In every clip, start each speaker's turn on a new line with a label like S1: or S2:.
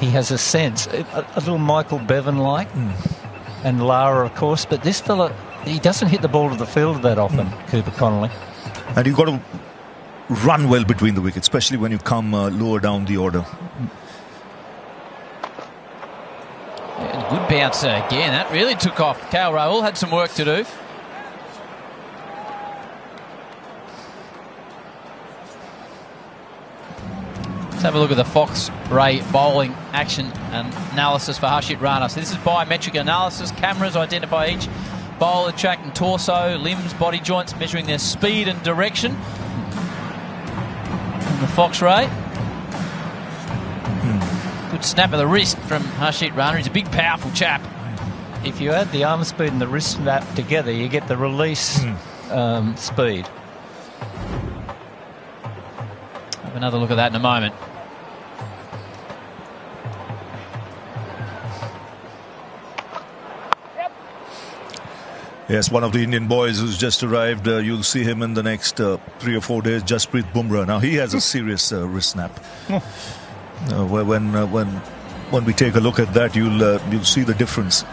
S1: he has a sense, a little Michael Bevan-like, and Lara, of course, but this fella, he doesn't hit the ball to the field that often, Cooper Connolly.
S2: And you've got to run well between the wickets, especially when you come lower down the order.
S3: Yeah, good bouncer again. That really took off. KL Rahul had some work to do. Let's have a look at the Fox Ray bowling action and analysis for Harshit Rana. So this is biometric analysis. Cameras identify each bowler, track and torso, limbs, body joints, measuring their speed and direction. And the Fox Ray. Good snap of the wrist from Harshit Rana. He's a big, powerful chap.
S1: If you add the arm speed and the wrist snap together, you get the release speed.
S3: Have another look at that in a moment.
S2: Yes, one of the Indian boys who's just arrived. You'll see him in the next 3 or 4 days. Jasprit Bumrah. Now he has a serious wrist snap. When we take a look at that, you'll see the difference.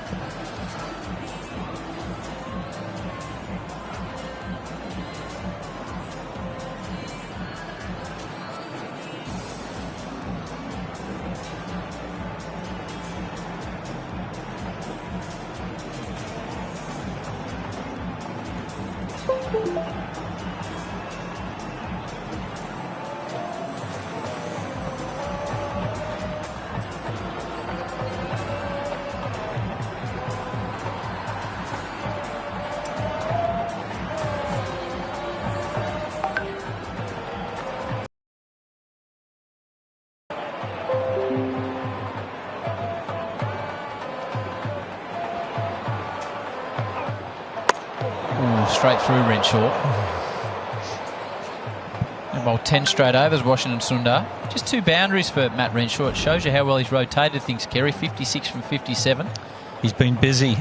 S3: Straight through Renshaw. And bowled 10 straight overs, Washington Sundar. Just 2 boundaries for Matt Renshaw. It shows you how well he's rotated things, Kerry. 56 from 57.
S1: He's been busy.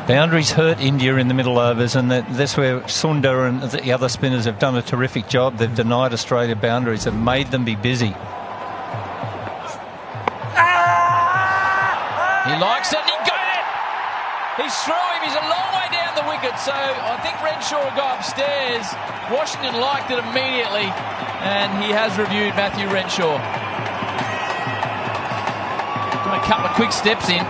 S1: Boundaries hurt India in the middle overs, and that's where Sundar and the other spinners have done a terrific job. They've denied Australia boundaries and made them be busy.
S3: He likes it and he got it! He's through him. He's a long way down the wicket, so I think Renshaw will go upstairs. Washington liked it immediately, and he has reviewed Matthew Renshaw. Got a couple of quick steps in.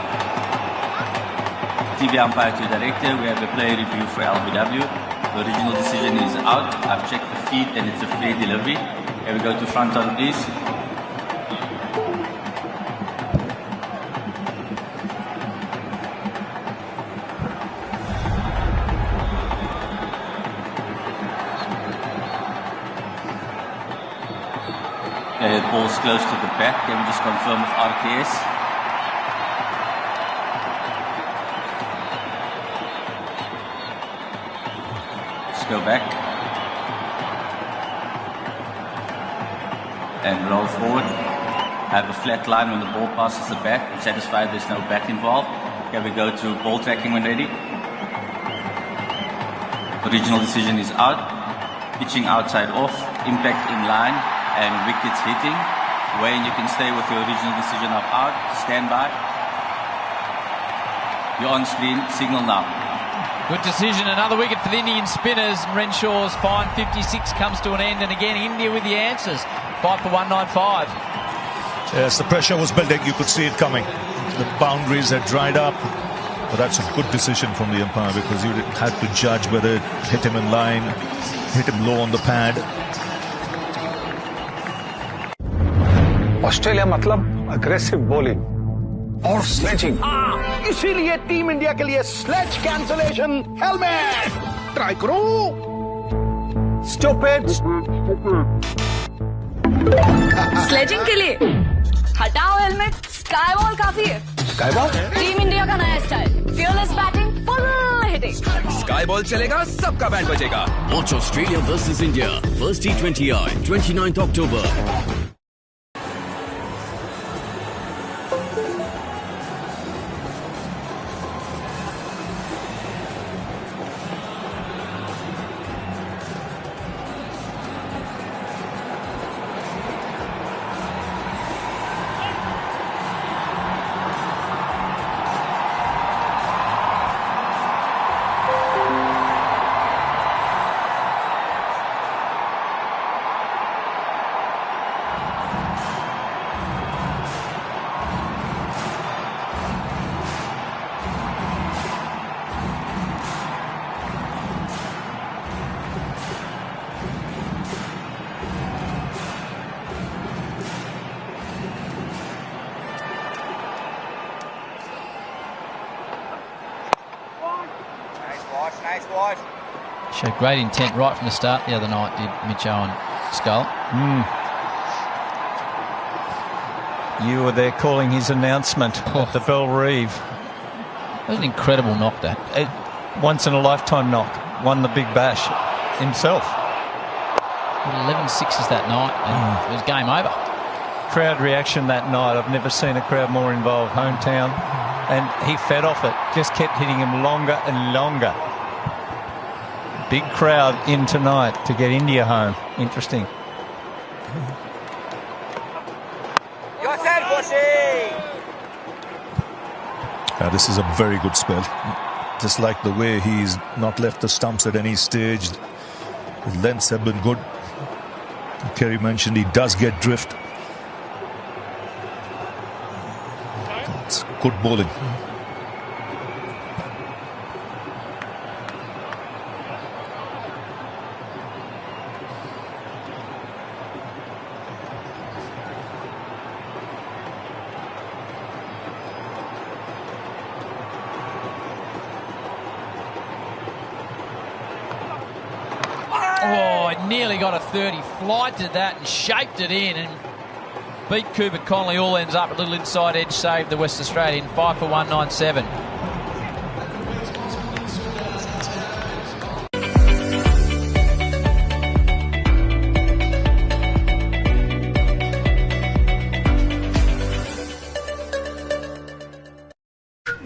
S4: TV umpire to director, we have a play review for LBW. The original decision is out. I've checked the feed and it's a fair delivery. Here we go to front on, please. Ball's close to the back. Then we just confirm with RTS. Let's go back. And roll forward. Have a flat line when the ball passes the bat. I'm satisfied there's no bat involved. Here we go to ball tracking when ready. Original decision is out. Pitching outside off. Impact in line. And wickets hitting. Wayne, you can stay with your original decision of out. Stand by. You're on screen. Signal now.
S3: Good decision. Another wicket for the Indian spinners. Renshaw's fine 56 comes to an end. And again, India with the answers. 5 for 195.
S2: Yes, the pressure was building. You could see it coming. The boundaries had dried up. But that's a good decision from the umpire, because you had to judge whether it hit him in line, hit him low on the pad.
S5: Australia मतलब aggressive bowling और sledging. इसीलिए team India के लिए sledge cancellation helmet try करो। Stupid.
S6: Sledging के लिए हटाओ helmet, sky ball काफी है।
S5: स्काई बॉल
S6: टीम इंडिया का नया style, fearless batting, full hitting.
S7: Sky ball चलेगा, सबका बैंड बजेगा। Watch Australia versus India, first T20I, 29th October.
S3: Showed great intent right from the start the other night, did Mitcho and Skull.
S1: You were there calling his announcement at the Bell Reeve.
S3: That was an incredible knock, that.
S1: Once in a lifetime knock. Won the Big Bash himself.
S3: 11 sixes that night, and it was game over.
S1: Crowd reaction that night. I've never seen a crowd more involved. Hometown. And he fed off it. Just kept hitting him longer and longer. Big crowd in tonight to get India home. Interesting.
S2: This is a very good spell. Just like the way he's not left the stumps at any stage. His lengths have been good. Kerry mentioned he does get drift. It's good bowling.
S3: Oh, it nearly got a 30. Flighted that and shaped it in and beat Cooper Connolly. All ends up a little inside edge, saved the West Australian. 5 for 197.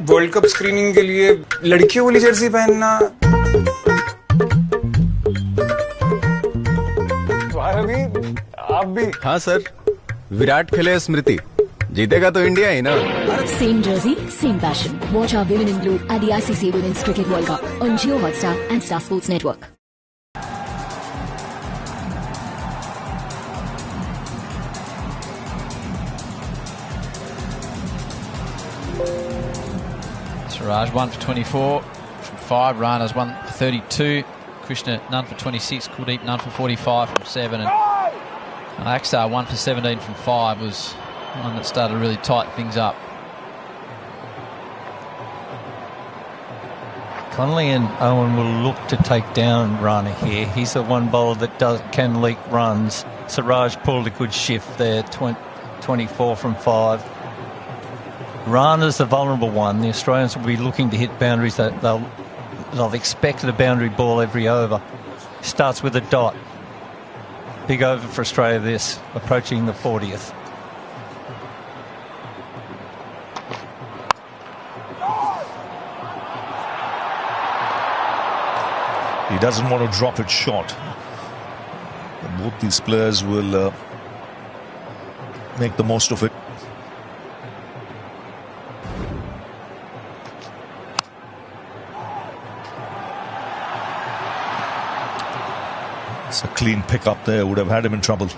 S8: World cup screening के लिए लड़कियों वाली Jersey पहनना। आप भी।
S9: हाँ sir, Virat खेले स्मृति, जीतेगा तो इंडिया ही ना।
S10: Same jersey, same passion. Watch our Women in Blue at the ICC Women's Cricket World Cup on Jio Hotstar and Star Sports Network.
S3: Siraj 1 for 24 from 5. Ranas 1 for 32. Krishna none for 26. Kuldeep none for 45 from 7. And Aksar 1 for 17 from 5 was one that started to really tighten things up.
S1: Connolly and Owen will look to take down Rana here. He's the one bowler that can leak runs. Siraj pulled a good shift there, 24 from 5. Rana's the vulnerable one. The Australians will be looking to hit boundaries. They'll expect a boundary ball every over. Starts with a dot. Big over for Australia this, approaching the 40th.
S2: He doesn't want to drop it short. Both these players will make the most of it. It's a clean pick up there, would have had him in trouble.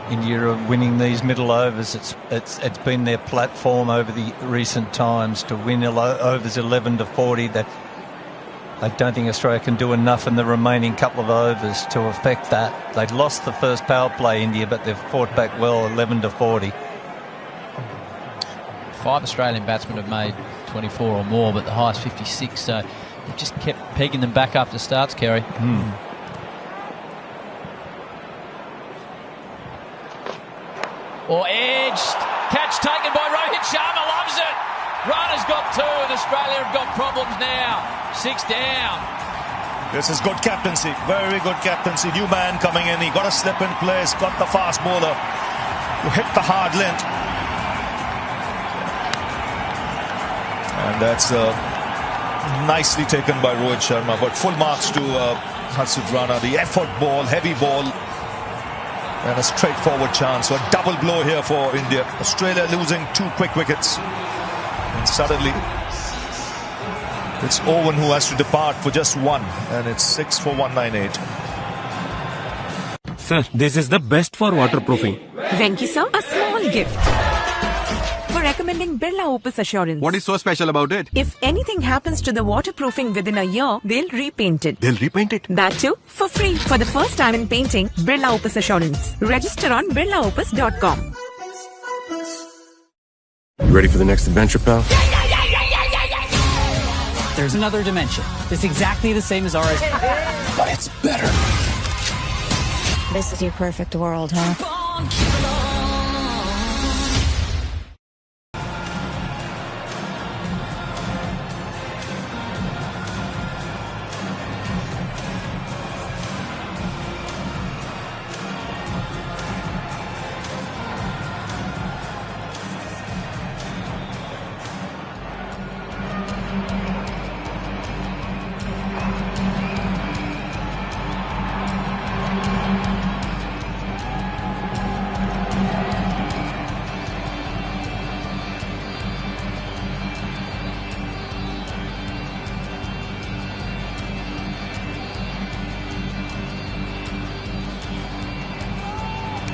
S1: India are winning these middle overs. It's been their platform over the recent times to win overs 11 to 40. That I don't think Australia can do enough in the remaining couple of overs to affect that. They'd lost the first power play, India, but they've fought back well, 11 to 40.
S3: 5 Australian batsmen have made 24 or more, but the highest 56. So they've just kept pegging them back after starts, Kerry. Or edged. Catch taken by Rohit Sharma. Loves it. Rana's got 2 and Australia have got problems now. 6 down.
S2: This is good captaincy. Very good captaincy. New man coming in. He got a slip in place. Got the fast bowler who hit the hard length. And that's nicely taken by Rohit Sharma. But full marks to Harshit Rana, the effort ball, heavy ball, and a straightforward chance. So a double blow here for India. Australia losing 2 quick wickets, and suddenly it's Owen who has to depart for just 1, and it's 6 for 198.
S11: Sir, this is the best for waterproofing.
S12: Venki sir, a small gift for recommending Birla Opus Assurance.
S9: What is so special about it?
S12: If anything happens to the waterproofing within a year, they'll repaint it.
S9: They'll repaint it?
S12: That too, for free. For the first time in painting, Birla Opus Assurance. Register on birlaopus.com.
S11: You ready for the next adventure, pal?
S13: There's another dimension. It's exactly the same as ours, but it's better.
S14: This is your perfect world, huh?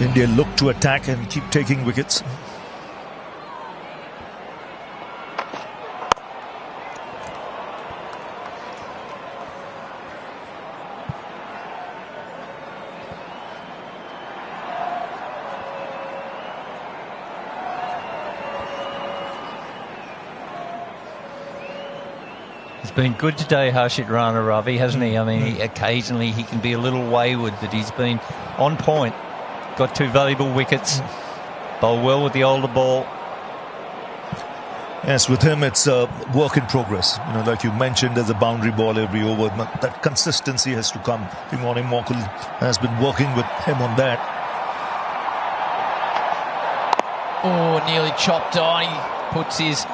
S2: India look to attack and keep taking wickets.
S1: He's been good today, Harshit Rana, Ravi, hasn't he? I mean, occasionally he can be a little wayward, but he's been on point. Got 2 valuable wickets. Bowled well with the older ball.
S2: Yes, with him it's a work in progress. You know, like you mentioned, there's a boundary ball every over. That consistency has to come. Imran Morkel has been working with him on that.
S3: Oh, nearly chopped on. He puts his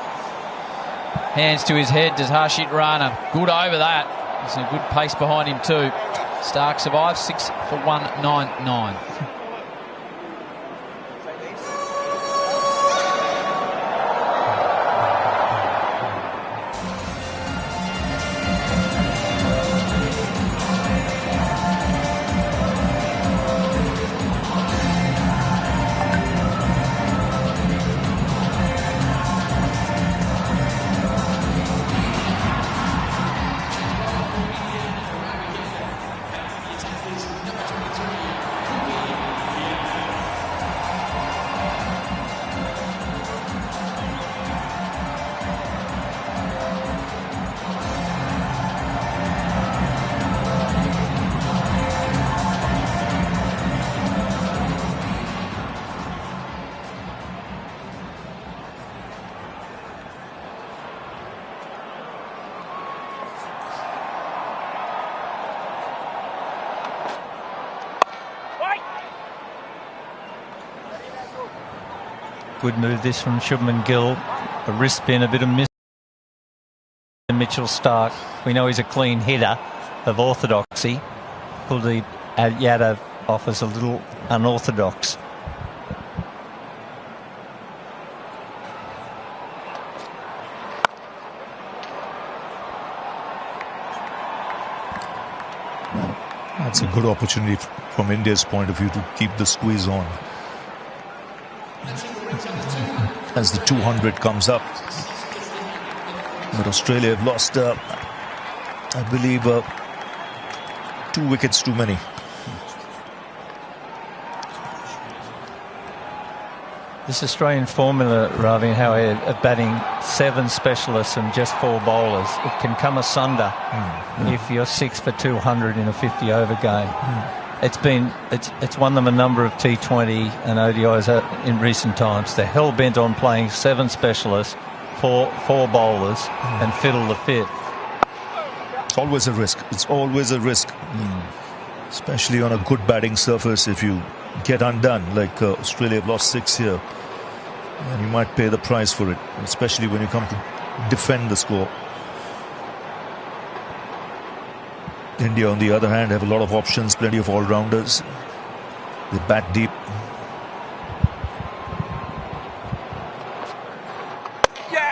S3: hands to his head, does Harshit Rana. Good over that. There's a good pace behind him too. Stark survives, 6 for 199.
S1: Good move this from Shubman Gill. A wrist spin, a bit of miss. Mitchell Stark. We know he's a clean hitter of orthodoxy. Kuldeep Yadav offers a little unorthodox.
S2: That's a good opportunity from India's point of view to keep the squeeze on. As the 200 comes up. But Australia have lost, I believe, 2 wickets too many.
S1: This Australian formula, Ravi, how of batting 7 specialists and just 4 bowlers, it can come asunder if you're 6 for 200 in a 50-over game. It's won them a number of T20 and ODIs in recent times. They're hell-bent on playing 7 specialists, 4 bowlers, and fiddle the 5th.
S2: It's always a risk. It's always a risk. Especially on a good batting surface. If you get undone, like Australia have lost 6 here, and you might pay the price for it, especially when you come to defend the score. India, on the other hand, have a lot of options, plenty of all-rounders. They bat deep.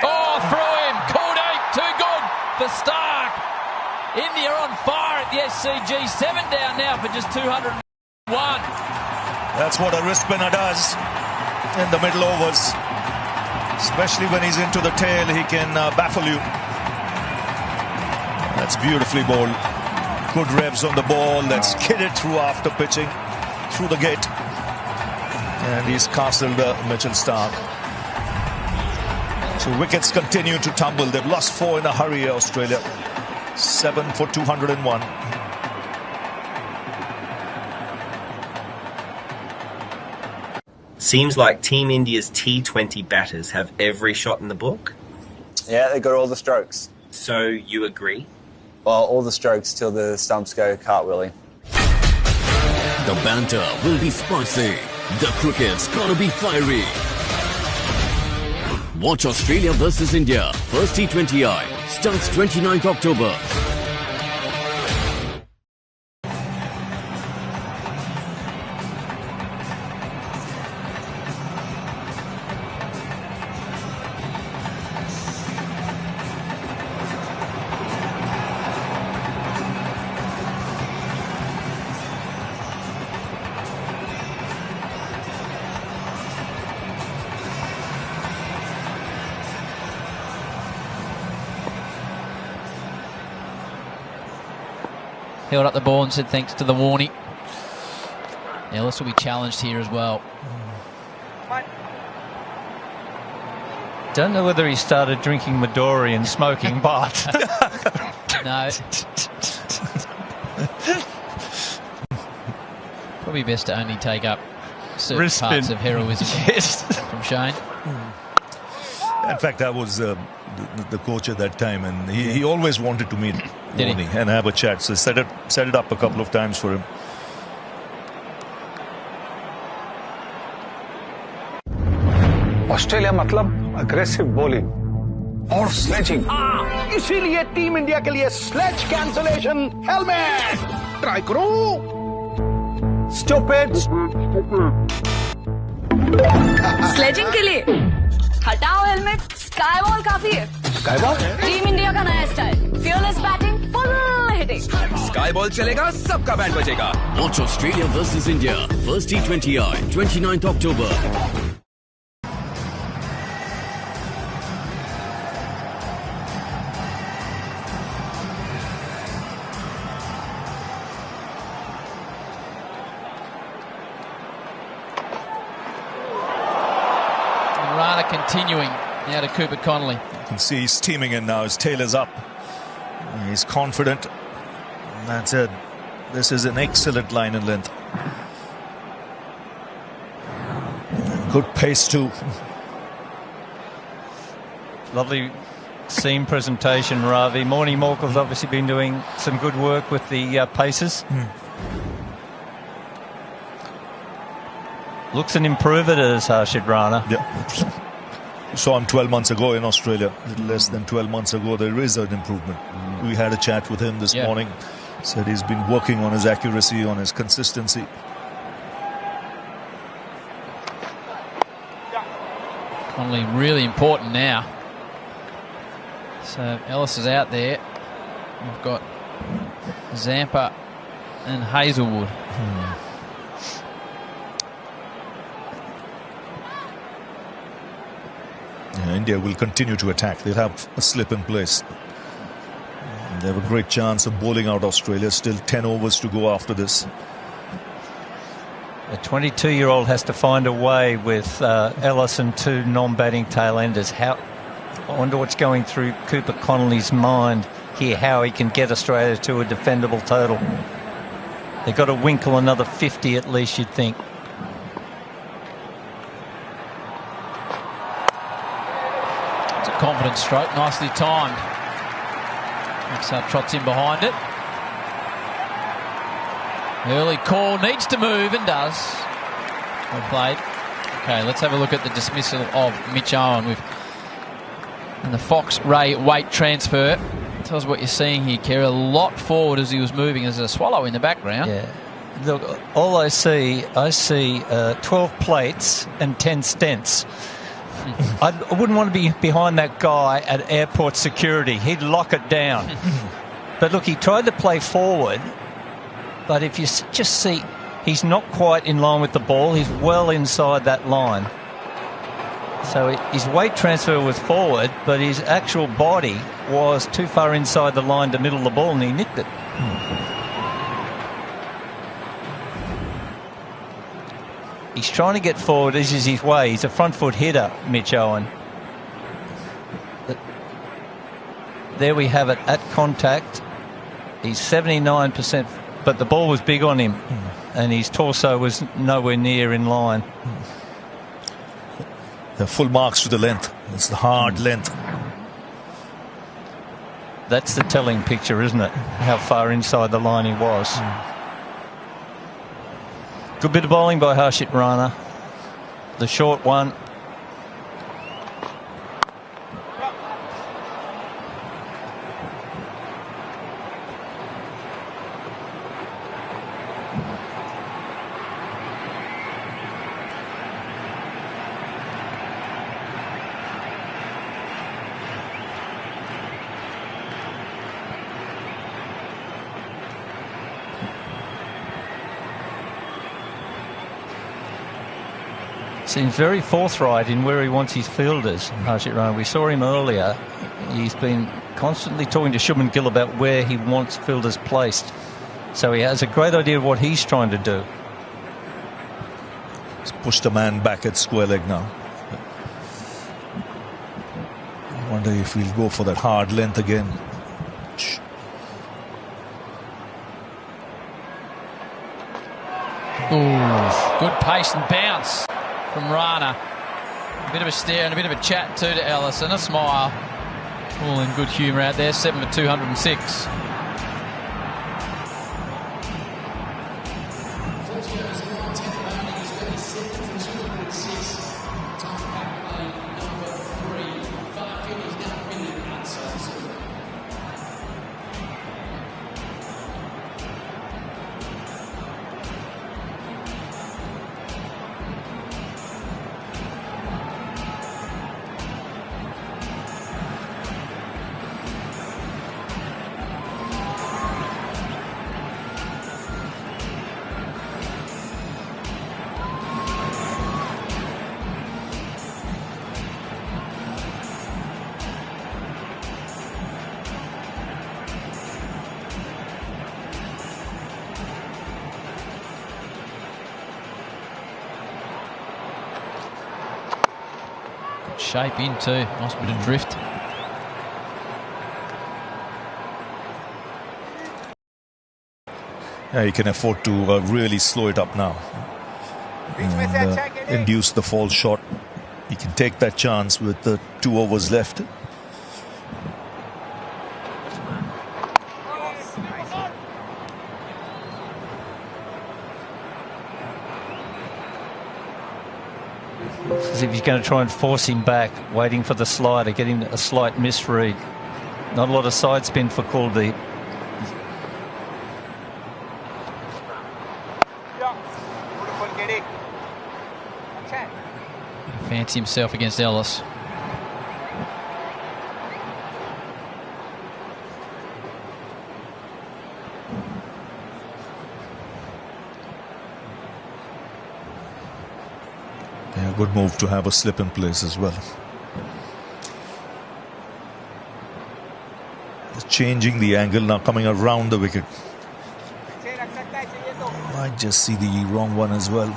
S3: Oh, through him. Cool deep. Too good for Stark. India on fire at the SCG. 7 down now for just 201.
S2: That's what a wrist spinner does in the middle overs. Especially when he's into the tail, he can baffle you. That's beautifully bowled. Good revs on the ball. That's skidded through after pitching through the gate. And he's castled Mitchell Stark. So wickets continue to tumble. They've lost 4 in a hurry, Australia. 7 for 201.
S15: Seems like Team India's T20 batters have every shot in the book.
S16: Yeah, they got all the strokes.
S15: So you agree?
S16: Well, all the strokes till the stumps go cartwheeling.
S7: The banter will be spicy. The cricket's gotta be fiery. Watch Australia versus India. First T20I starts 29th October.
S3: Held up the ball and said thanks to the warning. Ellis will be challenged here as well.
S1: Don't know whether he started drinking Midori and smoking, but
S3: no. Probably best to only take up certain
S1: Wrist
S3: parts
S1: spin.
S3: of heroism
S1: Yes.
S3: from Shane.
S2: In fact, I was the coach at that time, and he always wanted to meet
S3: Did he?
S2: Dhoni and have a chat. So set it up a couple of times for him.
S5: Australia मतलब aggressive bowling और sledging. इसीलिए team India के लिए sledge cancellation helmet try करो। Stupid.
S6: Sledging के लिए हटाओ helmet, sky ball काफी है।
S5: Sky ball?
S6: टीम इंडिया का नया style, fearless batting, full hitting.
S7: Sky ball चलेगा, सबका बैट बजेगा. Watch Australia versus India. First T20I, 29th October.
S3: Rana continuing now to Cooper Connolly.
S2: You can see he's teaming in now. His tail is up. He's confident. That's it. This is an excellent line and length. Good pace too.
S1: lovely seam presentation, Ravi. Morning Morkel's obviously been doing some good work with the paces. Looks an improver as Harshit Rana.
S2: Yeah. Saw him 12 months ago in Australia, a little less than 12 months ago. There is an improvement. We had a chat with him this morning. Said he's been working on his accuracy, on his consistency.
S3: Connolly really important now. So Ellis is out there. We've got Zampa and Hazelwood.
S2: Yeah, India will continue to attack. They'll have a slip in place. They have a great chance of bowling out Australia. Still 10 overs to go after this.
S1: A 22-year-old has to find a way with Ellis and two non-batting tail-enders. I wonder what's going through Cooper Connolly's mind here, how he can get Australia to a defendable total. They've got to winkle another 50 at least, you'd think.
S3: It's a confident stroke, nicely timed. Maxar trots in behind it. Early call, needs to move and does. Well played. Okay, let's have a look at the dismissal of Mitch Owen and the Fox Ray weight transfer. Tells what you're seeing here, Kerry. A lot forward as he was moving. There's a swallow in the background.
S1: Yeah. Look, all I see 12 plates and 10 stents. I wouldn't want to be behind that guy at airport security. He'd lock it down. But look, he tried to play forward, but if you just see, he's not quite in line with the ball. He's well inside that line. So his weight transfer was forward, but his actual body was too far inside the line to middle the ball, and he nicked it. He's trying to get forward. This is his way. He's a front foot hitter, Mitch Owen. But there we have it at contact. He's 79%, but the ball was big on him, and his torso was nowhere near in line.
S2: The full marks to the length. It's the hard length.
S1: That's the telling picture, isn't it? How far inside the line he was. Good bit of bowling by Harshit Rana. The short one. Seems very forthright in where he wants his fielders, Harshit Rana. We saw him earlier. He's been constantly talking to Shubman Gill about where he wants fielders placed. So he has a great idea of what he's trying to do.
S2: He's pushed the man back at square leg now. I wonder if he'll go for that hard length again.
S3: Ooh, good pace and bounce from Rana. A bit of a stare and a bit of a chat too to Ellis, and a smile. All in good humour out there. 7 for 206. Shape in too. Nice bit of drift.
S2: Yeah, he can afford to really slow it up now and induce the fall shot. He can take that chance with the 2 overs left.
S1: As if he's going to try and force him back, waiting for the slider, getting a slight misread. Not a lot of side spin for Kuldeep.
S3: Fancy himself against Ellis.
S2: Yeah, good move to have a slip in place as well. Changing the angle now, coming around the wicket. Might just see the wrong one as well.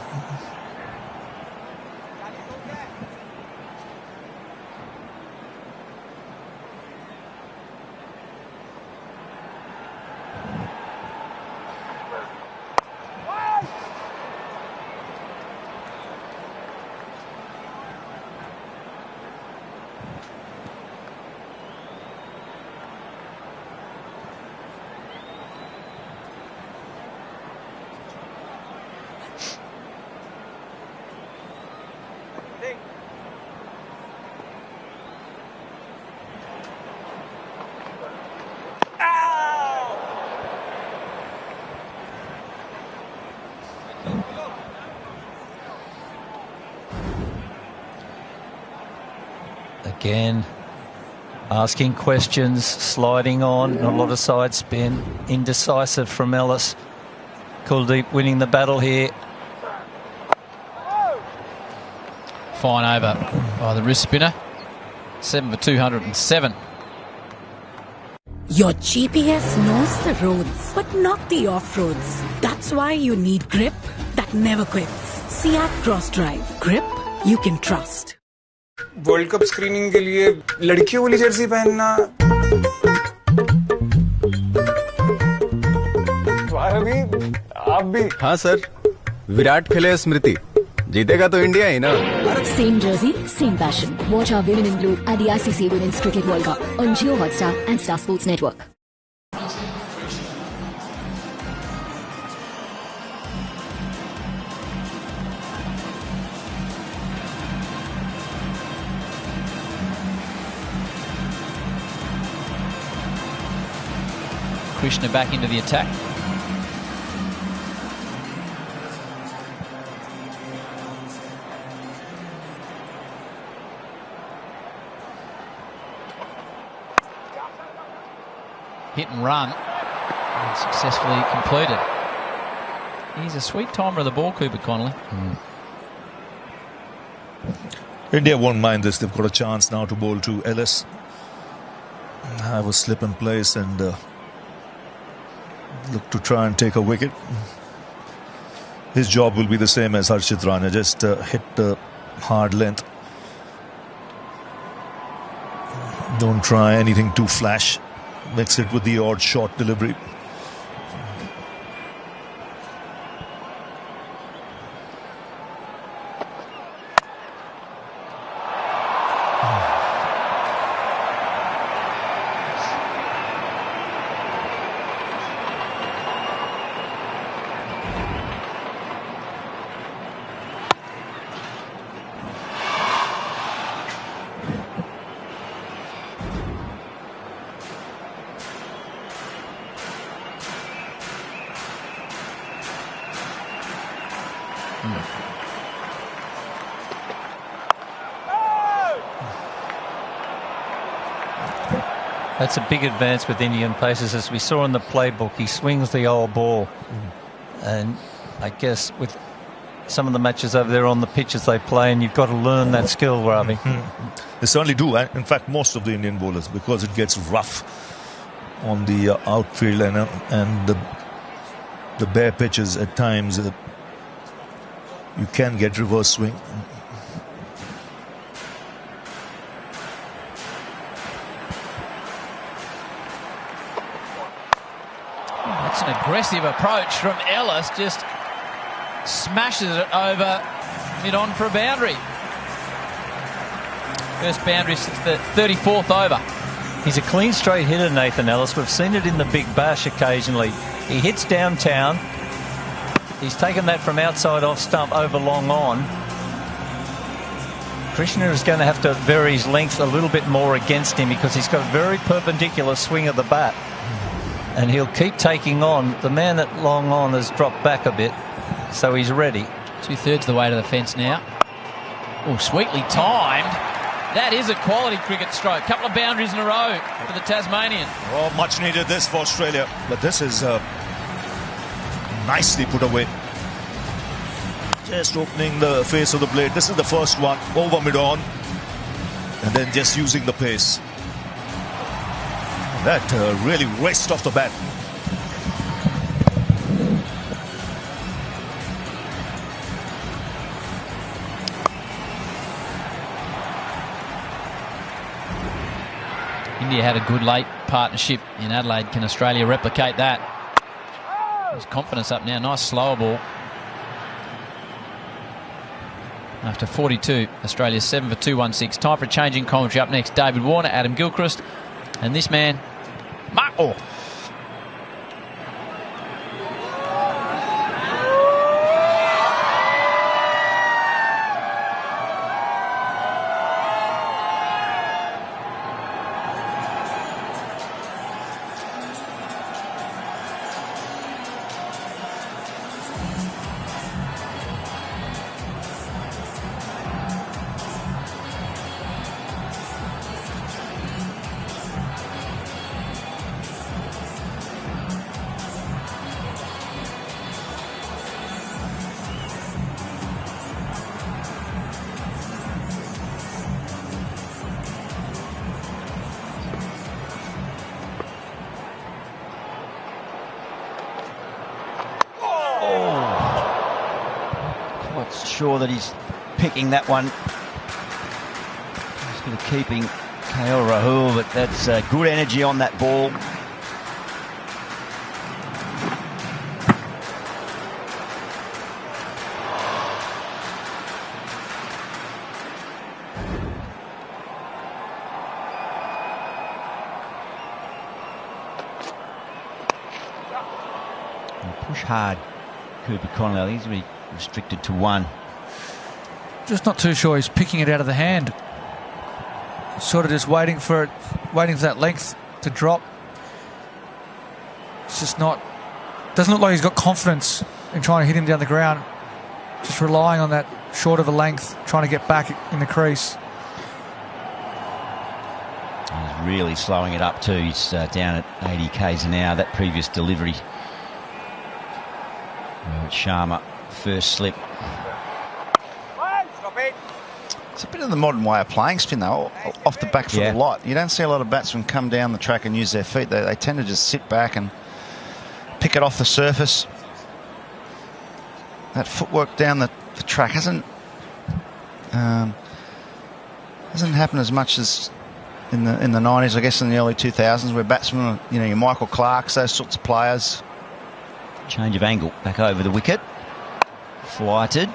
S1: Again, asking questions, sliding on, not a lot of side spin. Indecisive from Ellis. Kuldeep winning the battle here.
S3: Fine over by the wrist spinner. 7 for 207.
S12: Your GPS knows the roads, but not the off-roads. That's why you need grip that never quits. Seat Cross Drive. Grip you can trust.
S8: World cup screening के लिए लड़कियों वाली Jersey पहनना।
S9: रवि, आप भी? हाँ sir, Virat खेले स्मृति, जीतेगा तो इंडिया ही ना।
S10: Same jersey, same passion. Watch our Women in Blue at the ICC Women's Cricket World Cup on Jio Hotstar and Star Sports Network.
S3: Krishna back into the attack. Hit and run, and successfully completed. He's a sweet timer of the ball, Cooper Connolly.
S2: India won't mind this. They've got a chance now to bowl to Ellis. Have a slip in place and look to try and take a wicket. His job will be the same as Harshit Rana, just hit the hard length. Don't try anything too flash. Mix it with the odd short delivery.
S1: That's a big advance with Indian paces. As we saw in the playbook, he swings the old ball. And I guess with some of the matches over there on the pitches they play, and you've got to learn that skill, Ravi.
S2: They certainly do. In fact, most of the Indian bowlers, because it gets rough on the outfield and the bare pitches at times, you can get reverse swing.
S3: That's an aggressive approach from Ellis. Just smashes it over mid-on for a boundary. First boundary since the 34th over.
S1: He's a clean straight hitter, Nathan Ellis. We've seen it in the Big Bash occasionally. He hits downtown. He's taken that from outside off stump over long on. Krishna is going to have to vary his length a little bit more against him because he's got a very perpendicular swing of the bat. And he'll keep taking on. The man at long on has dropped back a bit, so he's ready.
S3: 2/3 the way to the fence now. Oh, sweetly timed. That is a quality cricket stroke. Couple of boundaries in a row for the Tasmanian.
S2: Oh, much needed this for Australia. But this is nicely put away. Just opening the face of the blade. This is the first one over mid-on. And then just using the pace. That really raced off the bat.
S3: India had a good late partnership in Adelaide. Can Australia replicate that? There's confidence up now. Nice slower ball. After 42, Australia's 7 for 216. Time for a change in commentary. Up next, David Warner, Adam Gilchrist, and this man, Mark.
S17: sure that he's picking that one. He's going to keeping KL Rahul, but that's good energy on that ball. Push hard, Cooper Connolly. I think he's going to be restricted to 1.
S18: Just not too sure he's picking it out of the hand. Sort of just waiting for that length to drop. It's just not. Doesn't look like he's got confidence in trying to hit him down the ground. Just relying on that short of a length, trying to get back in the crease.
S17: He's really slowing it up too. He's down at 80 k's an hour. That previous delivery. Sharma, first slip.
S19: It's a bit of the modern way of playing spin, though, off the back foot a lot. You don't see a lot of batsmen come down the track and use their feet. They tend to just sit back and pick it off the surface. That footwork down the track hasn't happened as much as in the 90s, I guess, in the early 2000s, where batsmen, you know, your Michael Clarks, those sorts of players.
S17: Change of angle back over the wicket. Flighted.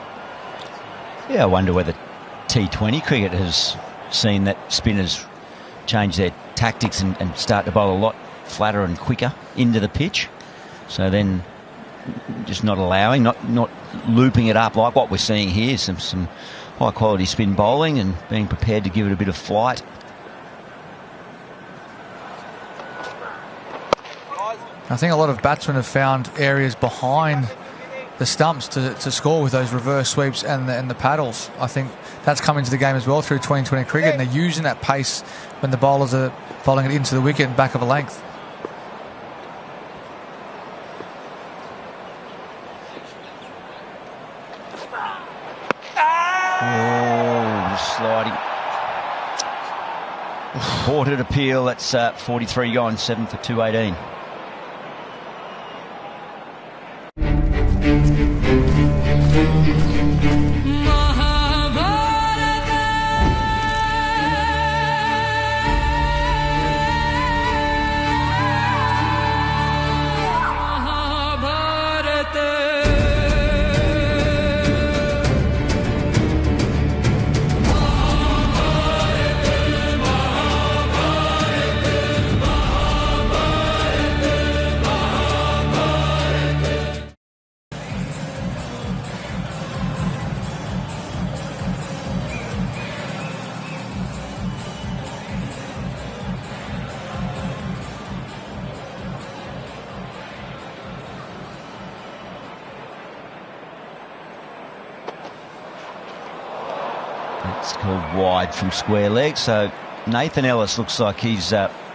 S17: Yeah, I wonder whether T20 cricket has seen that spinners change their tactics and start to bowl a lot flatter and quicker into the pitch. So then just not allowing, not looping it up like what we're seeing here. Some high quality spin bowling and being prepared to give it a bit of flight.
S18: I think a lot of batsmen have found areas behind the stumps to score with those reverse sweeps and the paddles. I think that's come into the game as well through 2020 cricket, and they're using that pace when the bowlers are bowling it into the wicket and back of a length.
S17: Oh, just sliding. Ported appeal. That's 43 gone, 7 for 218. It's called wide from square leg. So Nathan Ellis looks like he's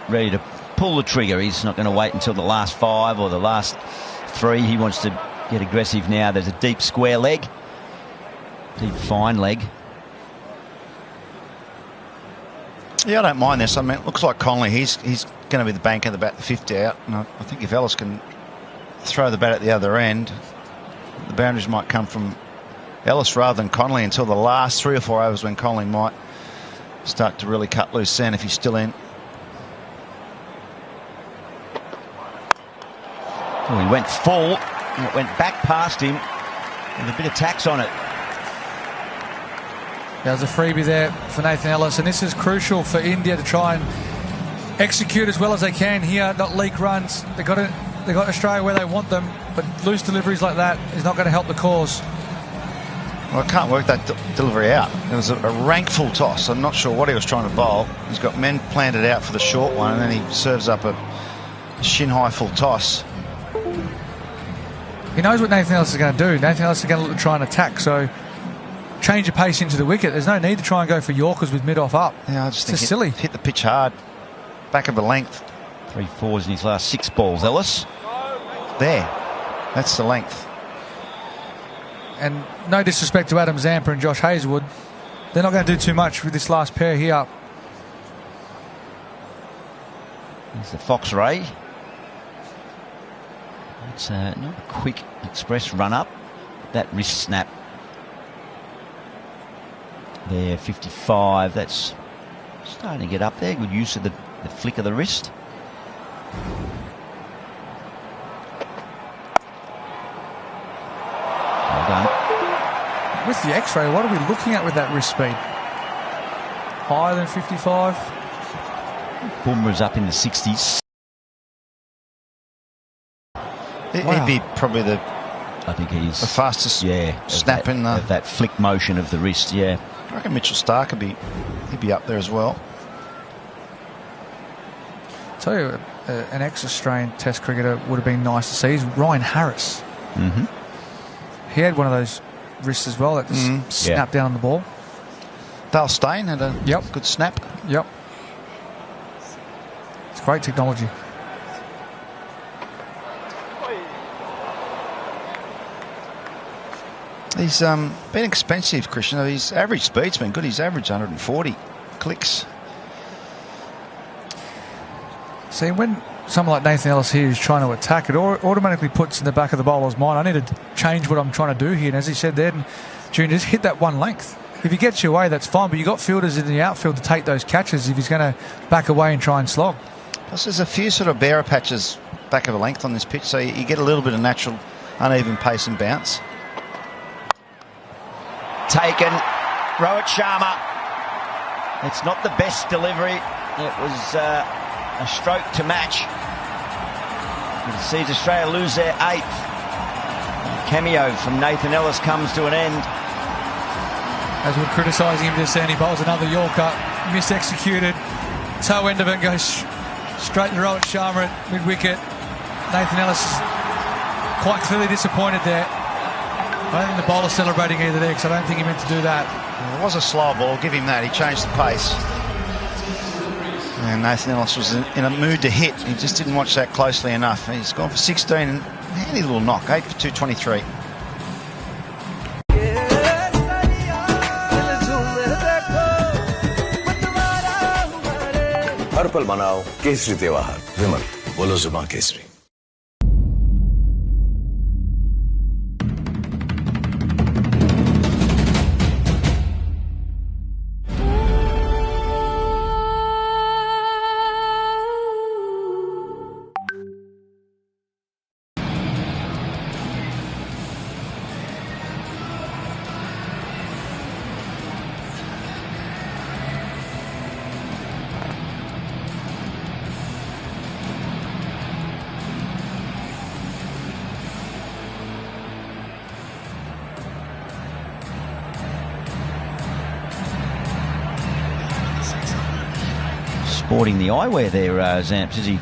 S17: ready to pull the trigger. He's not going to wait until the last 5 or the last 3. He wants to get aggressive now. There's a deep square leg, deep fine leg.
S19: Yeah, I don't mind this. I mean, it looks like Connolly, he's going to be the banker, the bat, the 50 out. And I think if Ellis can throw the bat at the other end, the boundaries might come from Ellis rather than Connolly until the last 3 or 4 overs, when Connolly might start to really cut loose then if he's still in.
S17: Oh, he went full and it went back past him with a bit of tax on it.
S18: There's a freebie there for Nathan Ellis, and this is crucial for India to try and execute as well as they can here, not leak runs. They got Australia where they want them, but loose deliveries like that is not going to help the cause.
S19: Well, I can't work that delivery out. It was a rank full toss. I'm not sure what he was trying to bowl. He's got men planted out for the short one, and then he serves up a shin-high full toss.
S18: He knows what Nathan Ellis is going to do. Nathan Ellis is going to try and attack, so change your pace into the wicket. There's no need to try and go for Yorkers with mid-off up.
S19: Yeah, I just think
S18: silly.
S19: Hit the pitch hard. Back of a length.
S17: 3 4s in his last 6 balls, Ellis.
S19: There. That's the length.
S18: And no disrespect to Adam Zampa and Josh Hazlewood, they're not going to do too much with this last pair here.
S17: There's the Fox Ray. It's not a quick express run up. That wrist snap there, 55. That's starting to get up there. Good use of the flick of the wrist. Well done.
S18: With the X-ray, what are we looking at with that wrist speed? Higher than 55?
S17: Bumrah's up in the 60s.
S19: He'd be probably the...
S17: I think he's
S19: the fastest snap in the...
S17: of that flick motion of the wrist, yeah.
S19: I reckon Mitchell Stark he'd be up there as well.
S18: Tell you, an ex-Australian Test cricketer would have been nice to see is Ryan Harris.
S17: Mm-hmm.
S18: He had one of those wrists as well that just snapped down on the ball.
S19: Dale Steyn had a good snap.
S18: Yep. It's great technology.
S19: He's been expensive, Christian. His average speed's been good. He's averaged 140 clicks.
S18: See, when someone like Nathan Ellis here is trying to attack, it automatically puts in the back of the bowler's mind, I need to change what I'm trying to do here. And as he said there, June, just hit that one length. If he gets you away, that's fine. But you've got fielders in the outfield to take those catches if he's going to back away and try and slog.
S19: Plus, there's a few sort of bearer patches back of a length on this pitch, so you get a little bit of natural uneven pace and bounce.
S17: Taken. Rohit Sharma. It's not the best delivery. It was a stroke to match. You can see Australia lose their 8th. Cameo from Nathan Ellis comes to an end.
S18: As we're criticising him just then, he bowls another Yorker, mis-executed. Toe end of it goes straight to Rohit Sharma at mid-wicket. Nathan Ellis quite clearly disappointed there. I don't think the bowler's celebrating either there because I don't think he meant to do that.
S19: Well, it was a slow ball, give him that. He changed the pace. And Nathan Ellis was in a mood to hit. He just didn't watch that closely enough. He's gone for 16 and handy little knock, 8 for 223.
S5: हर पल मनाओ केसरी त्योहार विमल बोलो जुबान Kesari
S17: Sporting the eyewear there, Zamps, is he?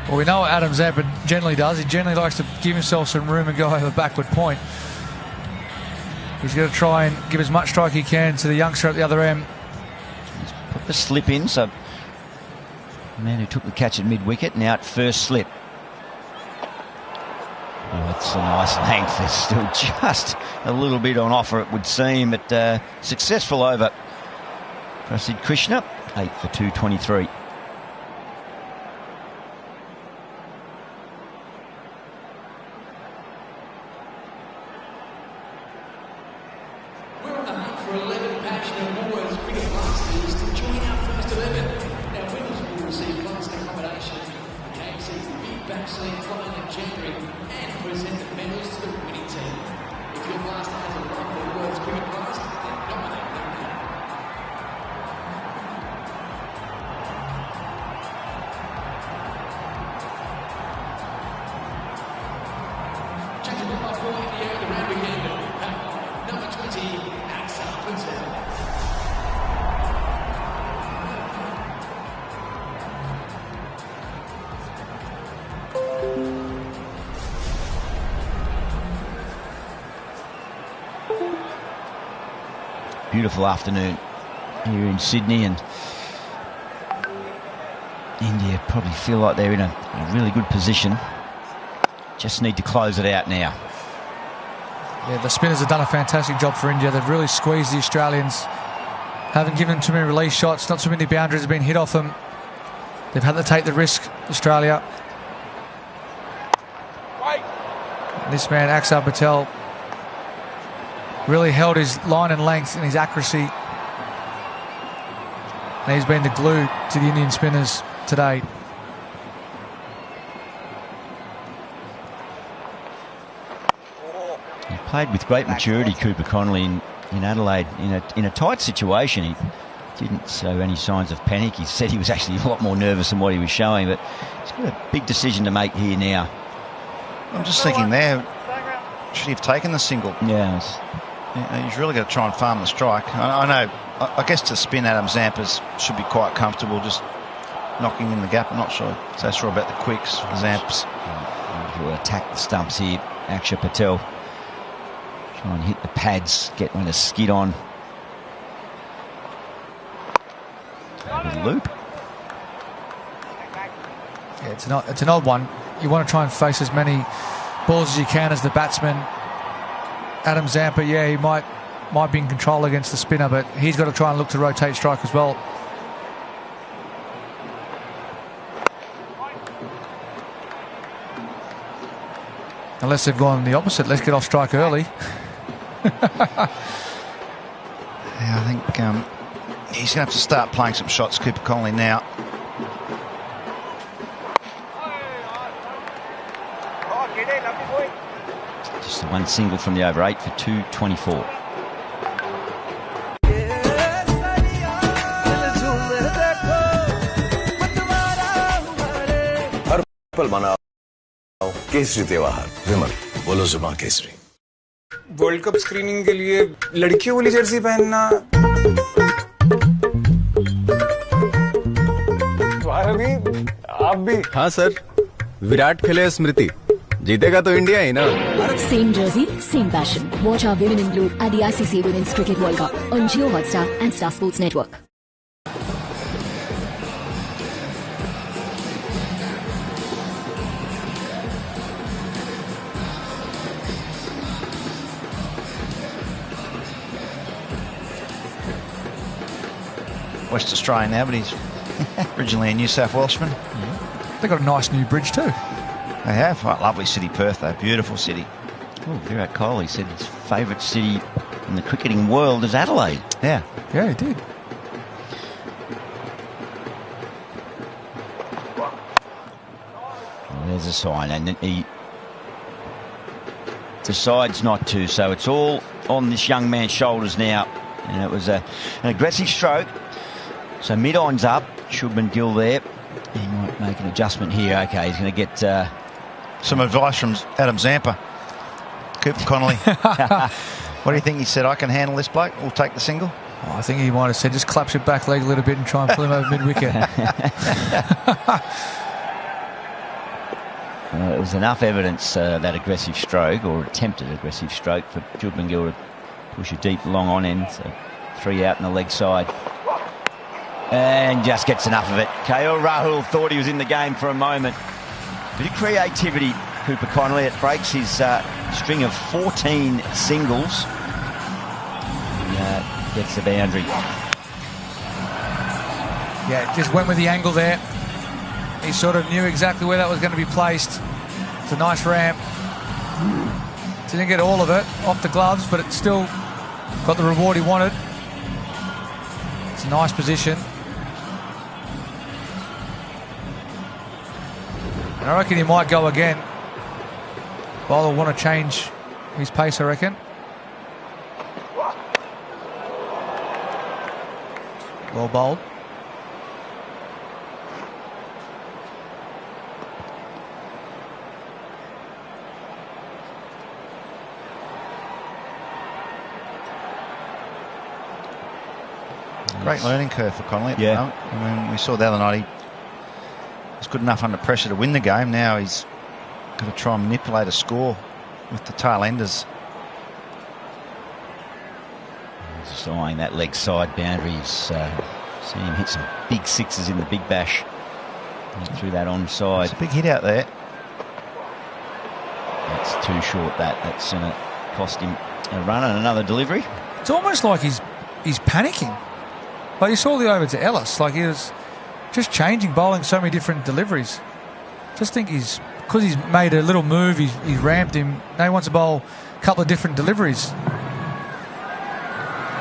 S18: Well, we know what Adam Zampa generally does. He generally likes to give himself some room and go over backward point. He's going to try and give as much strike he can to the youngster at the other end.
S17: He's put the slip in, so the man who took the catch at mid-wicket, now at first slip. Oh, it's a nice length. It's still just a little bit on offer, it would seem, but successful over Prasid Krishna, 8 for 223.
S20: We're on the hunt for 11 passionate Woolworths cricket masters to join our first 11. Our winners will receive fast accommodation, KFC's big backseat flying in January, and present the medals to the winning team. If your master has a love for Woolworths cricket past, then nominate them now. Changing the ball in the air, the round begin. Number 20, Axel Punzel.
S17: Beautiful afternoon here in Sydney, and India probably feel like they're in a really good position. Just need to close it out now.
S18: Yeah, the spinners have done a fantastic job for India. They've really squeezed the Australians. Haven't given them too many release shots. Not too many boundaries have been hit off them. They've had to take the risk, Australia. This man, Axar Patel, really held his line and length and his accuracy. And he's been the glue to the Indian spinners today.
S17: He played with great maturity, Cooper Connolly, in Adelaide in a tight situation. He didn't show any signs of panic. He said he was actually a lot more nervous than what he was showing, but he's got a big decision to make here now.
S19: I'm just thinking there, should he have taken the single?
S17: Yeah.
S19: He's really got to try and farm the strike. I know, I guess to spin Adam Zampers should be quite comfortable, just knocking in the gap. I'm not so sure about the quicks, Zamps.
S17: He'll attack the stumps here, Axar Patel. Try and hit the pads, get one to skid on. Over the loop.
S18: Yeah, it's an odd one. You want to try and face as many balls as you can as the batsman. Adam Zampa, yeah, he might be in control against the spinner, but he's got to try and look to rotate strike as well. Unless they've gone the opposite, let's get off strike early.
S19: Yeah, I think he's going to have to start playing some shots, Cooper Connolly, now.
S17: Just the one single from the over 8 for 224.
S5: हर पल मनाओ केसरी त्योहार विमल बोलो जुबां Kesari
S8: world cup screening के लिए लड़कियों वाली Jersey पहनना
S9: भी आप भी हाँ सर विराट खेले स्मृति जीतेगा तो इंडिया ही ना
S10: Same jersey, same passion. Watch our Women in Blue at the ICC Women's Cricket World Cup on Jio Hotstar and Star Sports Network.
S19: West Australian now, but he's originally a New South Welshman.
S18: Yeah. They've got a nice new bridge too.
S19: They have. Oh, lovely city, Perth, though. Beautiful city.
S17: Oh, Virat Kohli said his favourite city in the cricketing world is Adelaide.
S19: Yeah.
S18: Yeah, he did.
S17: Well, there's a sign, and he decides not to, so it's all on this young man's shoulders now. And it was an aggressive stroke. So mid-on's up. Shubman Gill there. He might make an adjustment here. Okay, he's going to get...
S19: some advice from Adam Zampa. Cooper Connolly. What do you think? He said, I can handle this bloke. We'll take the single.
S18: Oh, I think he might have said, just claps your back leg a little bit and try and pull him over mid-wicket.
S17: It was enough evidence, that aggressive stroke, or attempted aggressive stroke, for Shubman Gill to push a deep long on end. So 3 out in the leg side. And just gets enough of it. KL Rahul thought he was in the game for a moment. Bit of creativity, Cooper Connolly. It breaks his string of 14 singles. And, gets the boundary.
S18: Yeah, just went with the angle there. He sort of knew exactly where that was going to be placed. It's a nice ramp. Didn't get all of it off the gloves, but it still got the reward he wanted. It's a nice position. And I reckon he might go again. Bowler will want to change his pace, I reckon. Well bowled.
S19: Great learning curve for Connolly at the moment. I mean, we saw the other night he was good enough under pressure to win the game. Now he's got to try and manipulate a score with the tail enders.
S17: Just eyeing that leg side boundary. Seen him hit some big sixes in the Big Bash. Through that onside.
S19: It's a big hit out there.
S17: That's too short. That's going to cost him a run and another delivery.
S18: It's almost like he's panicking. Like you saw the over to Ellis, like he was just changing, bowling so many different deliveries. Just think he's because he's made a little move, he's ramped him. Now he wants to bowl a couple of different deliveries.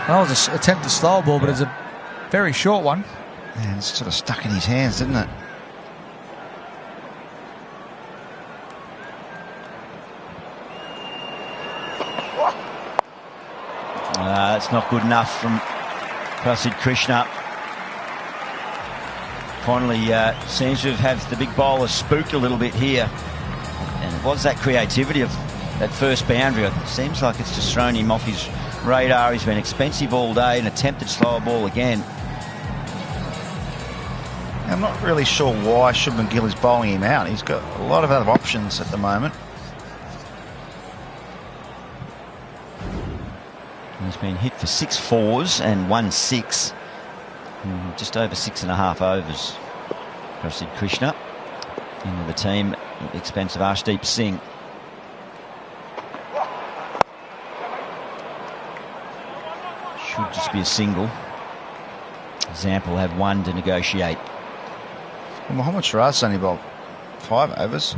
S18: That was an attempt to slow ball, but it's a very short one.
S19: Yeah, it's sort of stuck in his hands, didn't it?
S17: That's not good enough from Prasid Krishna. Connolly seems to have the big bowler spooked a little bit here. And it was that creativity of that first boundary. It seems like it's just thrown him off his radar. He's been expensive all day and attempted slower ball again.
S19: I'm not really sure why Shubman Gill is bowling him out. He's got a lot of other options at the moment.
S17: He's been hit for 6 fours and 1 6. Just over 6.5 overs. Prasid Krishna into the team at the expense of Arshdeep Singh. Should just be a single. Zampa will have 1 to negotiate.
S19: Well, Mohammad Shiraz only bowled 5 overs.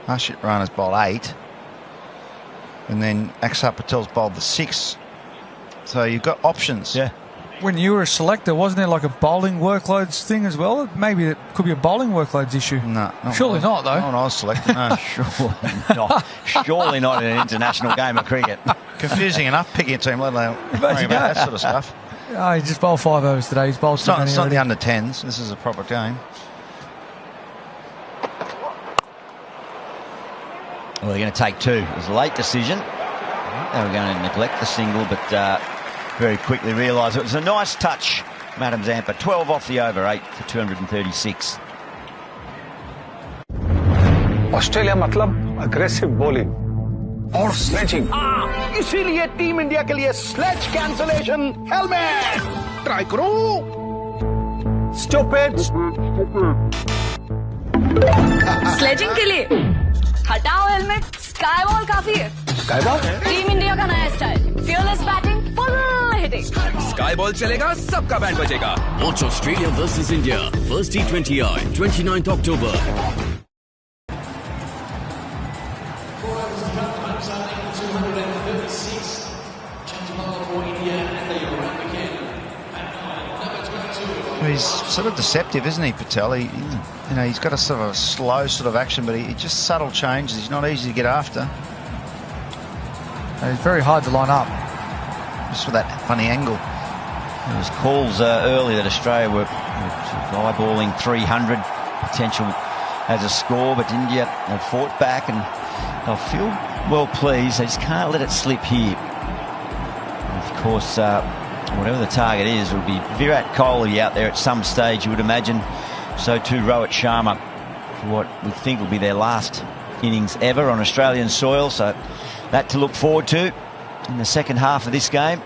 S19: Harshit Rana's bowled 8. And then Axar Patel's bowled the 6. So you've got options.
S17: Yeah.
S18: When you were a selector, wasn't there like a bowling workloads thing as well? Maybe it could be a bowling workloads issue.
S19: No.
S18: Surely not, though.
S19: Not when I was selecting, no.
S17: Surely not. Surely not in an international game of cricket.
S19: Confusing enough picking a team, let alone worrying about that sort of stuff.
S18: Oh, he just bowled 5 overs today. He's bowled
S19: It's not the under 10s. This is a proper game.
S17: Well, they're going to take 2. It was a late decision. They were going to neglect the single, but very quickly realised it was a nice touch. Madam Zampa, 12 off the over, 8 for 236.
S5: Australia मतलब aggressive bowling और sledging. इसीलिए team India के लिए sledge cancellation helmet try करो। Stupid.
S6: Sledging के लिए हटाओ helmet, sky ball काफी है।
S5: Sky ball?
S6: टीम इंडिया का नया style, fearless batting, full hitting.
S7: Sky ball चलेगा, सबका बैंड बजेगा। Watch Australia versus India, first T20I, 29th October.
S19: Well, he's sort of deceptive, isn't he, Patel? He's got a sort of a slow sort of action, but he just subtle changes. He's not easy to get after.
S18: It's very hard to line up.
S19: Just with that funny angle.
S17: There was calls earlier that Australia were eyeballing 300 potential as a score, but India have fought back and they'll feel well pleased. They just can't let it slip here. And of course, whatever the target is, it will be Virat Kohli out there at some stage, you would imagine. So too Rohit Sharma for what we think will be their last innings ever on Australian soil. So that to look forward to in the second half of this game.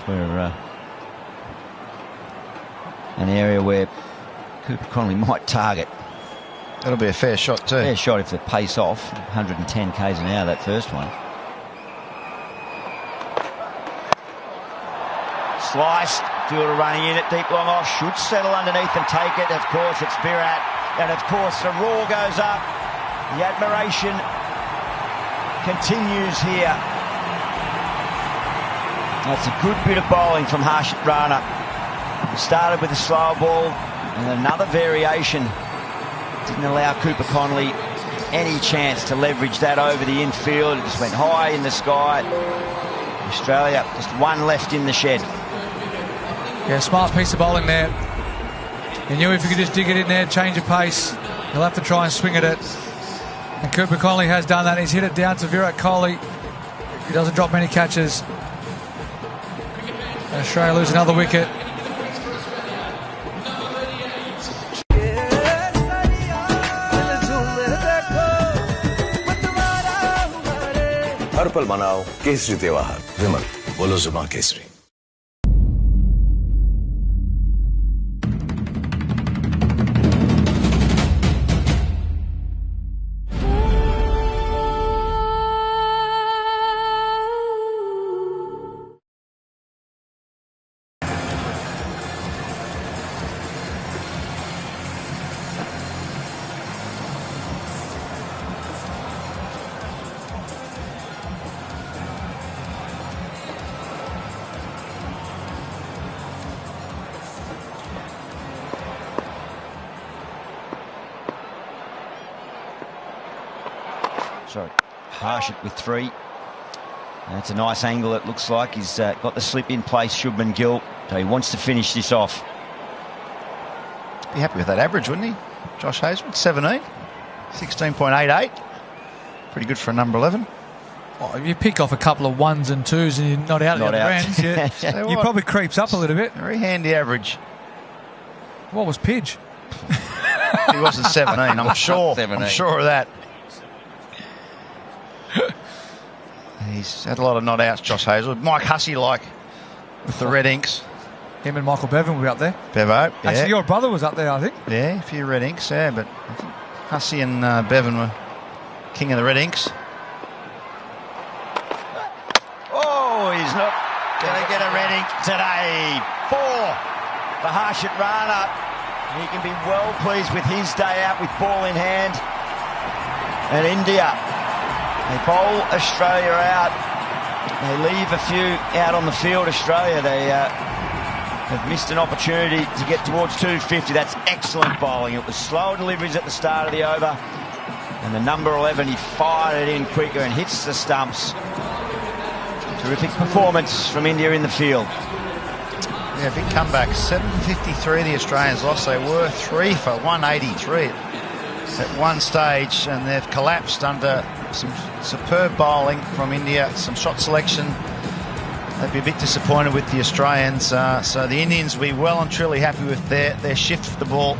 S17: Where an area where Cooper Connolly might target.
S19: That'll be a fair shot too.
S17: Fair shot if they pace off. 110 k's an hour, that first one. Sliced. Fielder running in at deep long off. Should settle underneath and take it. Of course, it's Virat. And of course, the roar goes up. The admiration continues here. That's a good bit of bowling from Harshit Rana. Started with a slow ball and another variation. Didn't allow Cooper Connolly any chance to leverage that over the infield. It just went high in the sky. Australia, just one left in the shed.
S18: Yeah, smart piece of bowling there. He knew if he could just dig it in there, change of pace, he'll have to try and swing at it. And Cooper Connolly has done that. He's hit it down to Virat Kohli. He doesn't drop many catches. Australia lose another wicket.
S5: हर हर पल मनाओ केसरी त्योहार। विमल, बोलो जुमा Kesari.
S17: Sorry, Harshit with 3. That's a nice angle, it looks like. He's got the slip in place, Shubman Gill. So he wants to finish this off.
S19: Be happy with that average, wouldn't he? Josh Hazlewood, 17. 16.88. Pretty good for a number 11.
S18: Oh, if you pick off a couple of 1s and 2s and you're not out at the other end, you probably creeps up a little bit.
S19: Very handy average.
S18: What was Pidge?
S19: He wasn't 17, I'm sure.
S17: 17.
S19: I'm sure of that. He's had a lot of not outs, Josh Hazlewood. Mike Hussey, like, with the Red Inks.
S18: Him and Michael Bevan will be up there.
S19: Bevo, yeah.
S18: Actually, your brother was up there, I think.
S19: Yeah, a few Red Inks, yeah, but I think Hussey and Bevan were king of the Red Inks.
S17: Oh, he's not going to get a red ink today. 4 for Harshit Rana. He can be well pleased with his day out with ball in hand. And India, they bowl Australia out. They leave a few out on the field, Australia. They have missed an opportunity to get towards 250. That's excellent bowling. It was slow deliveries at the start of the over. And the number 11, he fired it in quicker and hits the stumps. Terrific performance from India in the field.
S19: Yeah, big comeback. 753 the Australians lost. They were 3 for 183 at one stage, and they've collapsed under some superb bowling from India, some shot selection. They'd be a bit disappointed with the Australians. So the Indians will be well and truly happy with their shift for the ball.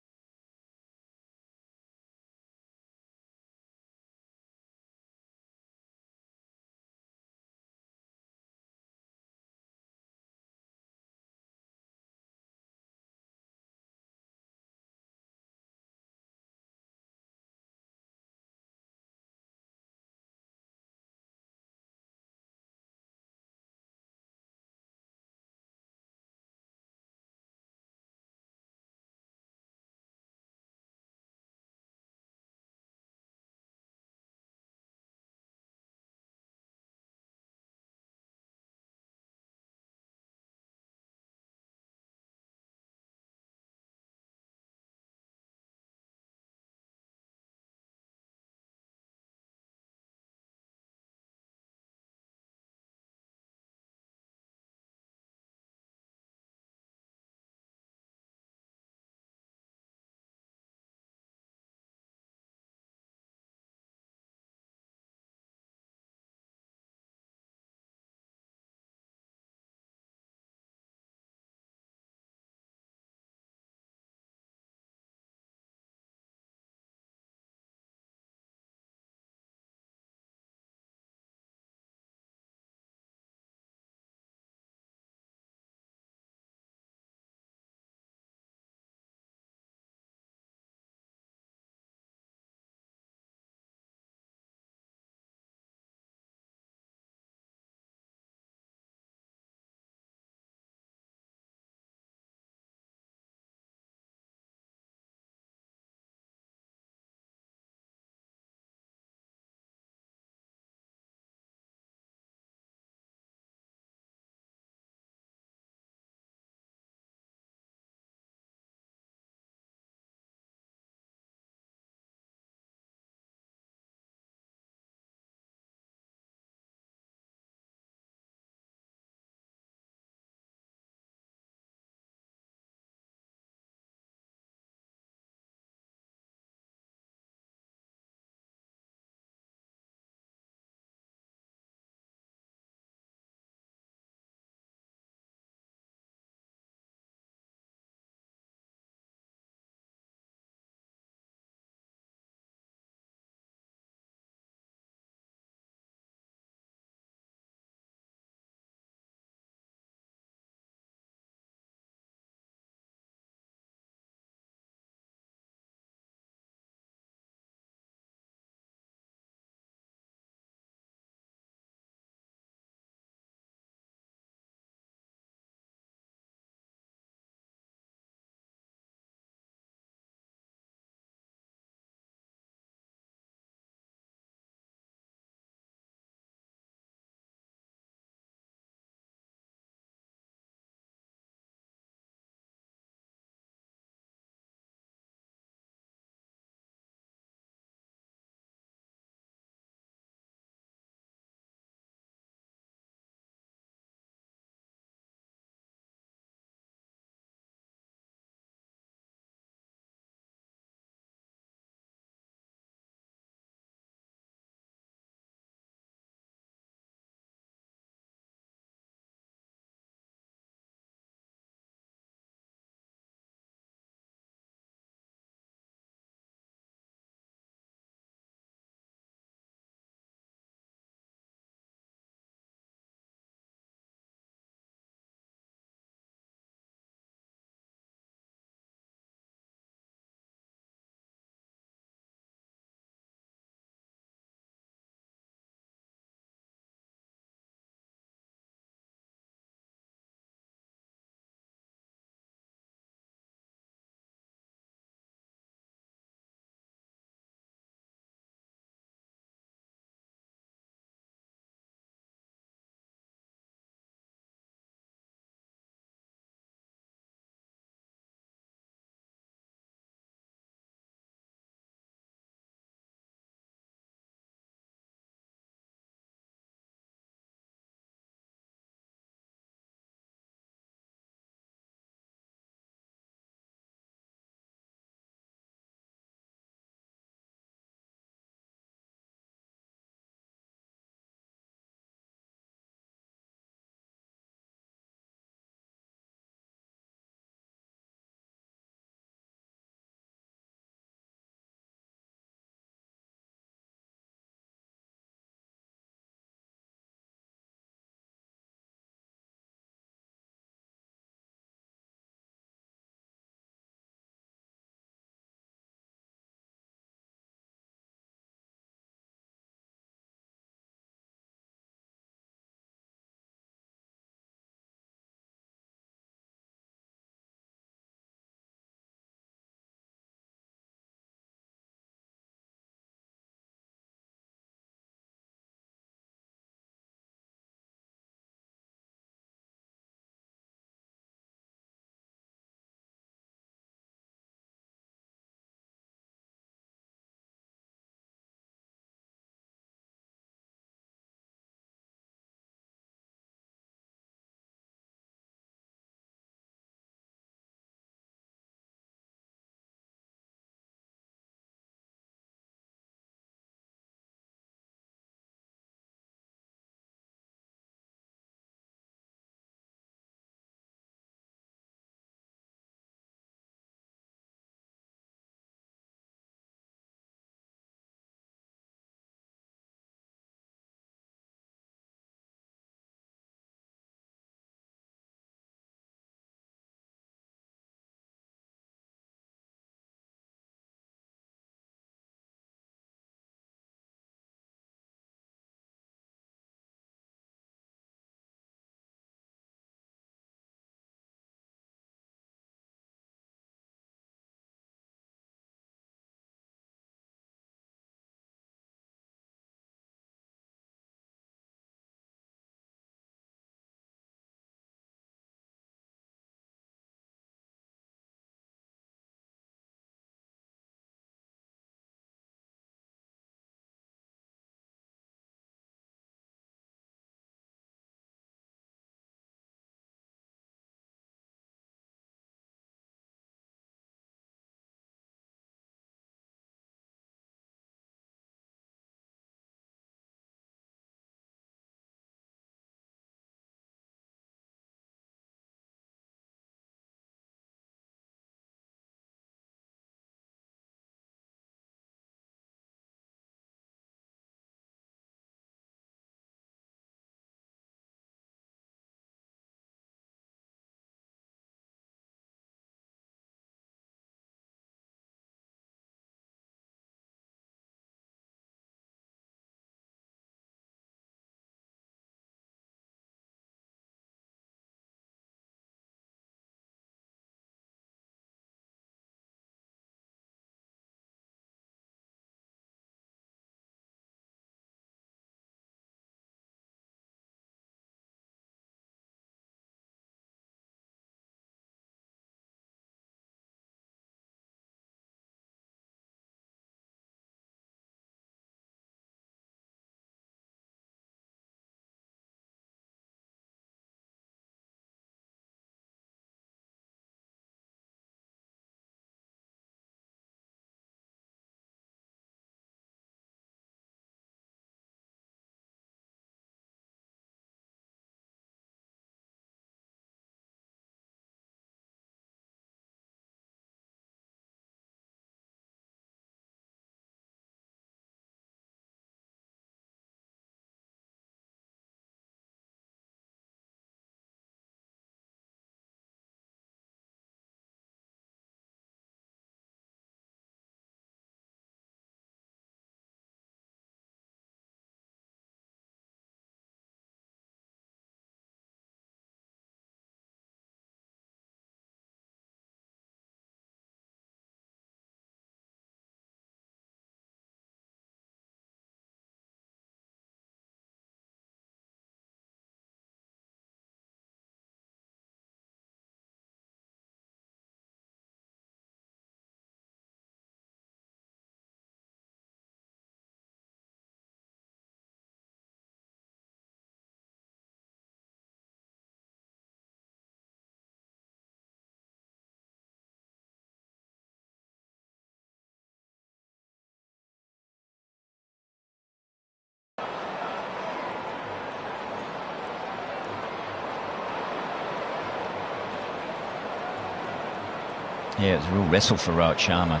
S17: Yeah, it was a real wrestle for Rohit Sharma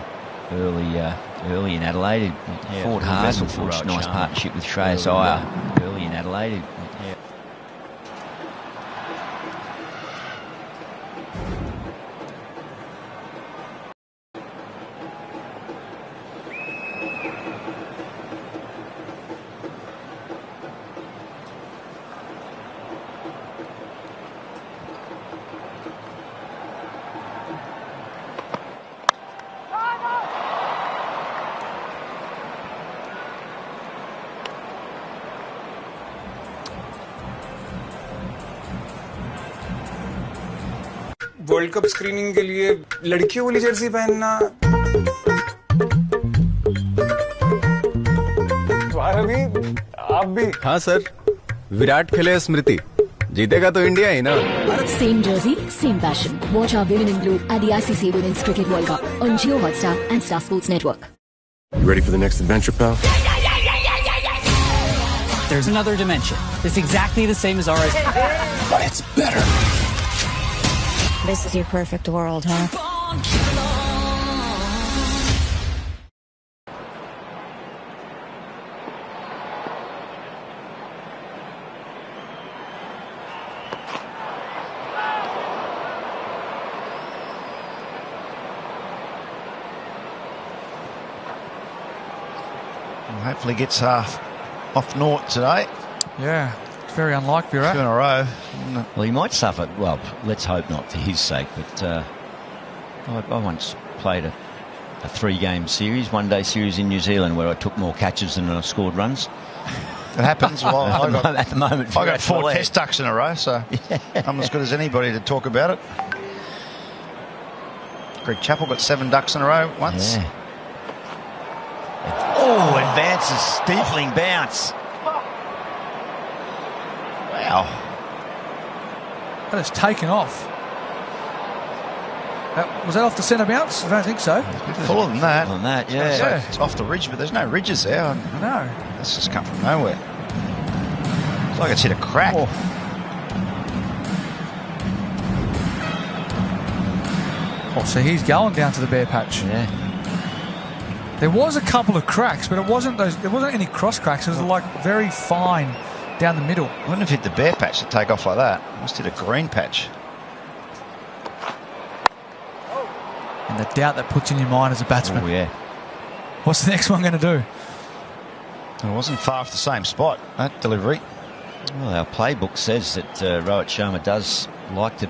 S17: early in Adelaide. He fought hard and forged a nice partnership with Shreyas Iyer early in Adelaide. Yeah.
S8: World cup screening के लिए लड़कियों वाली Jersey पहनना। रवि, आप भी?
S9: हाँ sir, Virat खेले स्मृति, जीतेगा तो इंडिया ही ना।
S10: Same jersey, same passion. Watch our Women in Blue at the ICC Women's Cricket World Cup on Geo Hotstar and Star Sports Network.
S11: You ready for the next adventure, pal?
S13: There's another dimension. It's exactly the same as ours.
S5: But it's better.
S14: This is your perfect world, huh?
S19: Well, hopefully gets off naught today.
S18: Yeah, it's very unlike Virat.
S19: 2 in a row.
S17: Well, he might suffer. Well, let's hope not for his sake. But I once played a 3-game series, 1-day series in New Zealand, where I took more catches than I scored runs.
S19: It happens. Well,
S17: at the moment,
S19: I got 4 test ducks in a row, so I'm as good as anybody to talk about it. Greg Chappell got 7 ducks in a row once.
S17: Yeah. Oh, advances, steepling bounce. Wow.
S18: That is taken off. Was that off the centre bounce? I don't think so.
S19: Fuller than that.
S17: Fuller than that, yeah.
S19: It's off the ridge, but there's no ridges there.
S18: I know.
S19: That's just come from nowhere. It's like it's hit a crack.
S18: Oh, so he's going down to the bare patch.
S17: Yeah.
S18: There was a couple of cracks, but it wasn't those. There wasn't any cross cracks. It was like very fine down the middle.
S19: Wouldn't have hit the bare patch to take off like that. Must hit a green patch.
S18: And the doubt that puts in your mind as a batsman.
S17: Oh, yeah.
S18: What's the next one going to do?
S19: It wasn't far off the same spot, that delivery.
S17: Well, our playbook says that Rohit Sharma does like to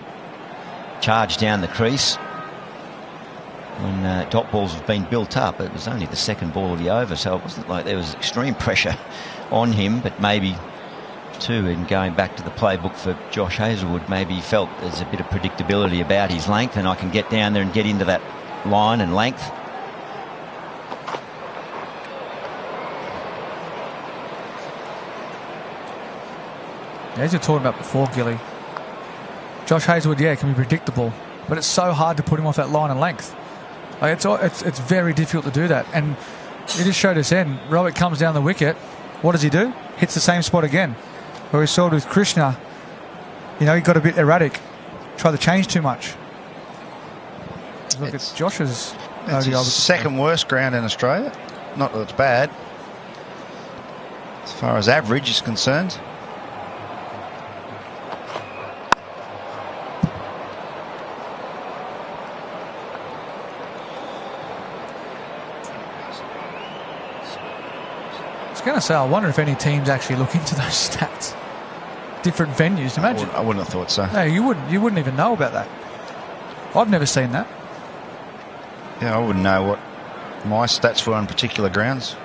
S17: charge down the crease when dot balls have been built up. It was only the second ball of the over, so it wasn't like there was extreme pressure on him, but maybe too, in going back to the playbook for Josh Hazlewood, maybe he felt there's a bit of predictability about his length, and I can get down there and get into that line and length.
S18: As you're talking about before, Gilly, Josh Hazlewood, yeah, can be predictable, but it's so hard to put him off that line and length. Like it's very difficult to do that, and it just showed us then. Rohit comes down the wicket. What does he do? Hits the same spot again. Where we saw it with Krishna, you know, he got a bit erratic. Tried to change too much. Look at Josh's.
S19: It's his second worst ground in Australia. Not that it's bad, as far as average is concerned.
S18: I was going to say, I wonder if any teams actually look into those stats. Different venues, imagine.
S19: I wouldn't have thought so.
S18: No, you wouldn't even know about that. I've never seen that.
S19: Yeah, I wouldn't know what my stats were on particular grounds.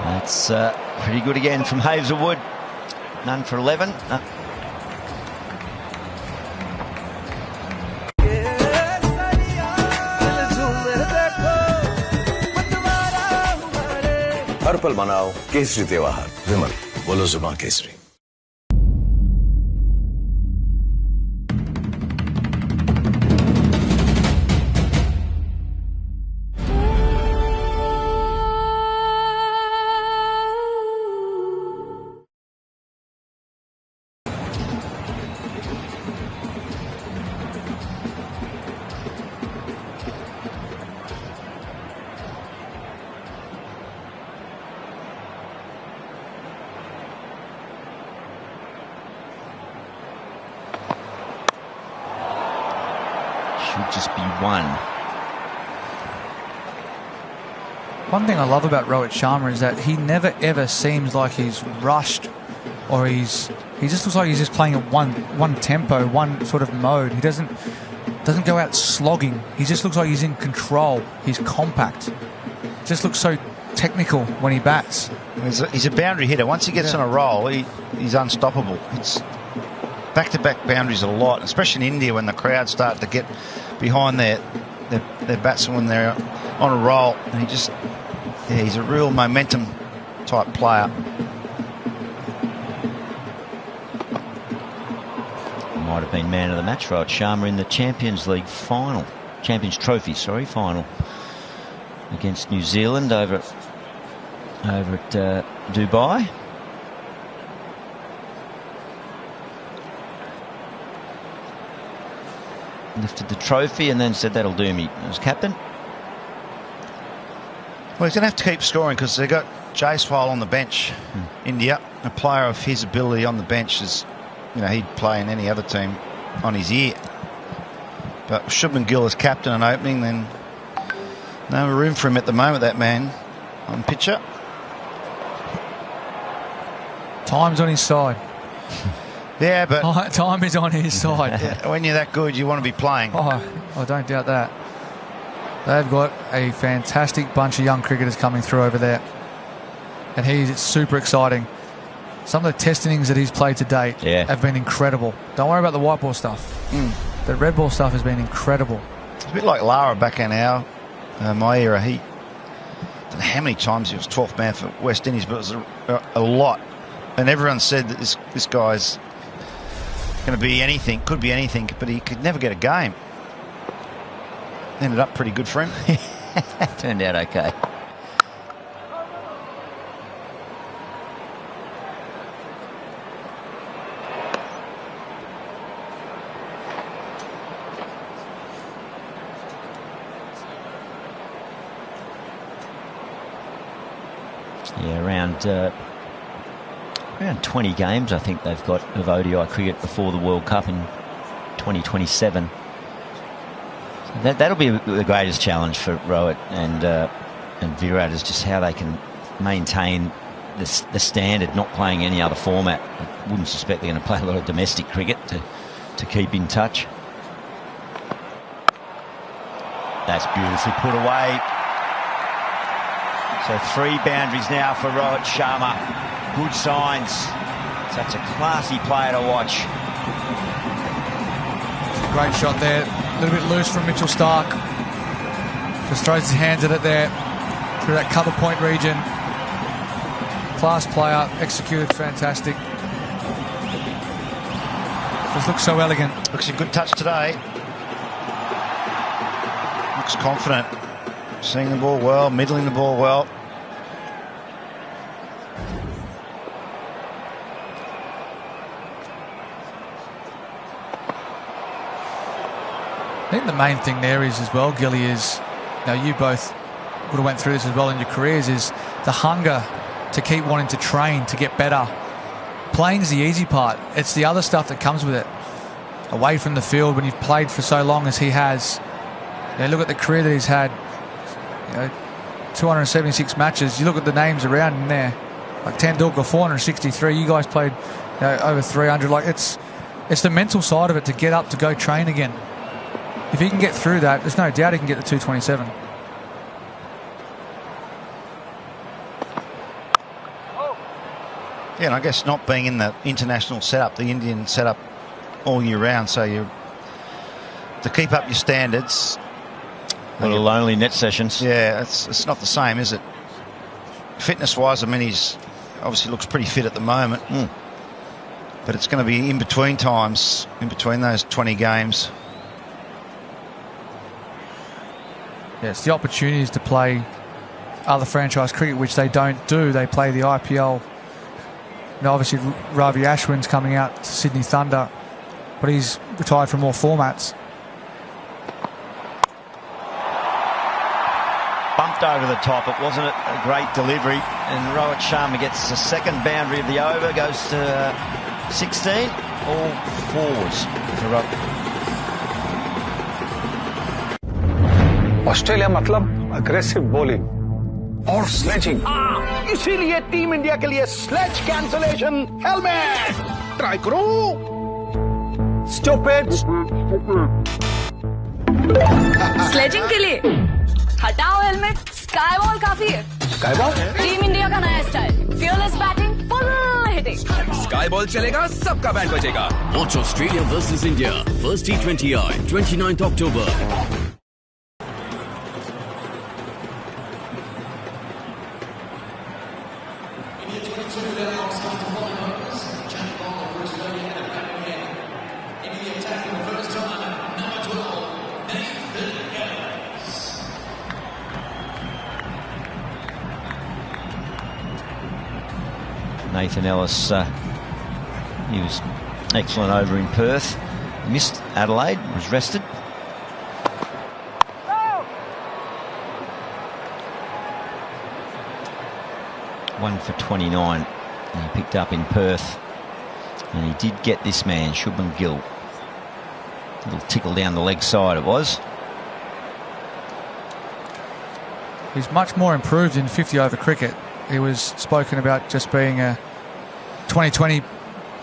S17: That's pretty good again from Hazlewood. None for 11.
S5: हर पल मनाओ केसरी त्योहार। विमल, बोलो जुबान Kesari.
S17: Should just be one.
S18: One thing I love about Rohit Sharma is that he never ever seems like he's rushed, or he just looks like he's just playing at one tempo, one sort of mode. He doesn't go out slogging. He just looks like he's in control. He's compact. Just looks so technical when he bats.
S19: He's a boundary hitter. Once he gets on a roll, he's unstoppable. It's back-to-back boundaries a lot, especially in India when the crowd start to get behind their batsmen when they're on a roll. And he's a real momentum type player.
S17: Might have been man of the match, right? Sharma in the Champions League final. Champions Trophy, sorry, final. Against New Zealand over at Dubai. Lifted the trophy and then said, that'll do me as captain.
S19: Well, he's going to have to keep scoring because they've got Jaiswal on the bench. India, a player of his ability on the bench is, he'd play in any other team on his ear. But Shubman Gill as captain and opening, then no room for him at the moment, that man on pitcher.
S18: Time's on his side.
S19: Yeah, but
S18: time is on his side.
S19: Yeah, when you're that good, you want to be playing.
S18: Oh, I don't doubt that. They've got a fantastic bunch of young cricketers coming through over there, and he's super exciting. Some of the test innings that he's played to date have been incredible. Don't worry about the white ball stuff. The red ball stuff has been incredible.
S19: It's a bit like Lara back in my era. I don't know how many times he was 12th man for West Indies, but it was a lot. And everyone said that this guy's going to be anything, could be anything, but he could never get a game. Ended up pretty good for him.
S17: Turned out okay. Yeah, around 20 games I think they've got of ODI cricket before the World Cup in 2027. So that'll be the greatest challenge for Rohit and Virat, is just how they can maintain the standard, not playing any other format. I wouldn't suspect they're going to play a lot of domestic cricket to keep in touch. That's beautifully put away. So 3 boundaries now for Rohit Sharma. Good signs. Such a classy player to watch.
S18: Great shot there. A little bit loose from Mitchell Starc. Just throws his hands at it there through that cover point region. Class player, executed fantastic. Just looks so elegant.
S19: Looks a good touch today. Looks confident. Seeing the ball well, middling the ball well.
S18: I think the main thing there is as well, Gilly, is, you both would have went through this as well in your careers, is the hunger to keep wanting to train, to get better. Playing's the easy part. It's the other stuff that comes with it. Away from the field, when you've played for so long as he has. Look at the career that he's had. 276 matches. You look at the names around in there, like Tendulkar, 463. You guys played over 300. Like it's the mental side of it, to get up, to go train again. If he can get through that, there's no doubt he can get the 227.
S19: Yeah, and I guess not being in the international setup, the Indian setup all year round, so to keep up your standards.
S17: Little lonely net sessions.
S19: Yeah, it's not the same, is it? Fitness-wise, I mean, he's obviously looks pretty fit at the moment. But it's going to be in between times, in between those 20 games.
S18: Yeah, it's the opportunities to play other franchise cricket, which they don't do. They play the IPL. Obviously, Ravi Ashwin's coming out to Sydney Thunder, but he's retired from all formats.
S17: Bumped over the top. It wasn't a great delivery, and Rohit Sharma gets the second boundary of the over, goes to 16, all fours for Rohit.
S5: Australia मतलब aggressive bowling और sledging. इसीलिए team India के लिए sledge cancellation helmet try करो। Stupid.
S6: Sledging के लिए हटाओ helmet, sky ball काफी है।
S5: स्काई बॉल
S6: टीम इंडिया का नया style, fearless batting, full hitting.
S7: Sky ball चलेगा, सबका बैंड बजेगा। Watch Australia versus India, first T20I, 29th October.
S17: Nathan Ellis, he was excellent over in Perth. Missed Adelaide, was rested. One for 29 he picked up in Perth. And he did get this man, Shubman Gill. A little tickle down the leg side it was.
S18: He's much more improved in 50 over cricket. He was spoken about just being a 2020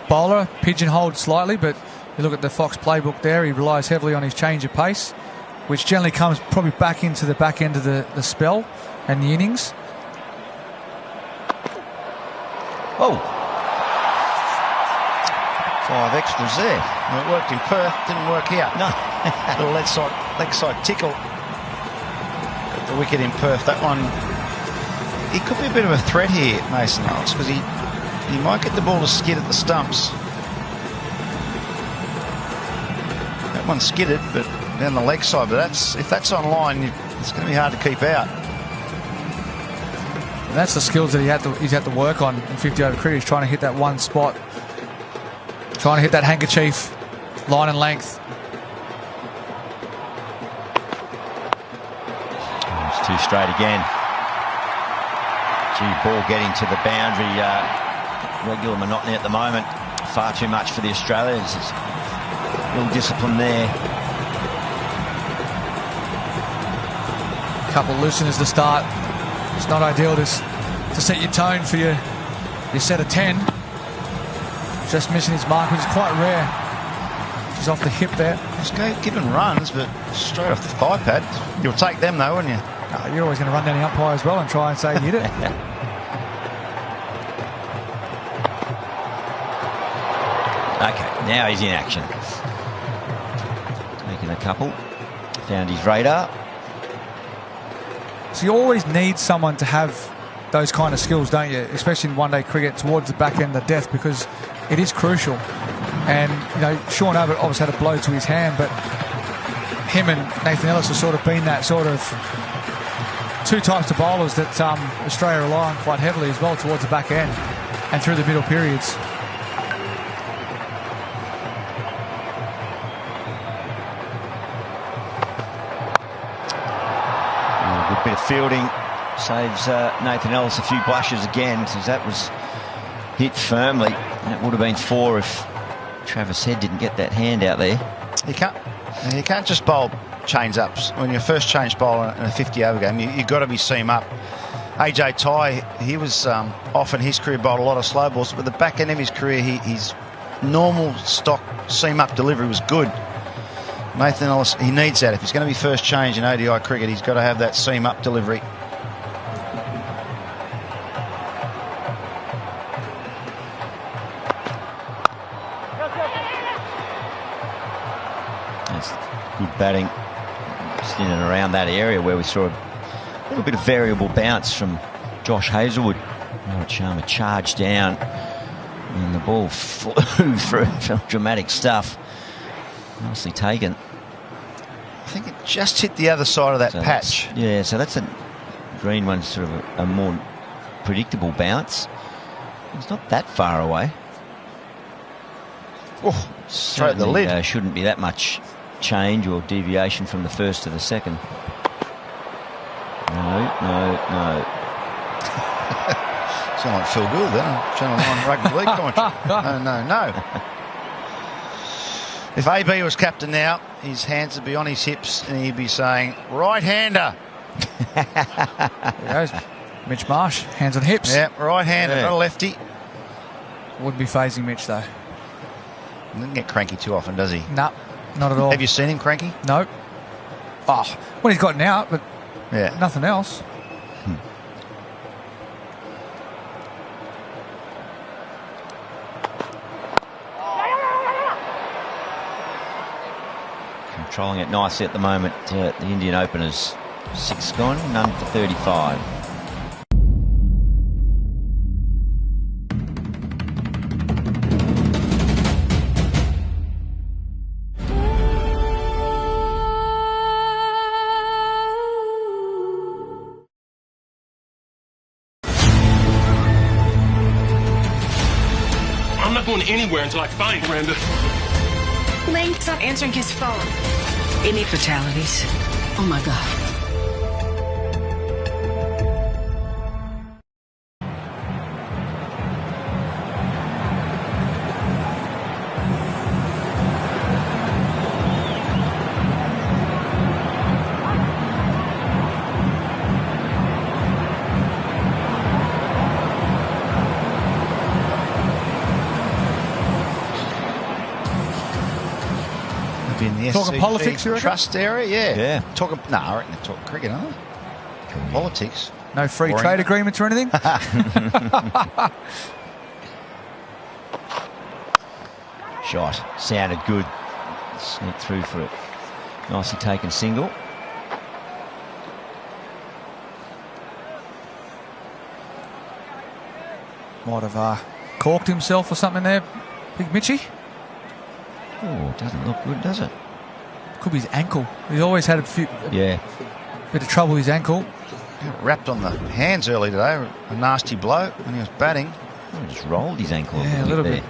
S18: bowler, pigeonholed slightly, but you look at the Fox playbook there, he relies heavily on his change of pace, which generally comes probably back into the back end of the spell and the innings.
S17: Oh! 5 extras there.
S19: Well, it worked in Perth, didn't work here.
S17: No.
S19: Little leg side tickle at the wicket in Perth. That one, he could be a bit of a threat here, Mason Ellis, because he might get the ball to skid at the stumps. That one skidded, but down the leg side. But if that's on line, it's going to be hard to keep out.
S18: And that's the skills that he's had to work on in 50 over cricket. He's trying to hit that one spot, trying to hit that handkerchief, line and length.
S17: It's too straight again. Gee, ball getting to the boundary. Regular monotony at the moment. Far too much for the Australians. It's real discipline there.
S18: Couple looseners to start. It's not ideal to set your tone for your set of 10. Just missing his mark, which is quite rare. He's off the hip there.
S19: He's given runs, but straight off the thigh pad. You'll take them though, wouldn't you?
S18: You're always going to run down the umpire as well and try and say you hit it.
S17: Okay, now he's in action. Taking a couple. Found his radar.
S18: So you always need someone to have those kind of skills, don't you? Especially in one-day cricket towards the back end of the death, because it is crucial. And, you know, Sean Abbott obviously had a blow to his hand, but him and Nathan Ellis have sort of been that sort of two types of bowlers that Australia rely on quite heavily as well towards the back end and through the middle periods.
S17: Good bit of fielding saves Nathan Ellis a few blushes again, because that was hit firmly. That would have been 4 if Travis Head didn't get that hand out there.
S19: You can't just bowl change ups when you're first change bowler in a 50 over game. You've got to be seam up. AJ Tye, he was off in his career, bowled a lot of slow balls, but the back end of his career, his normal stock seam up delivery was good. Nathan Ellis, he needs that. If he's going to be first change in ODI cricket, he's got to have that seam up delivery.
S17: That's good batting just in and around that area where we saw a little bit of variable bounce from Josh Hazlewood. Rohit Sharma charged down and the ball flew through. Dramatic stuff. Nicely taken.
S19: I think it just hit the other side of that patch.
S17: Yeah, so that's a green one, sort of a more predictable bounce. It's not that far away.
S19: Oh, straight at the lid.
S17: Shouldn't be that much change or deviation from the first to the second. No.
S19: Sound like Phil Gould, then. Channel 9 Rugby League commentary. No. If AB was captain now, his hands would be on his hips and he'd be saying, right-hander.
S18: There he goes. Mitch Marsh, hands on hips.
S19: Yeah, right-hander, not a lefty.
S18: Wouldn't be phasing Mitch, though.
S19: He doesn't get cranky too often, does he?
S18: No, not at all.
S19: Have you seen him cranky?
S18: No. Oh, when he's gotten out, but nothing else.
S17: Controlling it nicely at the moment. The Indian Openers 6 gone, none for 35.
S21: I'm not going anywhere until I find Miranda.
S12: Lane, stop answering his phone. Any fatalities? Oh my God.
S19: In the
S18: Talking
S19: SCG
S18: politics, you reckon?
S19: trust area,
S17: Yeah.
S19: Talking, no, I reckon they're talking cricket, aren't they? Politics.
S18: No free
S19: Boring.
S18: trade agreements or anything?
S17: Shot. Sounded good. Sneaked through for it. Nicely taken single.
S18: Might have corked himself or something there, Big Mitchie.
S17: Oh, doesn't look good, does it?
S18: Could be his ankle. He's always had a
S17: Yeah.
S18: bit of trouble with his ankle.
S19: Got wrapped on the hands early today. A nasty blow when he was batting.
S17: Oh, just rolled his ankle
S18: Yeah, a little bit.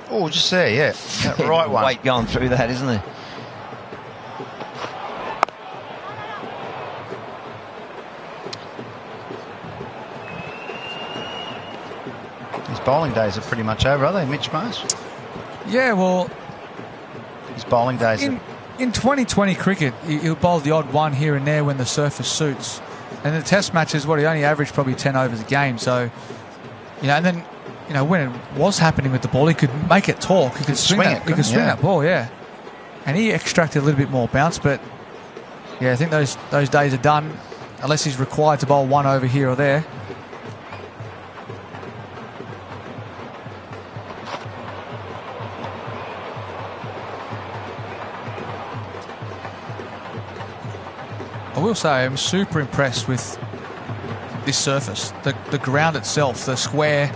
S19: Oh, just there, yeah. That right one.
S17: Weight going through that, isn't there?
S19: His bowling days are pretty much over, are they, Mitch Marsh?
S18: Yeah, well,
S19: His bowling days are...
S18: in 2020 cricket, he'll bowl the odd one here and there when the surface suits. And the test matches, he only averaged probably 10 overs a game. So, and then, when it was happening with the ball, he could make it talk. He could swing that ball, yeah. And he extracted a little bit more bounce, but yeah, I think those days are done, unless he's required to bowl one over here or there. I will say I'm super impressed with this surface, the ground itself, the square,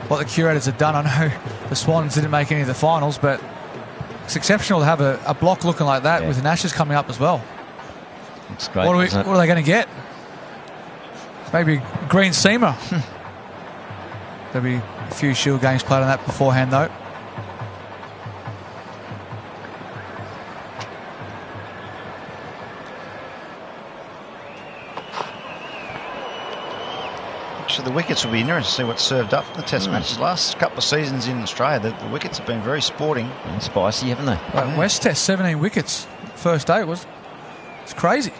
S18: what the curators have done. I know the Swans didn't make any of the finals, but it's exceptional to have a block looking like that with the Ashes coming up as well.
S17: It's great.
S18: What are they going to get? Maybe a green seamer. There'll be a few Shield games played on that beforehand, though.
S19: So the wickets will be interesting to see what's served up in the test matches. Last couple of seasons in Australia, the wickets have been very sporting.
S17: And spicy, haven't they?
S18: Right, West Test, 17 wickets. First day it's crazy.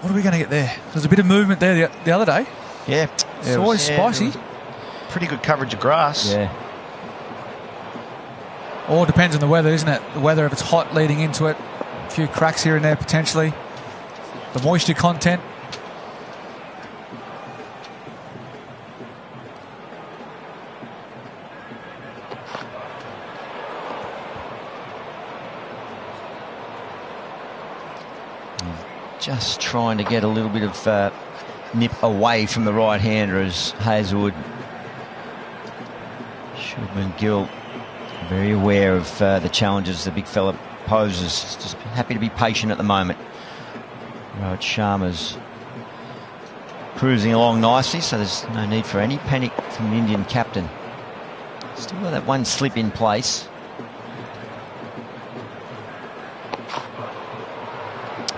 S18: What are we going to get there? There's a bit of movement there the other day.
S17: Yeah.
S18: It's always spicy.
S19: Pretty good coverage of grass.
S17: Yeah.
S18: All depends on the weather, isn't it? The weather, if it's hot leading into it, a few cracks here and there potentially. The moisture content.
S17: Just trying to get a little bit of nip away from the right-hander as Hazelwood. Shubman Gill very aware of the challenges the big fella poses. Just happy to be patient at the moment. Rohit Sharma's cruising along nicely, so there's no need for any panic from the Indian captain. Still got that one slip in place.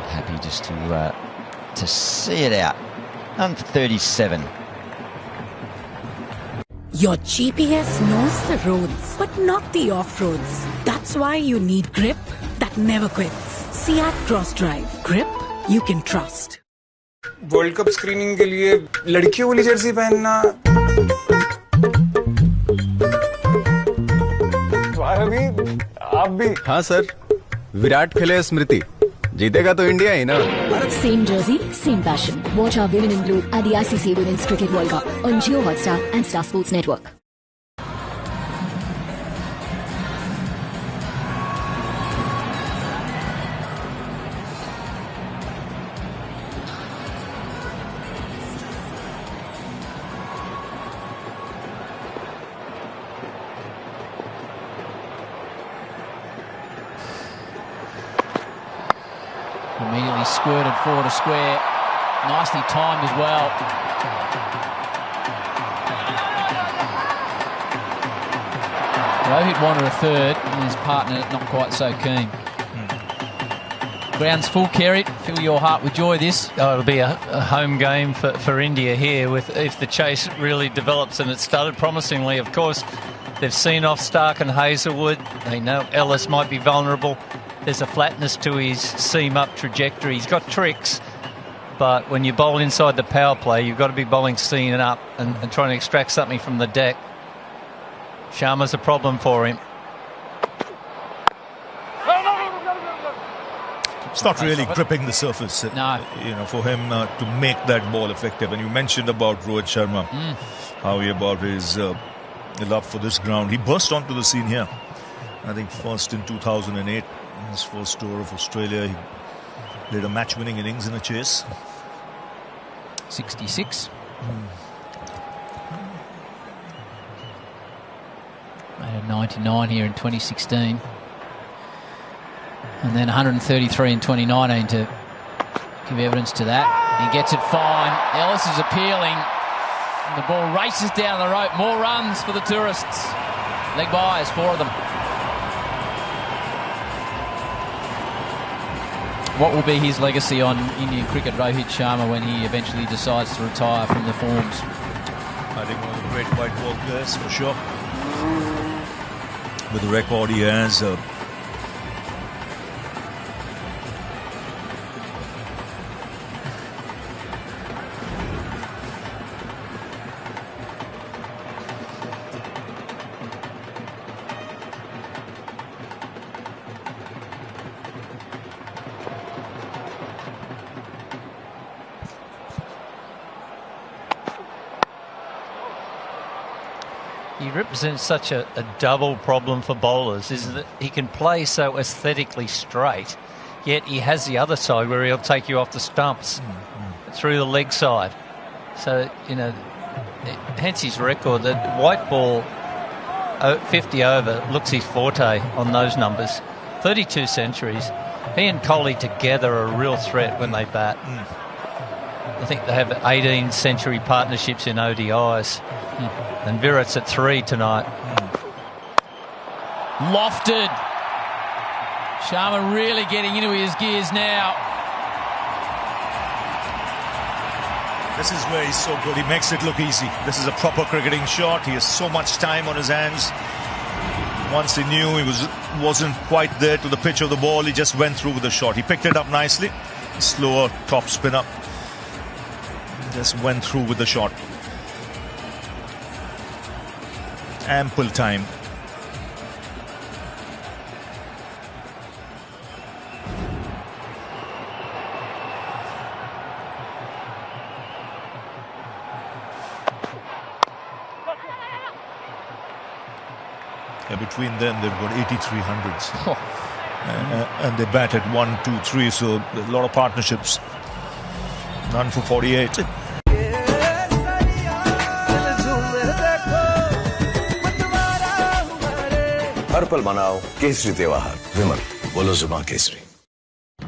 S17: Happy just to see it out. None for 37.
S12: Your GPS knows the roads, but not the off-roads. That's why you need grip that never quits. Seat Cross Drive. Grip you can trust.
S8: World cup screening के लिए लड़कियों वाली Jersey पहनना।
S9: अभी आप भी। हाँ sir, Virat खेले स्मृति, जीतेगा तो इंडिया ही ना।
S10: Same jersey, same passion. Watch our Women in Blue at the ICC Women's Cricket World Cup on Jio Hotstar and Star Sports Network.
S3: Immediately squirted forward a square. Nicely timed as well. Rohit wanted a third, and his partner not quite so keen. Ground's full, Kerry. Fill your heart with joy this.
S1: Oh, it'll be a home game for India here if the chase really develops, and it started promisingly. Of course, they've seen off Stark and Hazelwood. They know Ellis might be vulnerable. There's a flatness to his seam-up trajectory. He's got tricks, but when you bowl inside the power play, you've got to be bowling seam up and trying to extract something from the deck. Sharma's a problem for him.
S2: It's not really gripping the surface, for him to make that ball effective. And you mentioned about Rohit Sharma, how he about his love for this ground. He burst onto the scene here, I think first in 2008. His first tour of Australia, he played a match-winning innings in a chase.
S3: 66. Made a 99 here in 2016. And then 133 in 2019 to give evidence to that. He gets it fine. Ellis is appealing. And the ball races down the rope. More runs for the tourists. Leg byes, 4 of them. What will be his legacy on Indian cricket, Rohit Sharma, when he eventually decides to retire from the forms?
S2: I think one of the great white ball players, for sure. With the record he has,
S1: He represents such a double problem for bowlers, is that he can play so aesthetically straight, yet he has the other side where he'll take you off the stumps through the leg side. So, hence his record. The white ball 50 over looks his forte on those numbers. 32 centuries. He and Kohli together are a real threat when they bat. I think they have 18 century partnerships in ODIs. And Virat's at 3 tonight.
S3: Lofted. Sharma really getting into his gears now.
S2: this is where he's so good. He makes it look easy. This is a proper cricketing shot. He has so much time on his hands. Once he knew he wasn't quite there to the pitch of the ball, he just went through with the shot. He picked it up nicely. Slower top spin up. Just went through with the shot. Ample time. Yeah, between them, they've got 8300s. And they bat at 1, 2, 3, so a lot of partnerships. None for 48.
S5: हर पल मनाओ केसरी त्योहार विमल बोलो जुबान Kesari.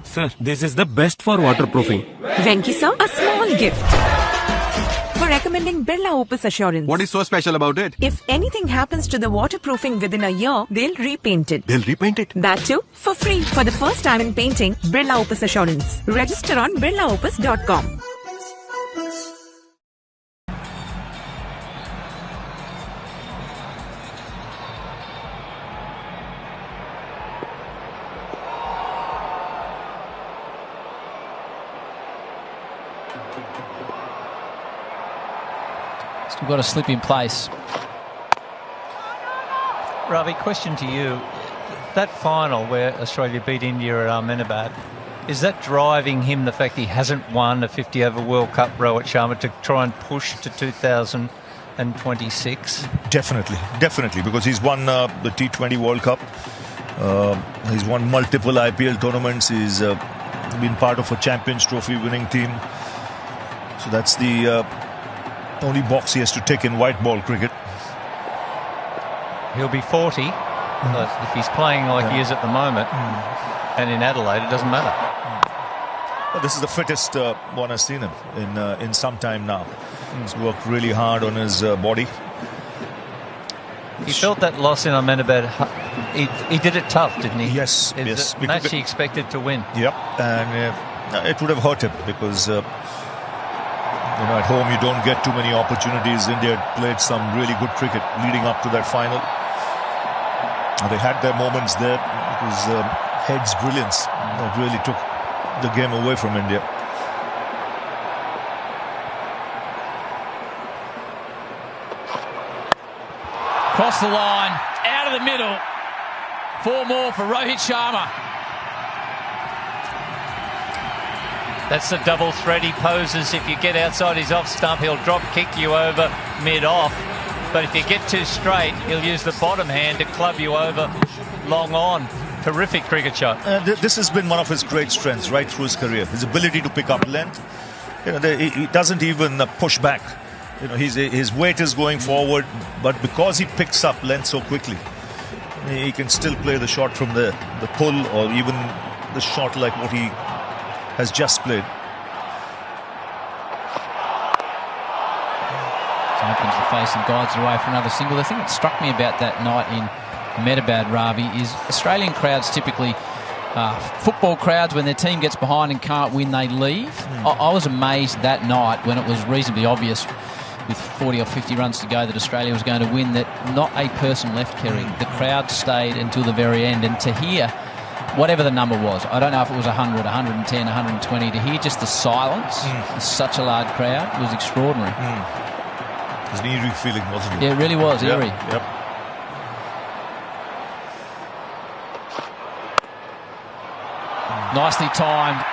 S11: Sir, this is the best for waterproofing.
S12: Venki sir, a small gift for recommending Birla Opus Assurance.
S11: What is so special about it?
S12: If anything happens to the waterproofing within a year, they'll repaint it.
S11: They'll repaint it?
S12: That too, for free. For the first time in painting, Birla Opus Assurance. Register on birlaopus.com.
S3: Still got a slip in place.
S1: Ravi, question to you. That final where Australia beat India at Ahmedabad, is that driving him, the fact he hasn't won a 50-over World Cup, Rohit Sharma, to try and push to 2026?
S2: Definitely, because he's won the T20 World Cup. He's won multiple IPL tournaments. He's been part of a Champions Trophy winning team. So that's the only box he has to tick in white ball cricket.
S1: He'll be 40. But if he's playing like he is at the moment, and in Adelaide, it doesn't matter.
S2: Well, this is the fittest one I've seen him in some time now. He's worked really hard on his body.
S1: He felt that loss in Ahmedabad. He did it tough, didn't he?
S2: Yes.
S1: It's a match he expected to win.
S2: Yep, and it would have hurt him because at home you don't get too many opportunities. India had played some really good cricket leading up to that final. They had their moments there. It was Head's brilliance that really took the game away from India.
S3: Cross the line, out of the middle. 4 more for Rohit Sharma.
S1: That's the double threat he poses. If you get outside his off stump, he'll drop kick you over mid-off. But if you get too straight, he'll use the bottom hand to club you over long on. Terrific cricket shot.
S2: This has been one of his great strengths right through his career. His ability to pick up length. He doesn't even push back. His weight is going forward, but because he picks up length so quickly, he can still play the shot from there. The pull or even the shot like what he has just played.
S3: Opens the face and guides it away for another single. The thing that struck me about that night in Ahmedabad, Ravi, is Australian crowds typically, football crowds, when their team gets behind and can't win, they leave. I was amazed that night when it was reasonably obvious with 40 or 50 runs to go that Australia was going to win, that not a person left, Kerry. The crowd stayed until the very end, and to hear whatever the number was, I don't know if it was 100, 110, 120, to hear just the silence in such a large crowd was extraordinary.
S2: It was an eerie feeling, wasn't it?
S3: Yeah, it really was, eerie.
S2: Yep.
S3: Nicely timed.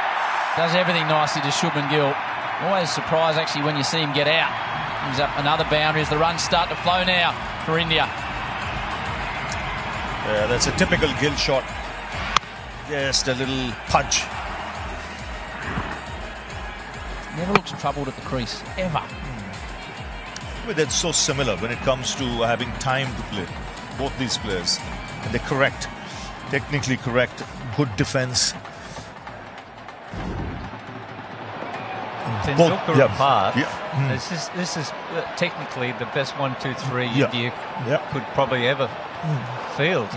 S3: Does everything nicely to Shubman Gill. Always surprised, actually, when you see him get out. He's up another boundary as the runs start to flow now for India.
S2: Yeah, that's a typical Gill shot. Just a little punch.
S3: Never looks troubled at the crease, ever.
S2: But they're so similar when it comes to having time to play. Both these players. And they're correct. Technically correct. Good defense.
S1: Tendulkar apart. This is technically the best 1-2-3 India could probably ever field.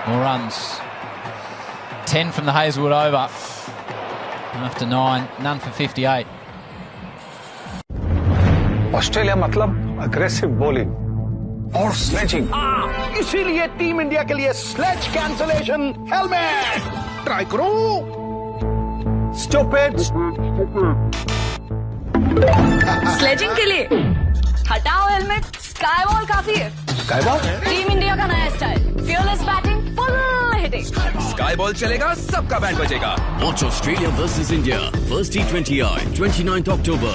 S3: More runs. 10 from the Hazelwood over. After 9, none for 58.
S5: Australia मतलब aggressive bowling और sledging, इसीलिए team India के लिए sledge cancellation helmet try करो। स्टॉपिड।
S6: Sledging के लिए हटाओ helmet, sky ball काफी है।
S5: स्काई बॉल
S6: टीम इंडिया का नया style, fearless batting, full hitting.
S7: Sky ball चलेगा, सबका बैंड बजेगा। Watch Australia versus India, first T20I, 29th October.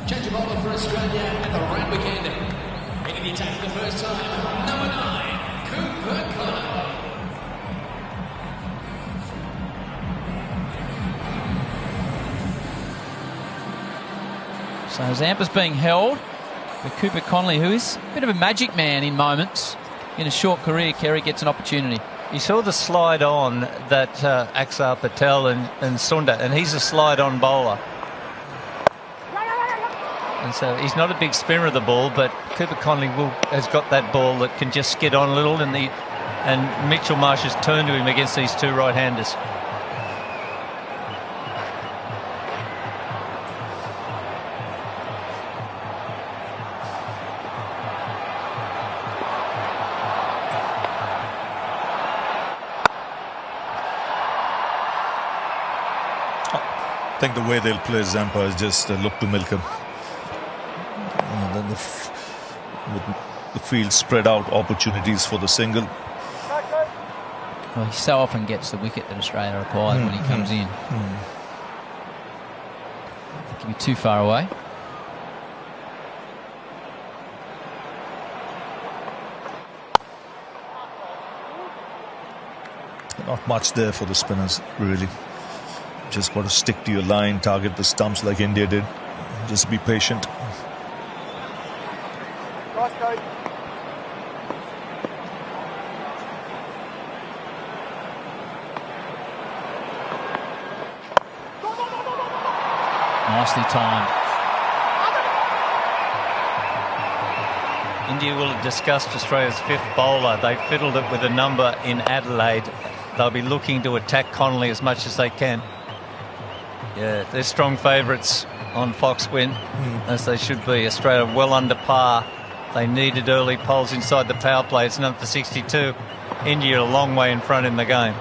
S20: Change of bowler for Australia at the right wicket. Making the attack for the first time, number 9, Cooper Connor.
S3: So Zampa's being held for Cooper Connolly, who is a bit of a magic man in moments. In a short career, Kerry gets an opportunity.
S1: You saw the slide on that Axar Patel and Sunda, and he's a slide on bowler. And so he's not a big spinner of the ball, but Cooper Connolly has got that ball that can just skid on a little, and Mitchell Marsh has turned to him against these two right-handers.
S2: think the way they'll play Zampa is just look to milk him. And then with the field spread out, opportunities for the single.
S3: Well, he so often gets the wicket that Australia requires when he comes in. It can be too far away.
S2: Not much there for the spinners, really. Just got to stick to your line, target the stumps like India did. Just be patient.
S3: Nicely timed.
S1: India will have discussed Australia's fifth bowler. They fiddled it with a number in Adelaide. They'll be looking to attack Connolly as much as they can. Yeah, they're strong favourites on Fox win, as they should be. Australia well under par. They needed early poles inside the power play. It's number 62. India a long way in front in the game.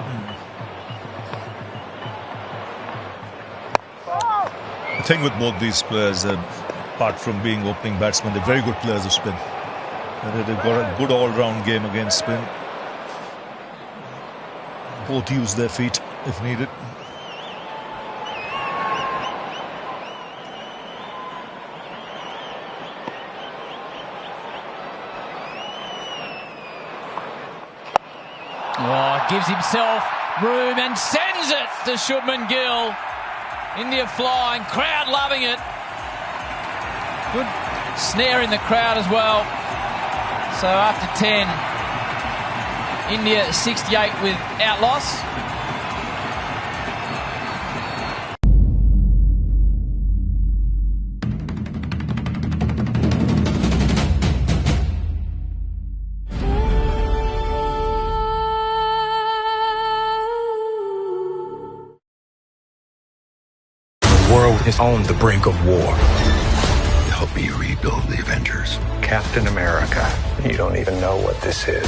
S2: The thing with both these players, apart from being opening batsmen, they're very good players of spin. They've got a good all-round game against spin. Both use their feet if needed.
S3: Oh, gives himself room and sends it to Shubman Gill. India flying, crowd loving it. Good snare in the crowd as well. So after 10, India 68 without loss.
S5: The world is on the brink of war. Help me rebuild the Avengers. Captain America, you don't even know what this is.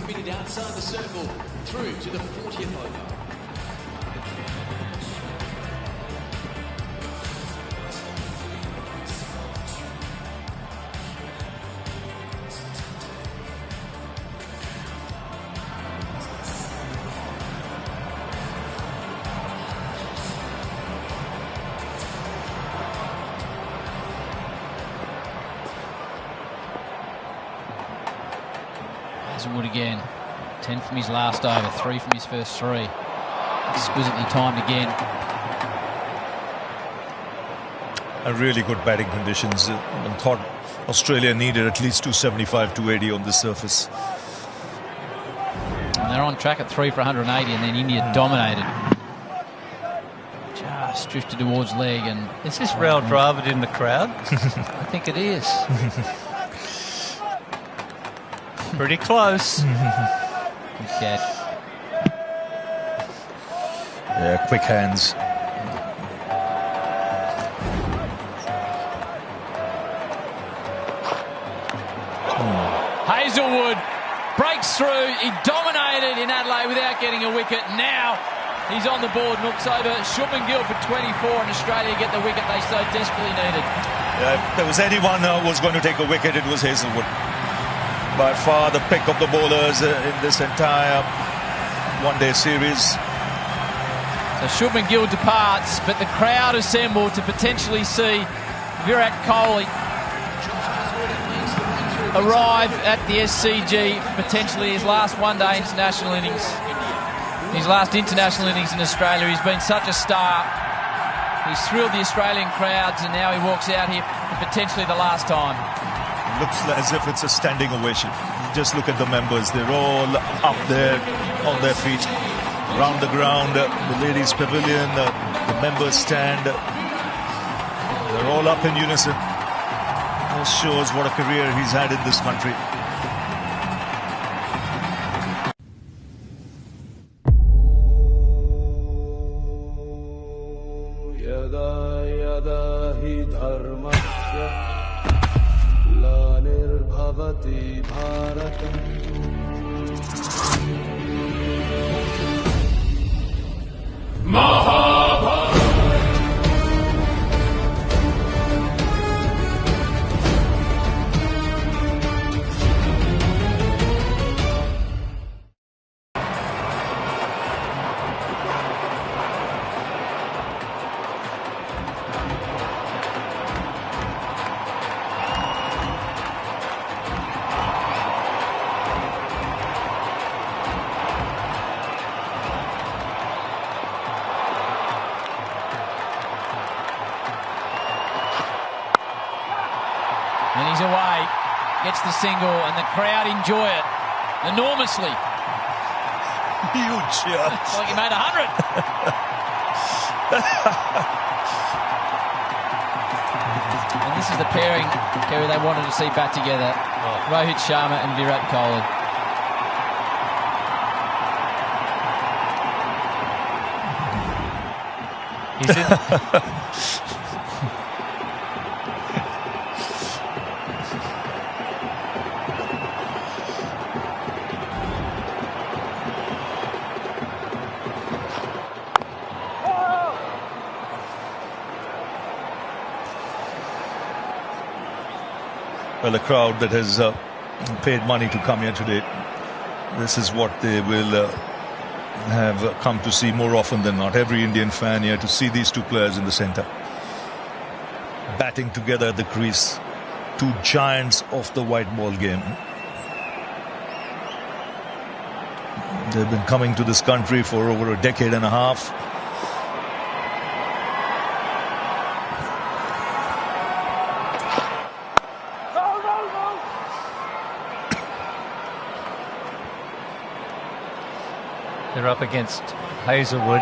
S20: Fitted outside the circle, through to the 40th over.
S3: Hazelwood again. 10 from his last over, 3 from his first 3. Exquisitely timed again.
S2: And really good batting conditions. I thought Australia needed at least 275, 280 on this surface.
S3: And they're on track at 3 for 180, and then India dominated. Just drifted towards leg. And
S1: is this Rail Dravid in the crowd? I think it is. Pretty close.
S3: Good catch.
S2: Yeah, quick hands.
S3: Hazelwood breaks through. He dominated in Adelaide without getting a wicket. Now he's on the board. Looks over. Shubman Gill for 24, and Australia get the wicket they so desperately needed.
S2: Yeah, if there was anyone who was going to take a wicket, it was Hazelwood. By far the pick of the bowlers in this entire one-day series.
S3: So Shubman Gill departs, but the crowd assembled to potentially see Virat Kohli arrive at the SCG, potentially his last one-day international innings. His last international innings in Australia. He's been such a star. He's thrilled the Australian crowds, and now he walks out here for potentially the last time.
S2: Looks as if it's a standing ovation. Just look at the members. They're all up there on their feet. Around the ground, the ladies' pavilion, the members' stand. They're all up in unison. This shows what a career he's had in this country.
S3: And he's away, gets the single, and the crowd enjoy it enormously.
S2: Huge shot.
S3: It's like he made 100. And this is the pairing, Kerry, they wanted to see back together. Rohit Sharma and Virat Kohli.
S1: He's in.
S2: Well, a crowd that has paid money to come here today, this is what they will have come to see more often than not. Every Indian fan here to see these two players in the centre, batting together at the crease. Two giants of the white ball game. They've been coming to this country for over a decade and a half.
S1: They're up against Hazelwood,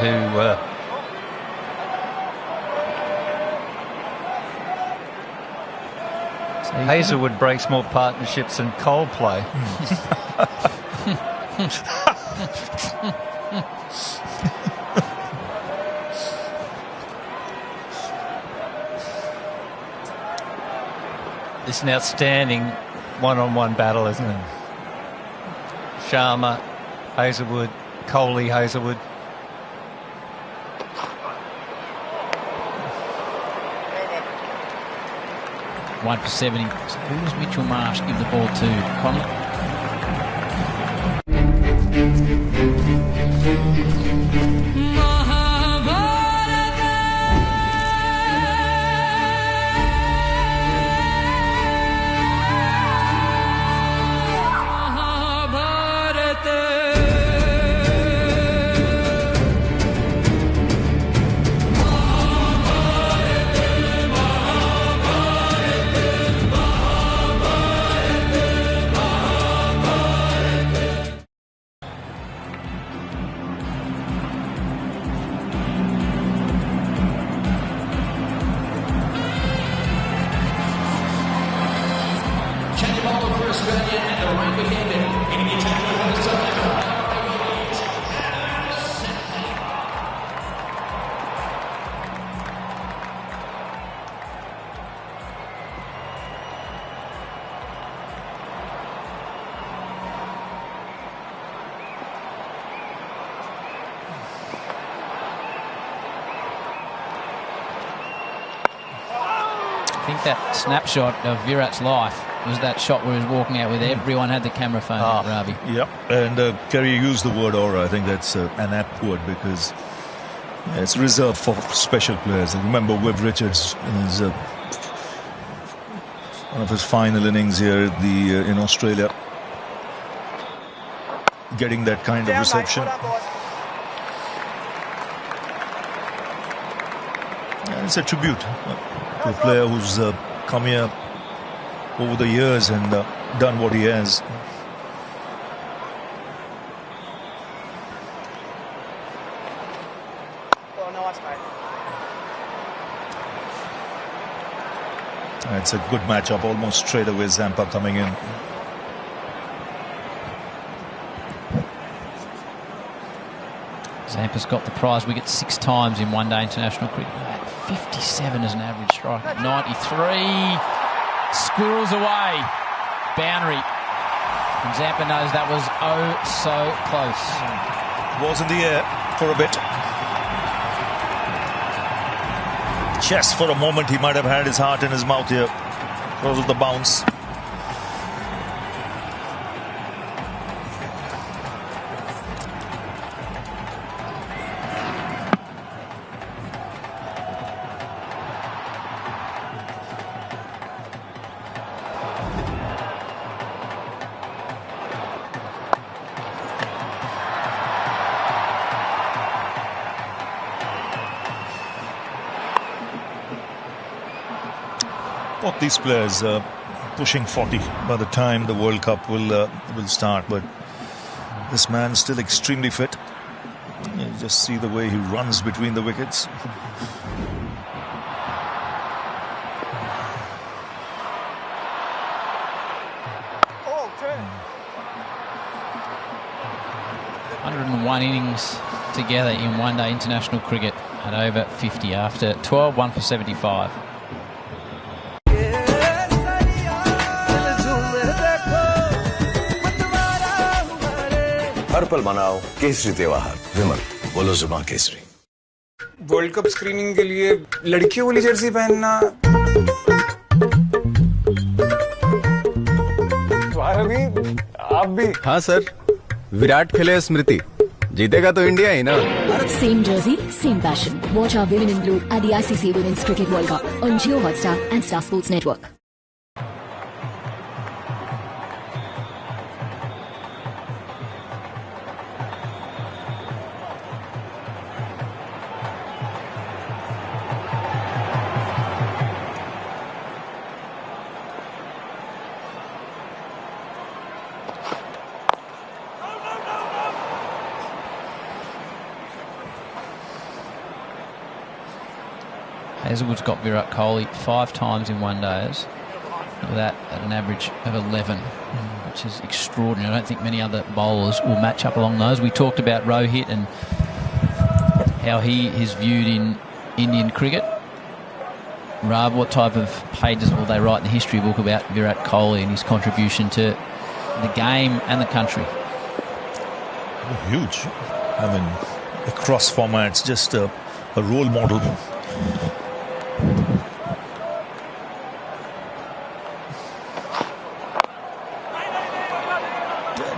S1: who Hazelwood breaks more partnerships than Coldplay. It's an outstanding one-on-one battle, isn't it? Sharma, Hazelwood, Kohli, Hazelwood.
S3: One for 70. So who does Mitchell Marsh give the ball to? Conley? I think that snapshot of Virat's life was that shot where he was walking out with everyone had the camera phone out, Ravi.
S2: Yep, and Kerry used the word aura. I think that's an apt word because it's reserved for special players. And remember Webb Richards in his one of his final innings here at in Australia, getting that kind of reception. And it's a tribute to a player who's come here over the years and done what he has. It's a good matchup, almost straight away. Zampa coming in.
S3: Zampa's got the prize wicket 6 times in one-day international cricket. 57 as an average strike. 93. squirrels away. Boundary. And Zampa knows that was oh so close.
S2: Was in the air for a bit. Just for a moment, he might have had his heart in his mouth here because of the bounce. Both these players pushing 40 by the time the World Cup will start, but this man's still extremely fit. You just see the way he runs between the wickets.
S20: Okay.
S3: 101 innings together in one-day international cricket at over 50 after 12, 1 for 75.
S5: हर पल मनाओ केसरी त्योहार विमल बोलो जुमा Kesari. World cup screening के लिए लड़कियों वाली Jersey पहनना।
S8: रवि आप भी।
S9: हाँ सर, विराट खेले स्मृति, जीतेगा तो इंडिया ही ना।
S10: Same jersey, same passion. Watch our Women in Blue at the ICC Women's Cricket World Cup on Jio Hotstar and Star Sports Network.
S3: Hazelwood's got Virat Kohli 5 times in one days. Look at that, at an average of 11, which is extraordinary. I don't think many other bowlers will match up along those. We talked about Rohit and how he is viewed in Indian cricket. Rav, what type of pages will they write in the history book about Virat Kohli and his contribution to the game and the country?
S2: Huge. I mean, across formats, just a role model.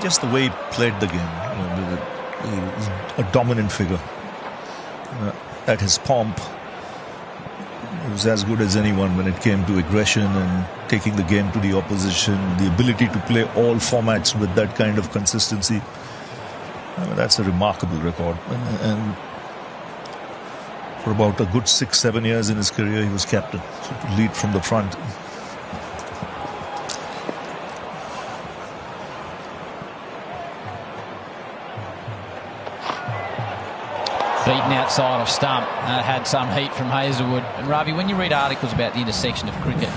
S2: Just the way he played the game, he was a dominant figure. At his pomp, he was as good as anyone when it came to aggression and taking the game to the opposition. The ability to play all formats with that kind of consistency, that's a remarkable record. And for about a good 6-7 years in his career, he was captain, so to lead from the front.
S3: Beaten outside of stump. Had some heat from Hazelwood. And Ravi, when you read articles about the intersection of cricket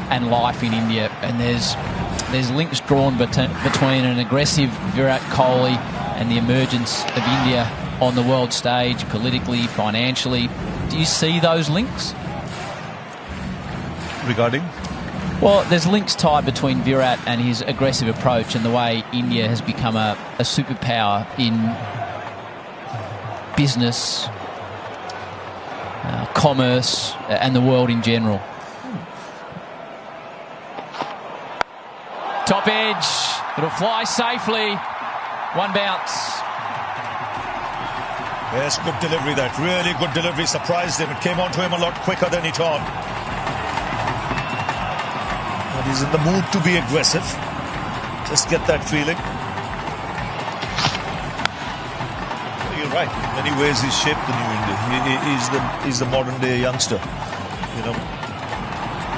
S3: and life in India, and there's links drawn between an aggressive Virat Kohli and the emergence of India on the world stage, politically, financially, do you see those links?
S2: Regarding?
S3: Well, there's links tied between Virat and his aggressive approach and the way India has become a superpower in business, commerce, and the world in general. Top edge, it'll fly safely. One bounce.
S2: Yes, good delivery, that. Really good delivery. Surprised him. It came onto him a lot quicker than he thought. But he's in the mood to be aggressive. Just get that feeling. You're right. In many ways, he's shaped the new India. He's the modern day youngster.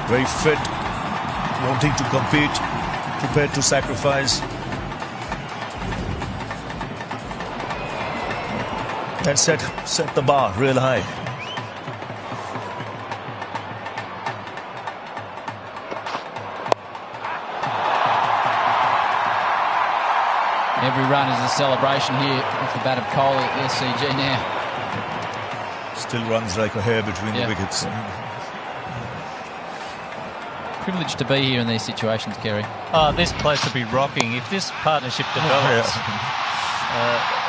S2: Very fit, wanting to compete, prepared to sacrifice. And set the bar real high.
S3: Every run is a celebration here off the bat of Kohli at the SCG now.
S2: Still runs like a hair between the wickets.
S3: privilege to be here in these situations, Kerry.
S1: Oh, this place will be rocking if this partnership develops.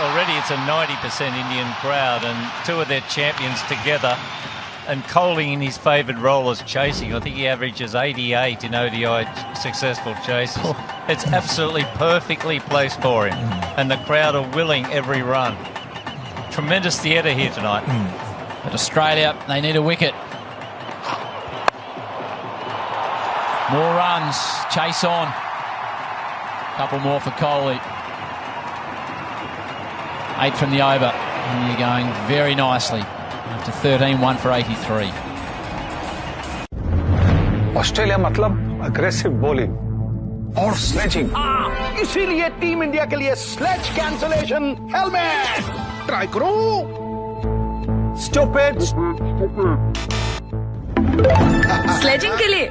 S1: Already it's a 90% Indian crowd and two of their champions together, and Kohli in his favoured role as chasing. I think he averages 88 in ODI successful chases. It's absolutely perfectly placed for him, and the crowd are willing every run. Tremendous theatre here tonight.
S3: But Australia, they need a wicket. More runs, chase on. Couple more for Kohli. 8 from the over, and you're going very nicely. After 13, 1 for 83.
S5: Australia मतलब aggressive bowling और sledging. इसीलिए team India के लिए sledge cancellation helmet try करो। स्टॉपिड।
S6: Sledging के लिए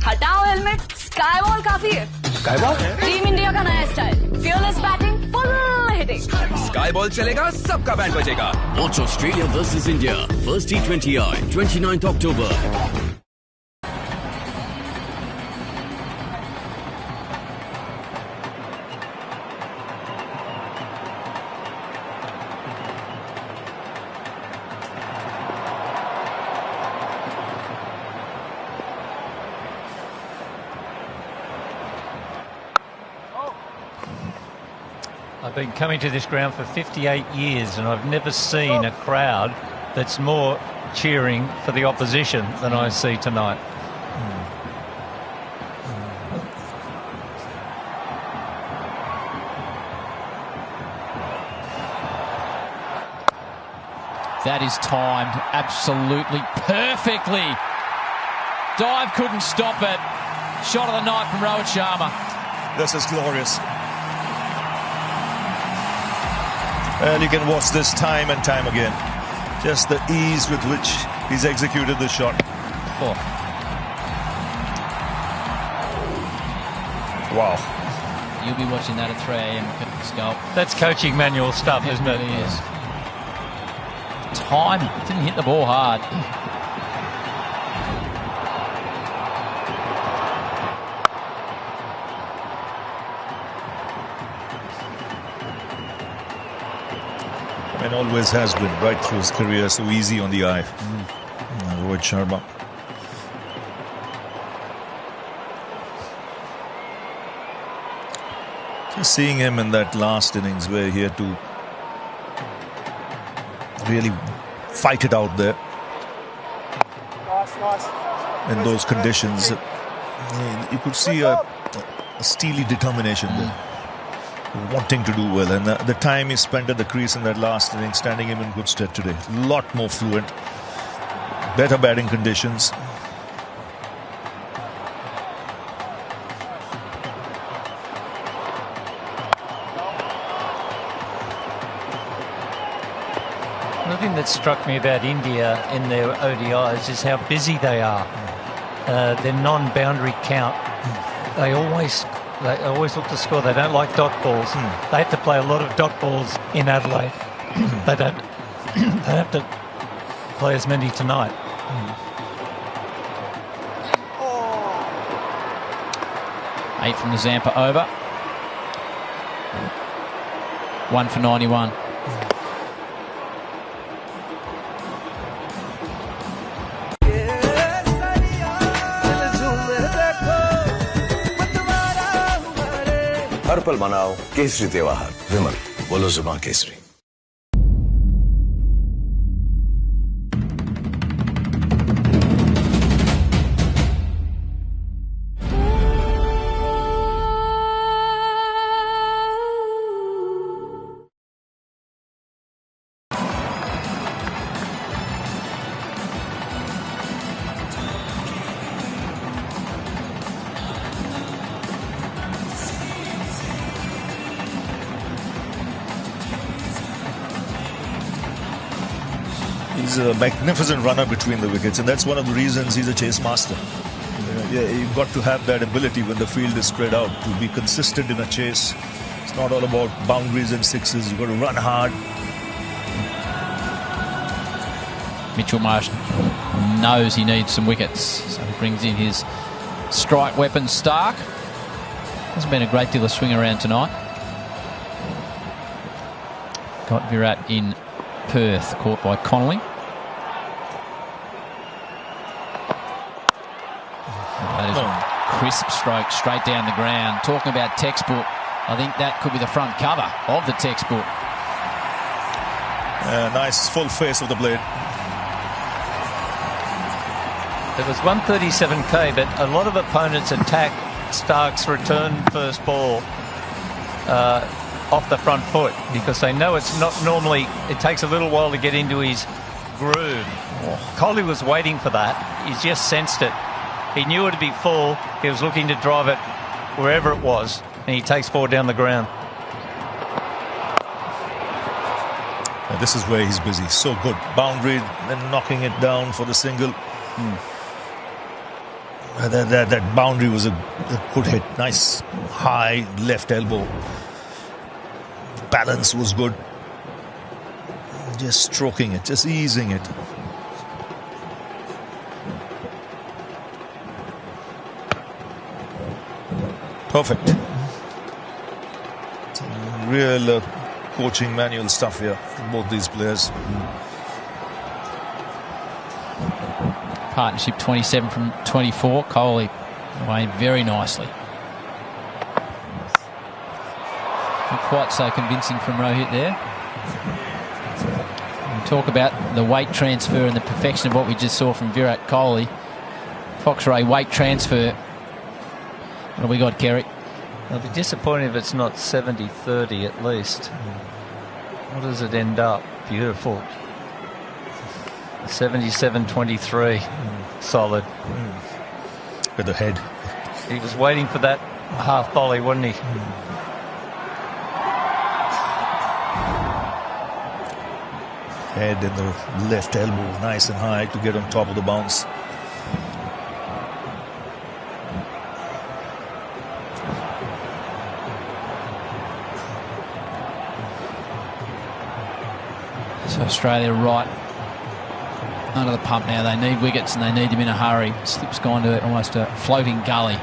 S6: हटाओ helmet, sky ball काफी है।
S5: Sky ball?
S6: टीम इंडिया का नया style, fearless batting, full hitting.
S7: Sky ball चलेगा, सबका बैंड बजेगा। Watch Australia versus India, first T20I, 29th October.
S1: I've been coming to this ground for 58 years and I've never seen a crowd that's more cheering for the opposition than I see tonight.
S3: That is timed absolutely perfectly. Dive couldn't stop it. Shot of the night from Rohit Sharma.
S2: This is glorious. And you can watch this time and time again. Just the ease with which he's executed the shot.
S3: Oh.
S2: Wow.
S3: You'll be watching that at 3 a.m. Skull.
S1: That's coaching manual stuff, isn't it?
S3: It is. Time. Didn't hit the ball hard.
S2: And always has been right through his career, so easy on the eye. Rohit Sharma. Just seeing him in that last innings where he had to really fight it out there in those conditions. You could see a steely determination there. Wanting to do well, and the time he spent at the crease in that last inning standing him in good stead today. A lot more fluent, better batting conditions.
S1: One thing that struck me about India in their ODIs is how busy they are. Their non-boundary count, they always look to score. They don't like dot balls. They have to play a lot of dot balls in Adelaide. They don't. They have to play as many tonight.
S3: Eight from the Zampa over. 1 for 91.
S4: हर पल मनाओ केसरी त्योहार। विमल, बोलो जुबान Kesari.
S2: He's a magnificent runner between the wickets, and that's one of the reasons he's a chase master. You've got to have that ability when the field is spread out to be consistent in a chase. It's not all about boundaries and sixes. You've got to run hard.
S3: Mitchell Marsh knows he needs some wickets, so he brings in his strike weapon Stark. Hasn't been a great deal of swing around tonight. Got Virat in Perth, caught by Connolly. That is a crisp stroke straight down the ground. Talking about textbook, I think that could be the front cover of the textbook.
S2: Nice full face of the blade.
S1: It was 137k, but a lot of opponents attack Stark's return first ball off the front foot because they know it's not normally, it takes a little while to get into his groove. Coley was waiting for that. He just sensed it. He knew it would be full. He was looking to drive it wherever it was, and he takes 4 down the ground.
S2: And this is where he's busy. So good. Boundary, then knocking it down for the single. That boundary was a good hit. Nice high left elbow. Balance was good. Just stroking it, just easing it. Perfect. Real coaching manual stuff here from both these players.
S3: Partnership 27 from 24. Coley away very nicely. Not quite so convincing from Rohit there. We talk about the weight transfer and the perfection of what we just saw from Virat Kohli. Foxray weight transfer. What have we got, Kerry?
S1: I'll be disappointed if it's not 70-30 at least. What does it end up? Beautiful. 77-23. Solid.
S2: With the head.
S1: He was waiting for that half volley, wasn't he?
S2: Head and the left elbow nice and high to get on top of the bounce.
S3: So Australia right under the pump now. They need wickets and they need him in a hurry. Slip's gone to almost a floating gully.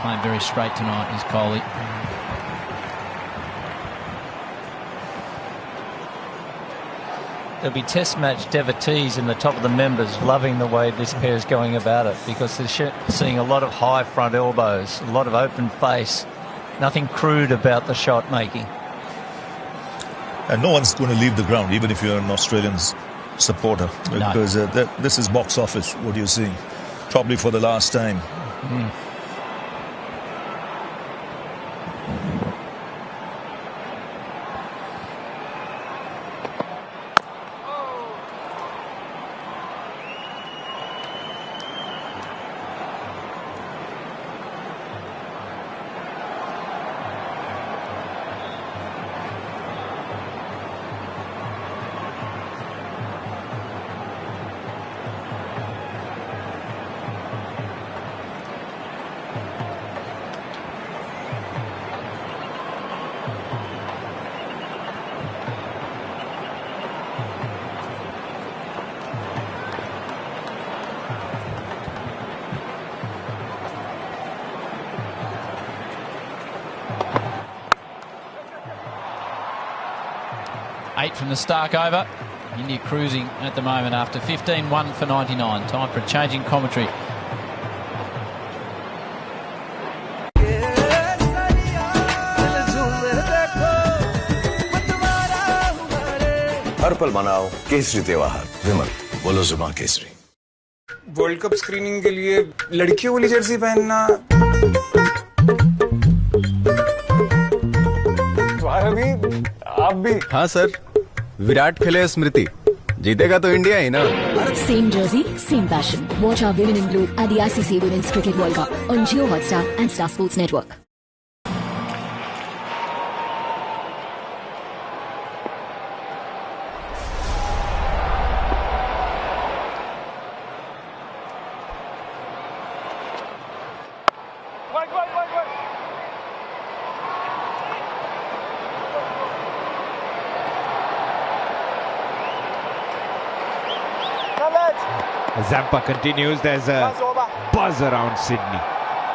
S3: Playing very straight tonight is Kohli.
S1: There'll be test match devotees in the top of the members loving the way this pair is going about it because they're seeing a lot of high front elbows, a lot of open face, nothing crude about the shot making.
S2: And no one's going to leave the ground, even if you're an Australian supporter, because this is box office, what you're seeing, probably for the last time.
S3: From the Stark over. India cruising at the moment after 15-1 for 99. Time for a change in commentary.
S4: हर पल मनाओ केसरी त्योहार विमल बोलो जुबां Kesari.
S8: World cup screening के लिए लड़कियों वाली Jersey पहनना आप भी।
S9: हाँ सर, विराट खेले स्मृति, जीतेगा तो इंडिया ही ना।
S10: Same jersey, same passion. Watch our Women in Blue at the ICC Women's Cricket World Cup on Jio Hotstar and Star Sports Network.
S15: Zampa continues. There's a buzz around Sydney.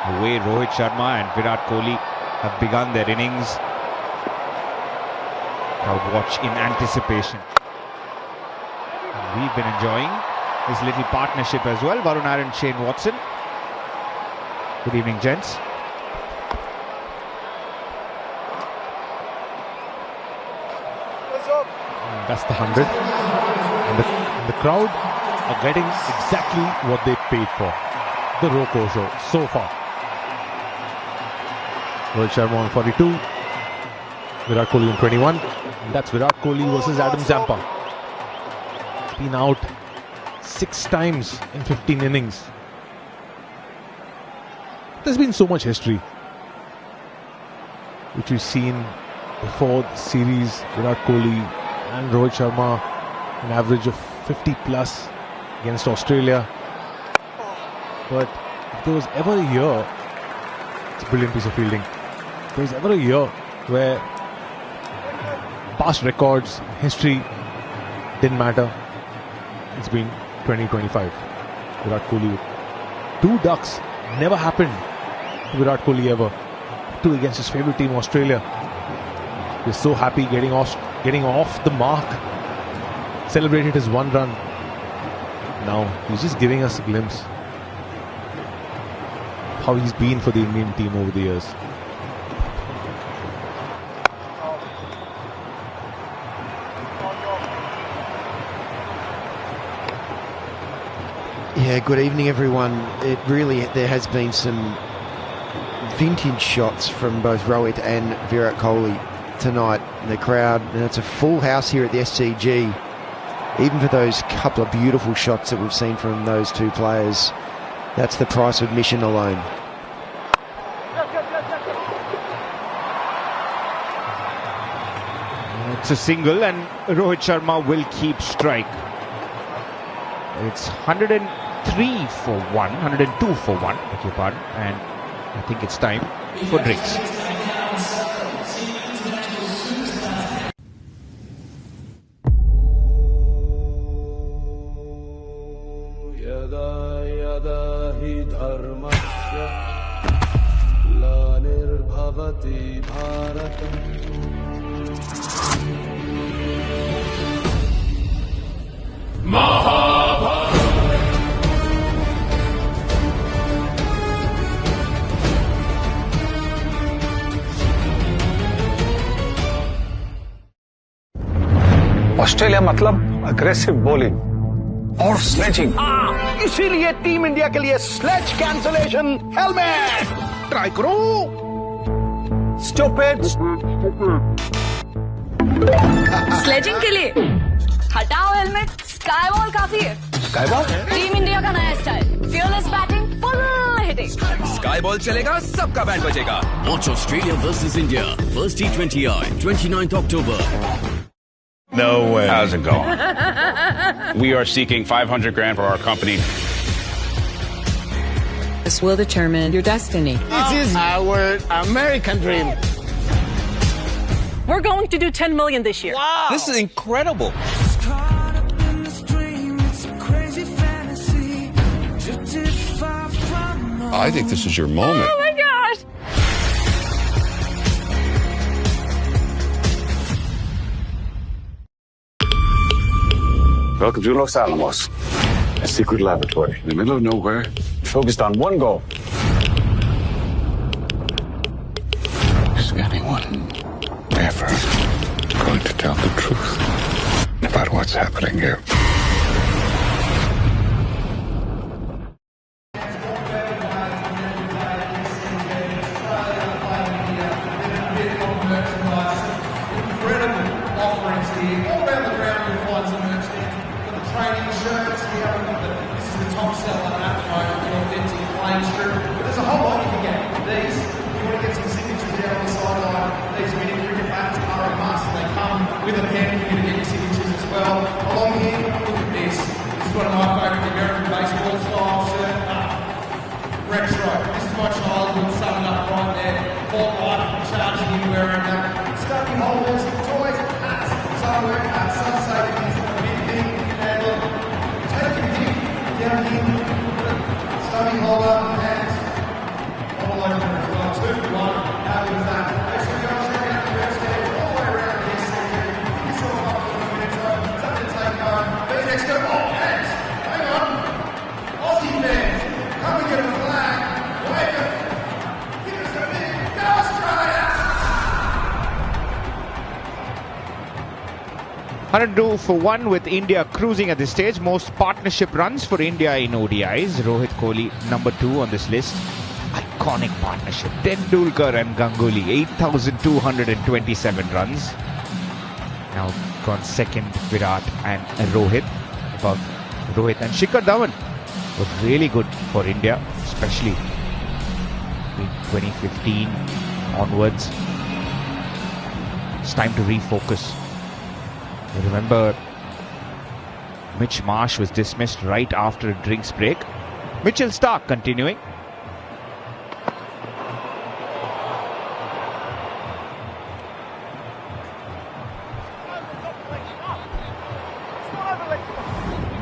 S15: The way Rohit Sharma and Virat Kohli have begun their innings. Crowd watch in anticipation. And we've been enjoying this little partnership as well. Varun Aaron, Shane Watson. Good evening, gents.
S22: That's the 100. And the crowd are getting exactly what they paid for. The Roko show so far. Rohit Sharma on 42. Virat Kohli on 21. And that's Virat Kohli versus Adam Zampa. Been out 6 times in 15 innings. There's been so much history, which we've seen before the series. Virat Kohli and Rohit Sharma, an average of 50 plus against Australia. But if there was ever a year, it's a brilliant piece of fielding. If there was ever a year where past records, history didn't matter, it's been 2025. Virat Kohli with 2 ducks. Never happened to Virat Kohli ever. 2 against his favourite team, Australia. He's so happy getting off the mark. Celebrated his 1 run. Now he's just giving us a glimpse of how he's been for the Indian team over the years.
S23: Yeah, good evening everyone. There has been some vintage shots from both Rohit and Virat Kohli tonight. The crowd, and it's a full house here at the SCG. Even for those couple of beautiful shots that we've seen from those 2 players, that's the price of admission alone.
S15: It's a single and Rohit Sharma will keep strike. It's 103 for 1, 102 for 1, beg your pardon, and I think it's time for drinks.
S5: Australia मतलब aggressive bowling और sledging, इसीलिए team India के लिए sledge cancellation helmet try करो। Stupid.
S6: Sledging के लिए हटाओ helmet, sky ball काफी है।
S5: स्काई बॉल
S6: टीम इंडिया का नया style, fearless batting, full hitting.
S7: Sky ball चलेगा, सबका बैंड बजेगा। Watch Australia versus India, first T20I, 29th October.
S24: No way. How's it going? We are seeking $500 grand for our company.
S25: This will determine your destiny.
S26: This is our American dream.
S27: We're going to do 10 million this year.
S26: Wow.
S7: This is incredible.
S24: I think this is your moment.
S27: Oh my gosh.
S4: Welcome to Los Alamos, a secret laboratory in the middle of nowhere, focused on one goal. Is anyone ever going to tell the truth about what's happening here?
S28: There's a whole lot you can get. These, if you want to get some signatures there on the sideline, these mini cricket bats are a must. They come with a pen for you to get your signatures as well. Along here, look at this. This is one of my favourite American baseball style shirt. Rex Rock. This is my childhood summed up right there. All life charging in wearing that. Stuffy holders, toys, hats. Some wear hats, some say it's a big thing. And look, take your pick down
S15: 102 for 1 with India cruising at this stage. Most partnership runs for India in ODIs. Rohit Kohli number 2 on this list. Iconic partnership. Tendulkar and Ganguly, 8,227 runs. Now gone second, Virat and Rohit. Above Rohit and Shikhar Dhawan was really good for India, especially in 2015 onwards. It's time to refocus. I remember Mitch Marsh was dismissed right after a drinks break. Mitchell Starc continuing.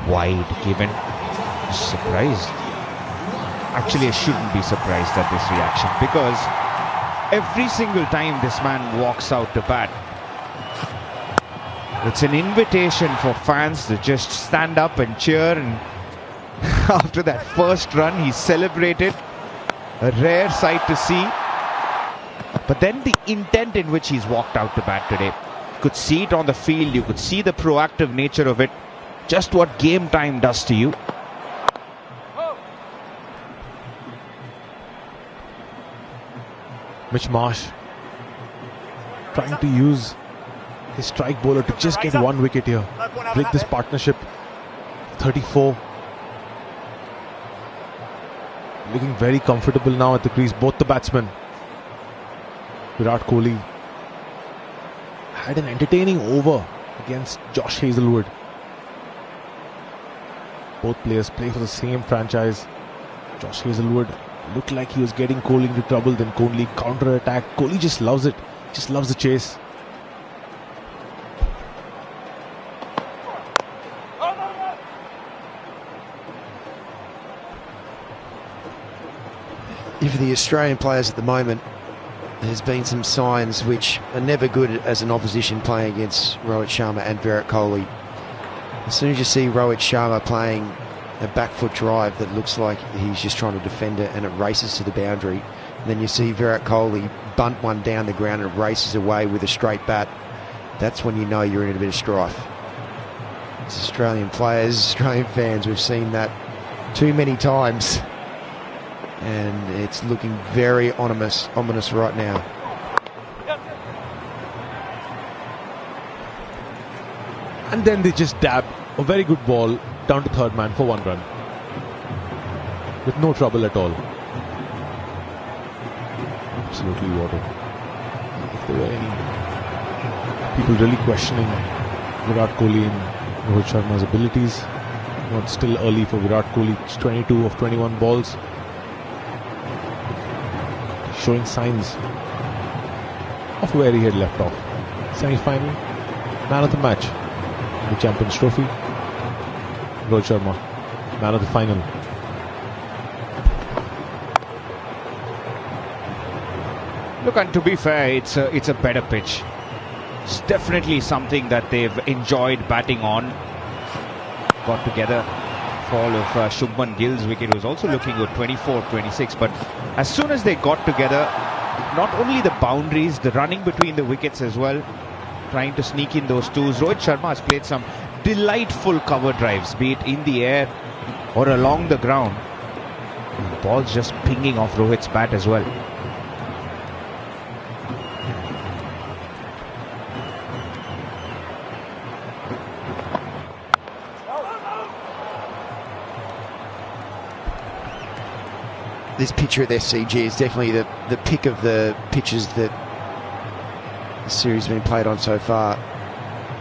S15: Wide given. Surprised. Actually, I shouldn't be surprised at this reaction, because every single time this man walks out to bat, it's an invitation for fans to just stand up and cheer. And after that first run, he celebrated. A rare sight to see. But then the intent in which he's walked out to bat today. You could see it on the field. You could see the proactive nature of it. Just what game time does to you.
S22: Mitch Marsh trying to use his strike bowler to just get 1 wicket here. Break this partnership. 34. Looking very comfortable now at the crease, both the batsmen. Virat Kohli had an entertaining over against Josh Hazlewood. Both players play for the same franchise. Josh Hazlewood looked like he was getting Kohli into trouble, then Kohli counter-attack. Kohli just loves it, just loves the chase.
S23: If the Australian players at the moment, there's been some signs which are never good as an opposition playing against Rohit Sharma and Virat Kohli. As soon as you see Rohit Sharma playing a back foot drive that looks like he's just trying to defend it and it races to the boundary, and then you see Virat Kohli bunt one down the ground and it races away with a straight bat, that's when you know you're in a bit of strife. As Australian players, Australian fans, we've seen that too many times. And it's looking very ominous right now.
S22: And then they just dab a very good ball down to third man for 1 run. With no trouble at all. Absolutely water. If there were any people really questioning Virat Kohli and Rohit Sharma's abilities, it's still early for Virat Kohli. It's 22 of 21 balls. Showing signs of where he had left off. Semi-final, man of the match in the Champions Trophy. Rohit Sharma, man of the final.
S15: Look, and to be fair, it's a better pitch. It's definitely something that they've enjoyed batting on. Got together. Fall of Shubman Gill's wicket was also looking good, 24-26, but as soon as they got together, not only the boundaries, the running between the wickets as well, trying to sneak in those twos. Rohit Sharma has played some delightful cover drives, be it in the air or along the ground. And the ball's just pinging off Rohit's bat as well.
S23: This picture at the SCG is definitely the pick of the pitches that the series has been played on so far.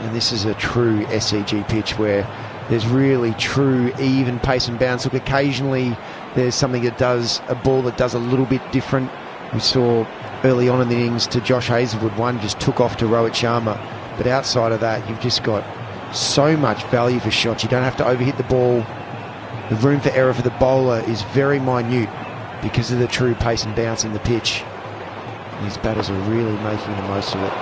S23: And this is a true SCG pitch where there's really true even pace and bounce. Look, occasionally there's something that does, a ball that does a little bit different. We saw early on in the innings to Josh Hazlewood, one just took off to Rohit Sharma. But outside of that, you've just got so much value for shots. You don't have to overhit the ball. The room for error for the bowler is very minute because of the true pace and bounce in the pitch. These batters are really making the most of it.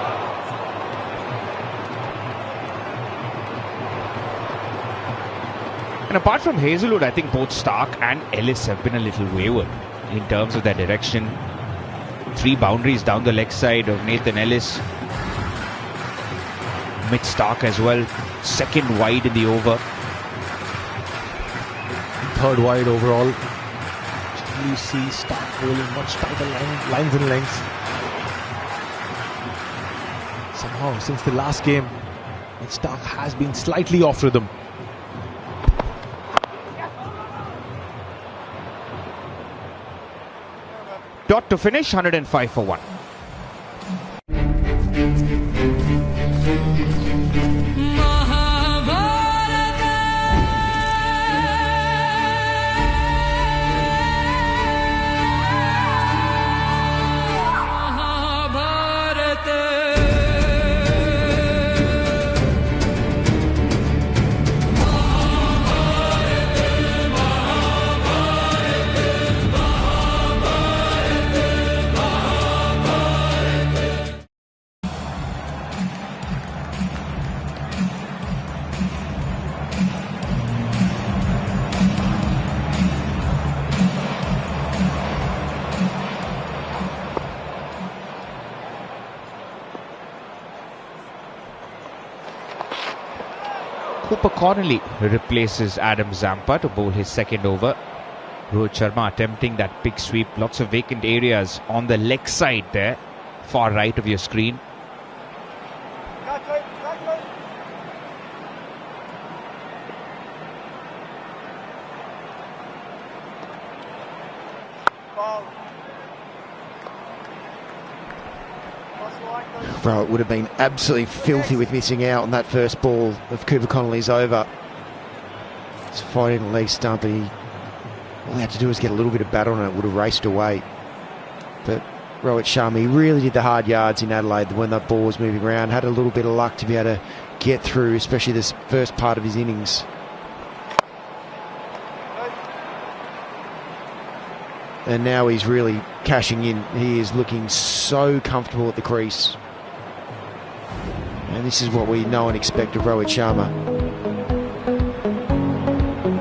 S15: And apart from Hazlewood, I think both Starc and Ellis have been a little wayward in terms of their direction. 3 boundaries down the leg side of Nathan Ellis. Mitch Starc as well. Second wide in the over.
S22: Third wide overall. You see Starc bowling much tighter lines and lengths. Somehow, since the last game, Mitch Starc has been slightly off rhythm.
S15: Dot to finish, 105 for 1. Cooper Connolly replaces Adam Zampa to bowl his second over. Rohit Sharma attempting that big sweep. Lots of vacant areas on the leg side there, far right of your screen.
S23: Bro, it would have been absolutely filthy with missing out on that first ball of Cooper Connolly's over. It's fighting the leg stump, and all he had to do was get a little bit of batter on it, it would have raced away. But Rohit Sharma, he really did the hard yards in Adelaide when that ball was moving around. Had a little bit of luck to be able to get through, especially this first part of his innings. And now he's really cashing in. He is looking so comfortable at the crease. And this is what we know and expect of Rohit Sharma.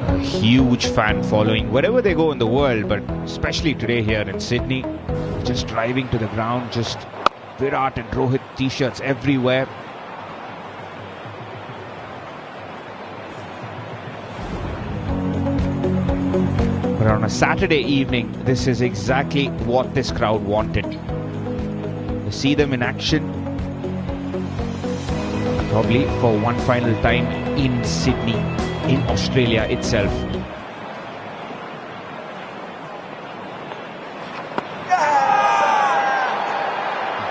S15: A huge fan following wherever they go in the world, but especially today here in Sydney. Just driving to the ground, just Virat and Rohit t-shirts everywhere. But on a Saturday evening, this is exactly what this crowd wanted. To see them in action, probably for one final time in Sydney, in Australia itself.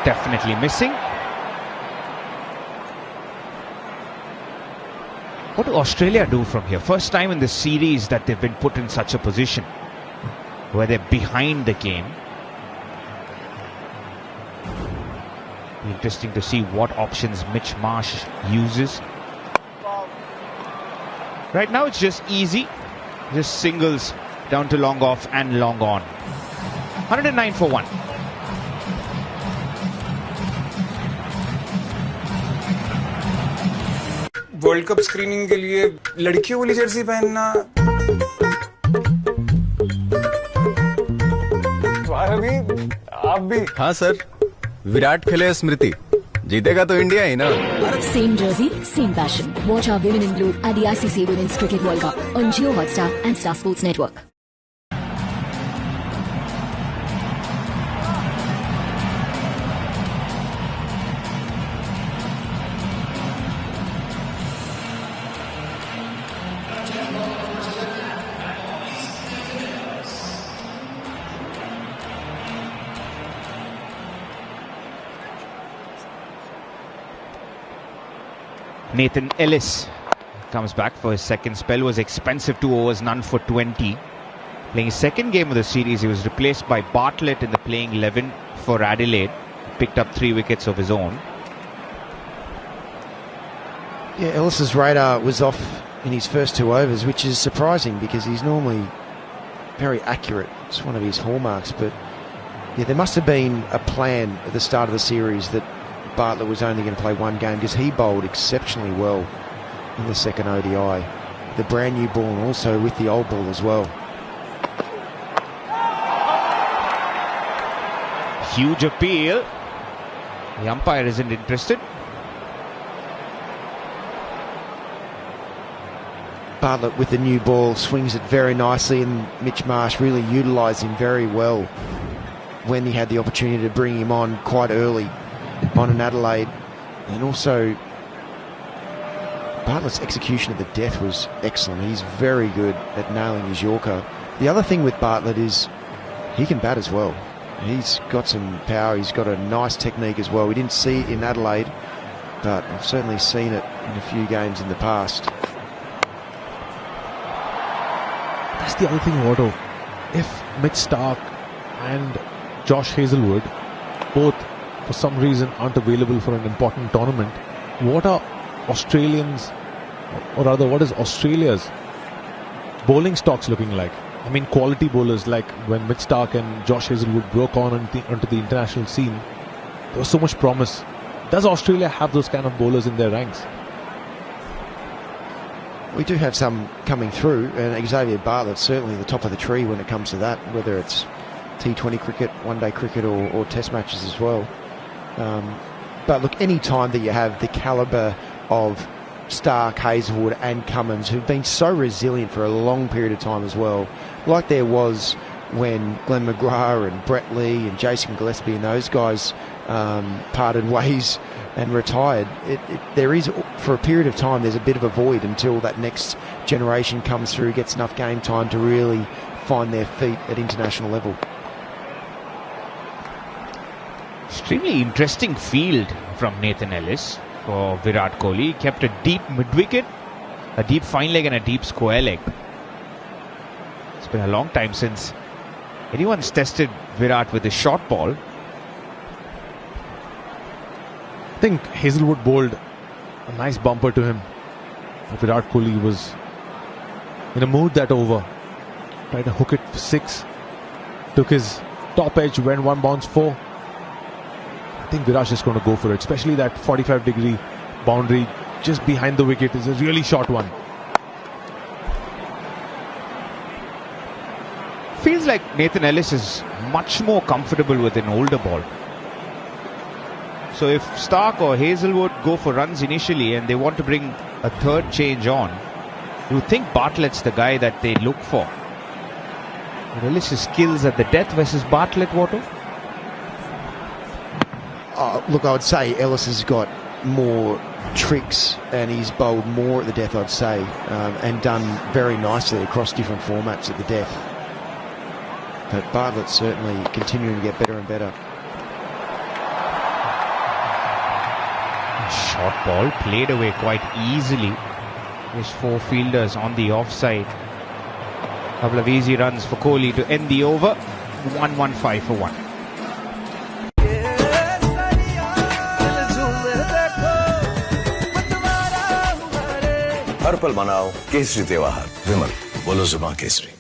S15: Definitely missing. What do Australia do from here? First time in the series that they've been put in such a position where they're behind the game. Interesting to see what options Mitch Marsh uses. Right now it's just easy. Just singles down to long off and long on. 109 for 1.
S8: World cup screening के लिए लड़कियों वाली Jersey पहनना अभी आप भी।
S9: हाँ sir, Virat खेले स्मृति, जीतेगा तो इंडिया ही ना।
S10: Same jersey, same passion. Watch our Women in Blue at the ICC Women's Cricket World Cup on Jio Hotstar and Star Sports Network.
S15: Nathan Ellis comes back for his second spell. Was expensive, 2 overs, none for 20. Playing his second game of the series, he was replaced by Bartlett in the playing 11 for Adelaide. Picked up 3 wickets of his own.
S23: Yeah, Ellis's radar was off in his first 2 overs, which is surprising because he's normally very accurate. It's one of his hallmarks. But yeah, there must have been a plan at the start of the series that Bartlett was only going to play 1 game because he bowled exceptionally well in the second ODI. The brand new ball and also with the old ball as well.
S15: Huge appeal. The umpire isn't interested.
S23: Bartlett with the new ball swings it very nicely, and Mitch Marsh really utilised him very well when he had the opportunity to bring him on quite early on in Adelaide. And also Bartlett's execution of the death was excellent. He's very good at nailing his Yorker. The other thing with Bartlett is he can bat as well. He's got some power, he's got a nice technique as well. We didn't see it in Adelaide, but I've certainly seen it in a few games in the past.
S22: That's the other thing, Otto. If Mitch Starc and Josh Hazelwood both for some reason aren't available for an important tournament, what are Australians, or rather what is Australia's bowling stocks looking like? I mean, quality bowlers, like when Mitch Starc and Josh Hazelwood broke on onto the international scene, there was so much promise. Does Australia have those kind of bowlers in their ranks?
S23: We do have some coming through, and Xavier Bartlett's certainly the top of the tree when it comes to that, whether it's T20 cricket, one-day cricket, or test matches as well. But look, any time that you have the calibre of Starc, Hazelwood and Cummins, who've been so resilient for a long period of time as well, like there was when Glenn McGrath and Brett Lee and Jason Gillespie and those guys parted ways and retired. There is, for a period of time, there's a bit of a void until that next generation comes through, gets enough game time to really find their feet at international level.
S15: Extremely interesting field from Nathan Ellis for Virat Kohli. He kept a deep mid-wicket, a deep fine leg and a deep square leg. It's been a long time since anyone's tested Virat with a short ball.
S22: I think Hazelwood bowled a nice bumper to him. Virat Kohli was in a mood that over. Tried to hook it for 6. Took his top edge, went one bounce 4. I think Virat's just going to go for it, especially that 45-degree boundary just behind the wicket is a really short one.
S15: Feels like Nathan Ellis is much more comfortable with an older ball. So if Starc or Hazelwood go for runs initially and they want to bring a third change on, you would think Bartlett's the guy that they look for. But Ellis' skills at the death versus Bartlett, Watto?
S23: Look, I would say Ellis has got more tricks and he's bowled more at the death, I'd say, and done very nicely across different formats at the death. But Bartlett's certainly continuing to get better and better.
S15: Short ball played away quite easily. There's 4 fielders on the offside. Couple of easy runs for Kohli to end the over. 115 for 1.
S11: हर पल मनाओ केसरी त्योहार। विमल, बोलो जुबां Kesari.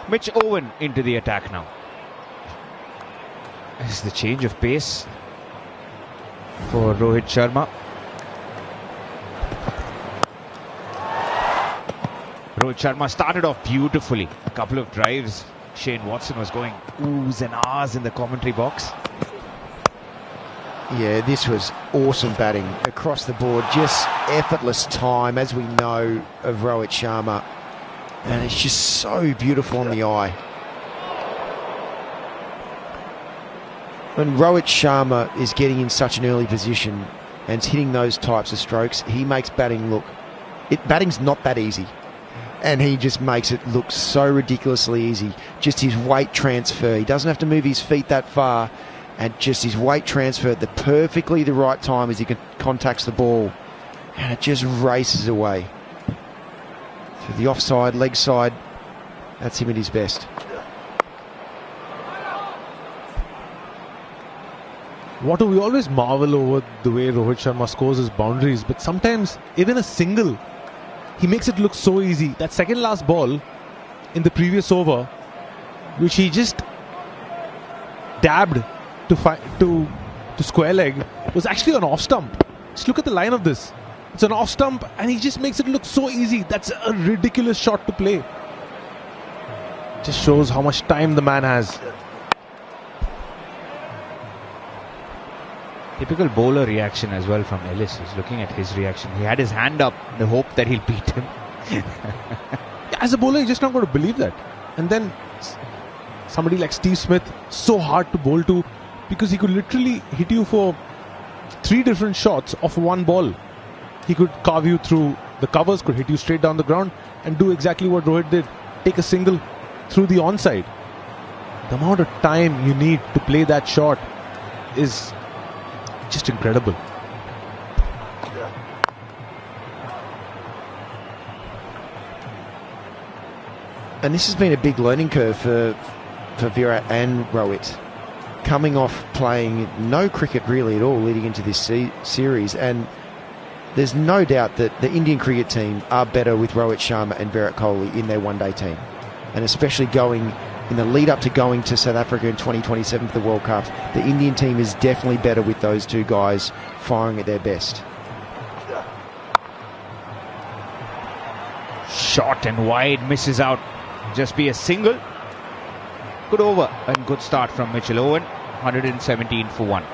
S15: Mitch Owen into the attack now. This is the change of pace for Rohit Sharma. Rohit Sharma started off beautifully. A couple of drives. Shane Watson was going oohs and ahs in the commentary box.
S23: Yeah, this was awesome batting across the board. Just effortless time, as we know of Rohit Sharma. And it's just so beautiful on the eye. When Rohit Sharma is getting in such an early position and hitting those types of strokes, he makes batting look... batting's not that easy. And he just makes it look so ridiculously easy. Just his weight transfer. He doesn't have to move his feet that far. And just his weight transfer at perfectly the right time as he contacts the ball. And it just races away. To the offside, leg side, that's him at his best.
S22: What we always marvel over the way Rohit Sharma scores his boundaries, but sometimes even a single, he makes it look so easy. That second last ball in the previous over, which he just dabbed to square leg, was actually an off stump. Just look at the line of this. It's an off stump and he just makes it look so easy. That's a ridiculous shot to play. Just shows how much time the man has.
S15: Typical bowler reaction as well from Ellis. He's looking at his reaction. He had his hand up in the hope that he'll beat him.
S22: As a bowler, you're just not going to believe that. And then somebody like Steve Smith, so hard to bowl to, because he could literally hit you for 3 different shots of one ball. He could carve you through the covers, could hit you straight down the ground, and do exactly what Rohit did. Take a single through the onside. The amount of time you need to play that shot is just incredible.
S23: And this has been a big learning curve for Virat and Rohit, coming off playing no cricket really at all leading into this series. And there's no doubt that the Indian cricket team are better with Rohit Sharma and Virat Kohli in their one-day team. And especially going in the lead up to going to South Africa in 2027 for the World Cup, the Indian team is definitely better with those two guys firing at their best.
S15: Shot and wide, misses out. Just be a single. Good over and good start from Mitchell Owen. 117 for 1.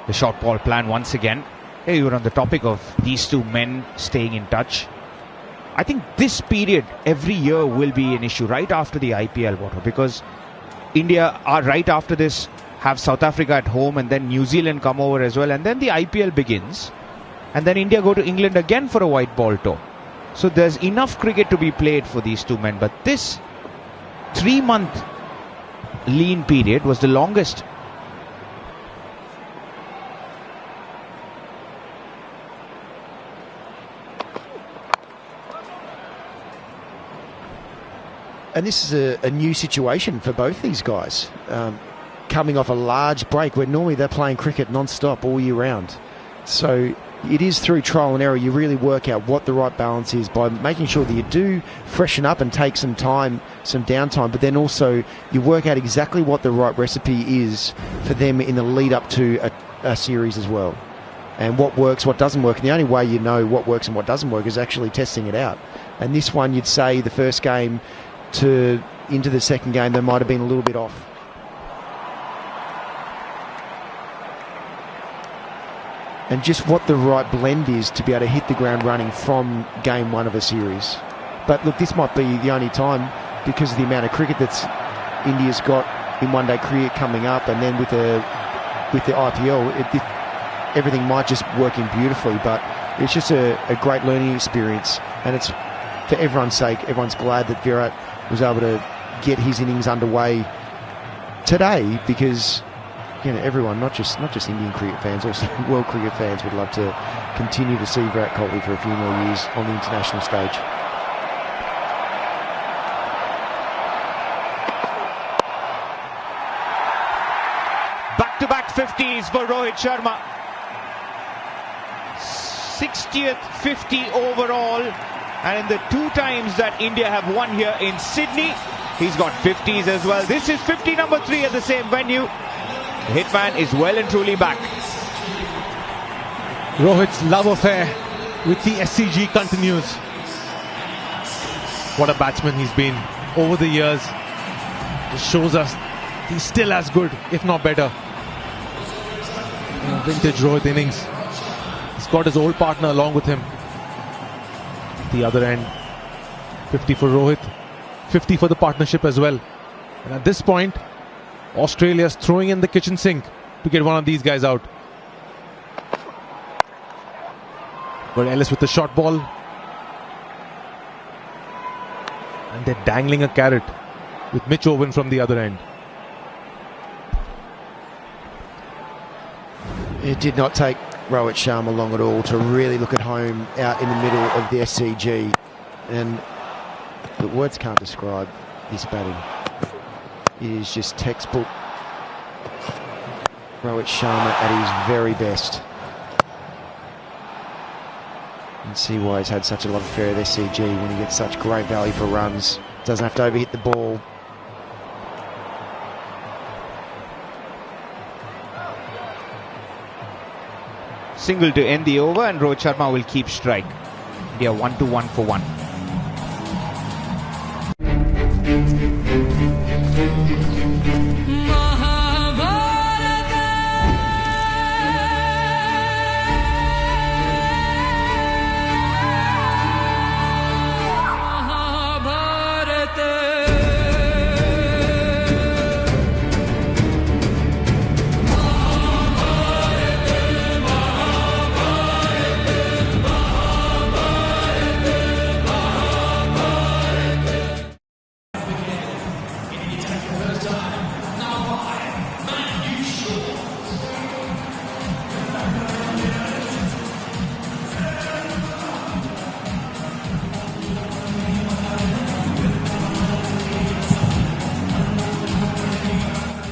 S15: The short ball plan once again. Hey, you were on the topic of these two men staying in touch. I think this period every year will be an issue right after the IPL water, because India are right after this have South Africa at home and then New Zealand come over as well, and then the IPL begins and then India go to England again for a white ball tour. So there's enough cricket to be played for these two men, but this 3-month lean period was the longest.
S23: And this is a new situation for both these guys, coming off a large break where normally they're playing cricket non-stop all year round. So it is through trial and error you really work out what the right balance is, by making sure that you do freshen up and take some time, some downtime, but then also you work out exactly what the right recipe is for them in the lead up to a series as well. And what works, what doesn't work. And the only way you know what works and what doesn't work is actually testing it out. And this one, you'd say the first game to into the second game, they might have been a little bit off. And just what the right blend is to be able to hit the ground running from game one of a series. But look, this might be the only time, because of the amount of cricket that's India's got in one-day cricket coming up, and then with the IPL, everything might just work in beautifully. But it's just a great learning experience, and it's for everyone's sake. Everyone's glad that Virat was able to get his innings underway today, because everyone, not just Indian cricket fans, also world cricket fans, would love to continue to see Virat Kohli for a few more years on the international stage.
S15: Back-to-back 50s for Rohit Sharma. 60th 50 overall. And in the 2 times that India have won here in Sydney, he's got 50s as well. This is 50 number 3 at the same venue. The hitman is well and truly back.
S22: Rohit's love affair with the SCG continues. What a batsman he's been over the years. It shows us he's still as good, if not better. Vintage Rohit innings. got his old partner along with him. The other end, 50 for Rohit, 50 for the partnership as well. And at this point, Australia's throwing in the kitchen sink to get one of these guys out. But Ellis with the short ball. And they're dangling a carrot with Mitch Owen from the other end.
S23: It did not take Rohit Sharma long at all to really look at home out in the middle of the SCG. And the words can't describe this batting. It is just textbook Rohit Sharma at his very best. And see why he's had such a love affair with SCG when he gets such great value for runs. Doesn't have to overhit the ball.
S15: Single to end the over, and Rohit Sharma will keep strike. India 1-1 for 1.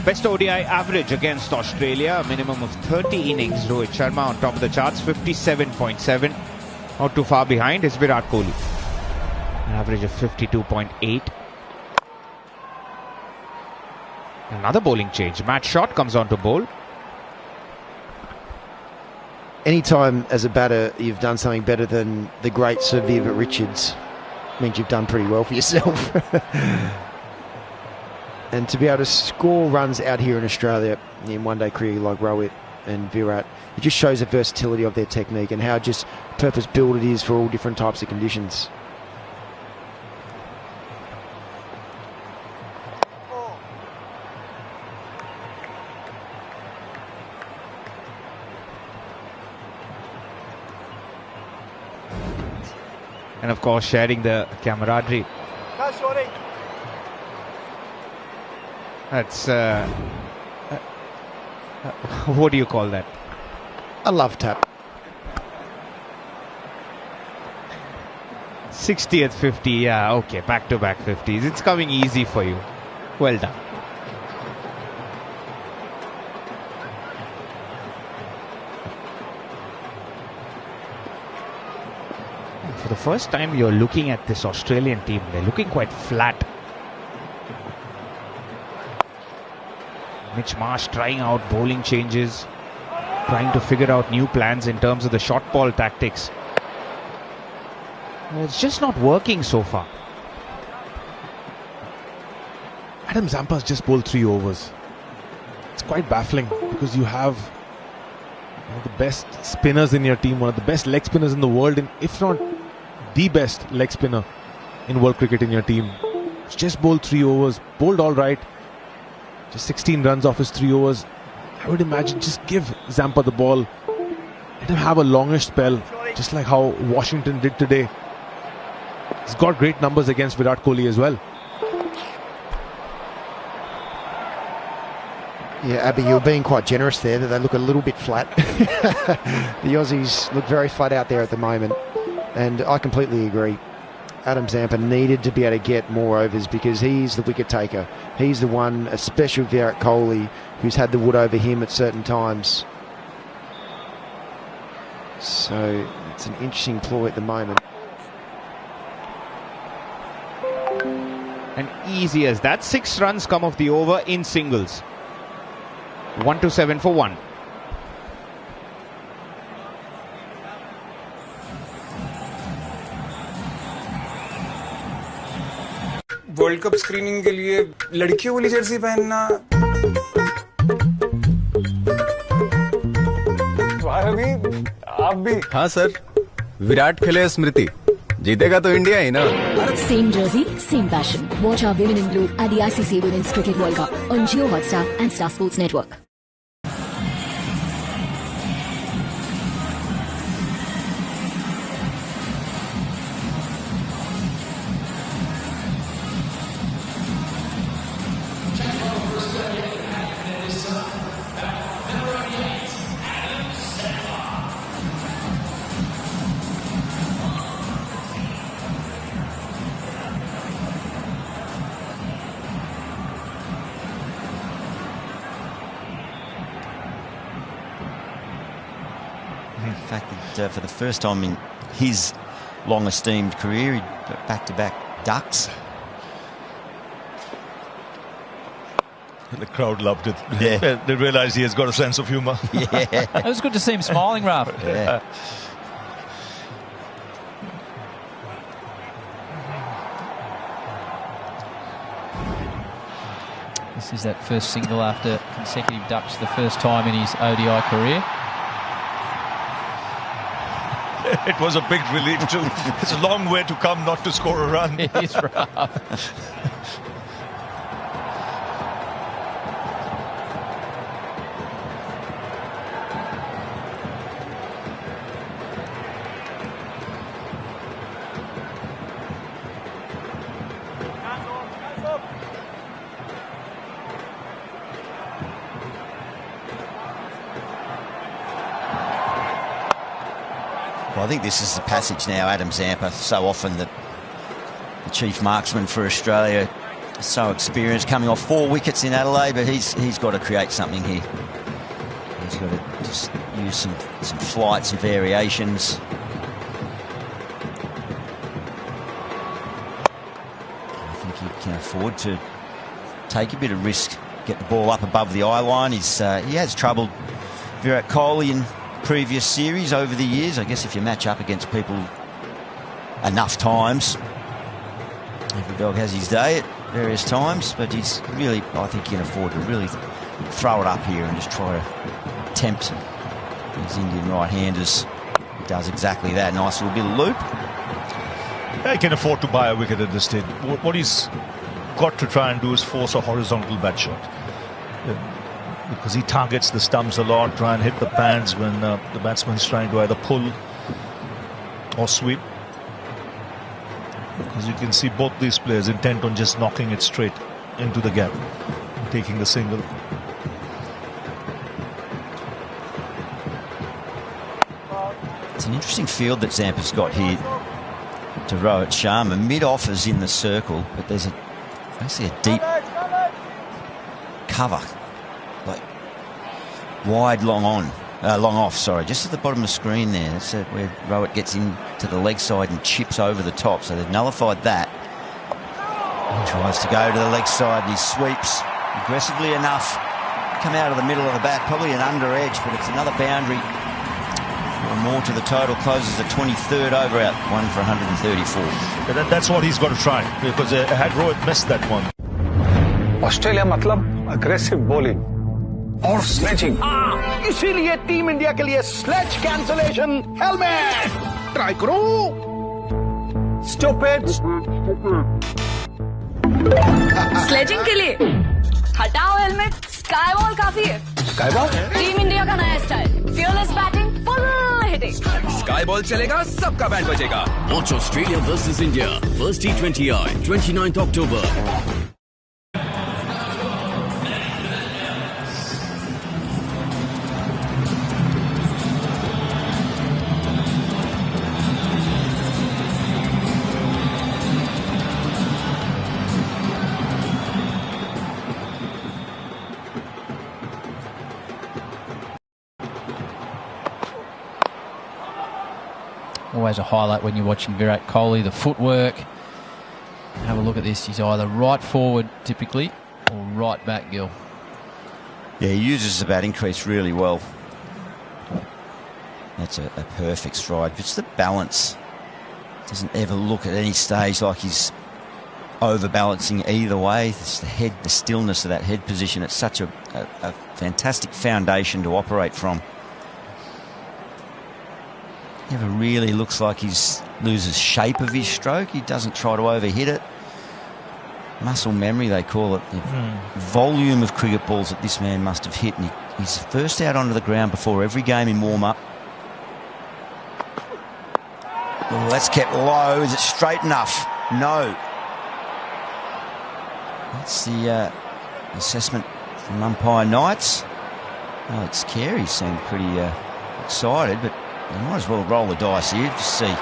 S15: Best ODI average against Australia, a minimum of 30 innings. Rohit Sharma on top of the charts, 57.7. Not too far behind is Virat Kohli. An average of 52.8. Another bowling change. Matt Shot comes on to bowl.
S23: Anytime as a batter you've done something better than the great Sir Viva Richards, means you've done pretty well for yourself. And to be able to score runs out here in Australia in one-day cricket like Rohit and Virat, it just shows the versatility of their technique and how just purpose-built it is for all different types of conditions.
S15: And of course sharing the camaraderie. That's what do you call that?
S23: A love tap.
S15: 60th 50, yeah, okay, back-to-back 50s. It's coming easy for you. Well done. For the first time you're looking at this Australian team, they're looking quite flat. Mitch Marsh trying out bowling changes, trying to figure out new plans in terms of the short ball tactics. It's just not working so far.
S22: Adam Zampa's just bowled 3 overs. It's quite baffling because you have one of the best spinners in your team, one of the best leg spinners in the world, and if not the best leg spinner in world cricket in your team. It's just bowled 3 overs, bowled all right. Just 16 runs off his 3 overs. I would imagine just give Zampa the ball. Let him have a longish spell, just like how Washington did today. He's got great numbers against Virat Kohli as well.
S23: Yeah, Abby, you're being quite generous there. That they look a little bit flat. The Aussies look very flat out there at the moment. And I completely agree. Adam Zampa needed to be able to get more overs because he's the wicket taker. He's the one, especially Virat Kohli, who's had the wood over him at certain times. So it's an interesting ploy at the moment.
S15: And easy as that. 6 runs come off the over in singles. 1-7 for 1.
S8: World cup screening के लिए लड़कियों वाली Jersey पहनना भाई
S22: आप भी
S9: हाँ sir, Virat खेले स्मृति, जीतेगा तो इंडिया ही ना।
S10: Same jersey, same passion. Watch our Women in Blue at the ICC Women's Cricket World Cup on Jio Hotstar and Star Sports Network.
S12: In fact, that, for the first time in his long-esteemed career, he back-to-back ducks.
S2: The crowd loved it.
S12: Yeah.
S2: They realised he has got a sense of humour.
S12: Yeah.
S3: It was good to see him smiling, Ralph.
S12: Yeah.
S3: This is that first single after consecutive ducks for the first time in his ODI career.
S2: It was a big relief too. It's a long way to come not to score a run.
S3: It is rough.
S12: Well, I think this is the passage now, Adam Zampa. So often that the chief marksman for Australia is so experienced, coming off 4 wickets in Adelaide, but he's got to create something here. He's got to just use some flights and variations. I think he can afford to take a bit of risk, get the ball up above the eye line. He has troubled Virat Kohli in previous series over the years. I guess if you match up against people enough times, every dog has his day at various times, but he's really, I think he can afford to really throw it up here and just try to tempt these Indian right-handers. He does exactly that. Nice little bit of loop.
S2: He can afford to buy a wicket at this stage. What he's got to try and do is force a horizontal bat shot. Because he targets the stumps a lot, try and hit the pads when the batsman's trying to either pull or sweep. Because you can see both these players intent on just knocking it straight into the gap, taking the single.
S12: It's an interesting field that Zampa's got here to Rohit Sharma. Mid-off is in the circle, but there's basically a deep cover. Like wide, long off, sorry, just at the bottom of the screen there. That's where Rohit gets into the leg side and chips over the top. So they've nullified that. He tries to go to the leg side and he sweeps aggressively enough. Come out of the middle of the bat, probably an under edge, but it's another boundary. One more to the total, closes the 23rd over out, one for 134.
S2: That's what he's got to try, because had Rohit missed that one.
S5: Australia मतलब aggressive bowling और sledging, इसीलिए team India के लिए sledge cancellation helmet try करो। Stupid.
S6: Sledging के लिए हटाओ helmet, sky ball काफी है।
S5: स्काई बॉल
S6: टीम इंडिया का नया style, fearless batting, full hitting.
S7: Sky ball चलेगा, सबका बैंड बजेगा। Watch Australia versus India, first T20I, 29th October.
S3: Always a highlight when you're watching Virat Kohli, the footwork. Have a look at this. He's either right forward, typically, or right back, Gil.
S12: Yeah, he uses the batting crease really well. That's a perfect stride. Just the balance. Doesn't ever look at any stage like he's overbalancing either way. It's the head, the stillness of that head position. It's such a fantastic foundation to operate from. Never really looks like he loses shape of his stroke. He doesn't try to overhit it. Muscle memory, they call it. The volume of cricket balls that this man must have hit. And he's first out onto the ground before every game in warm-up. Oh, that's kept low. Is it straight enough? No. That's the assessment from umpire Knights. Alex Carey seemed pretty excited, but they might as well roll the dice here to see.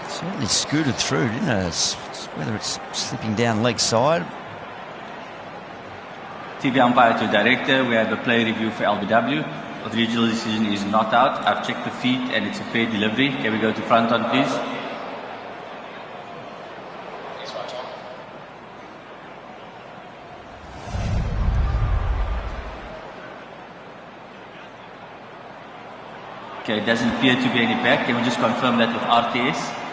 S12: Certainly scooted through, didn't it? Whether it's slipping down leg side.
S13: TV umpire to director, we have a play review for LBW. Original decision is not out. I've checked the feet and it's a fair delivery. Can we go to front on, please? Okay, it doesn't appear to be any back. Can we just confirm that with RTS?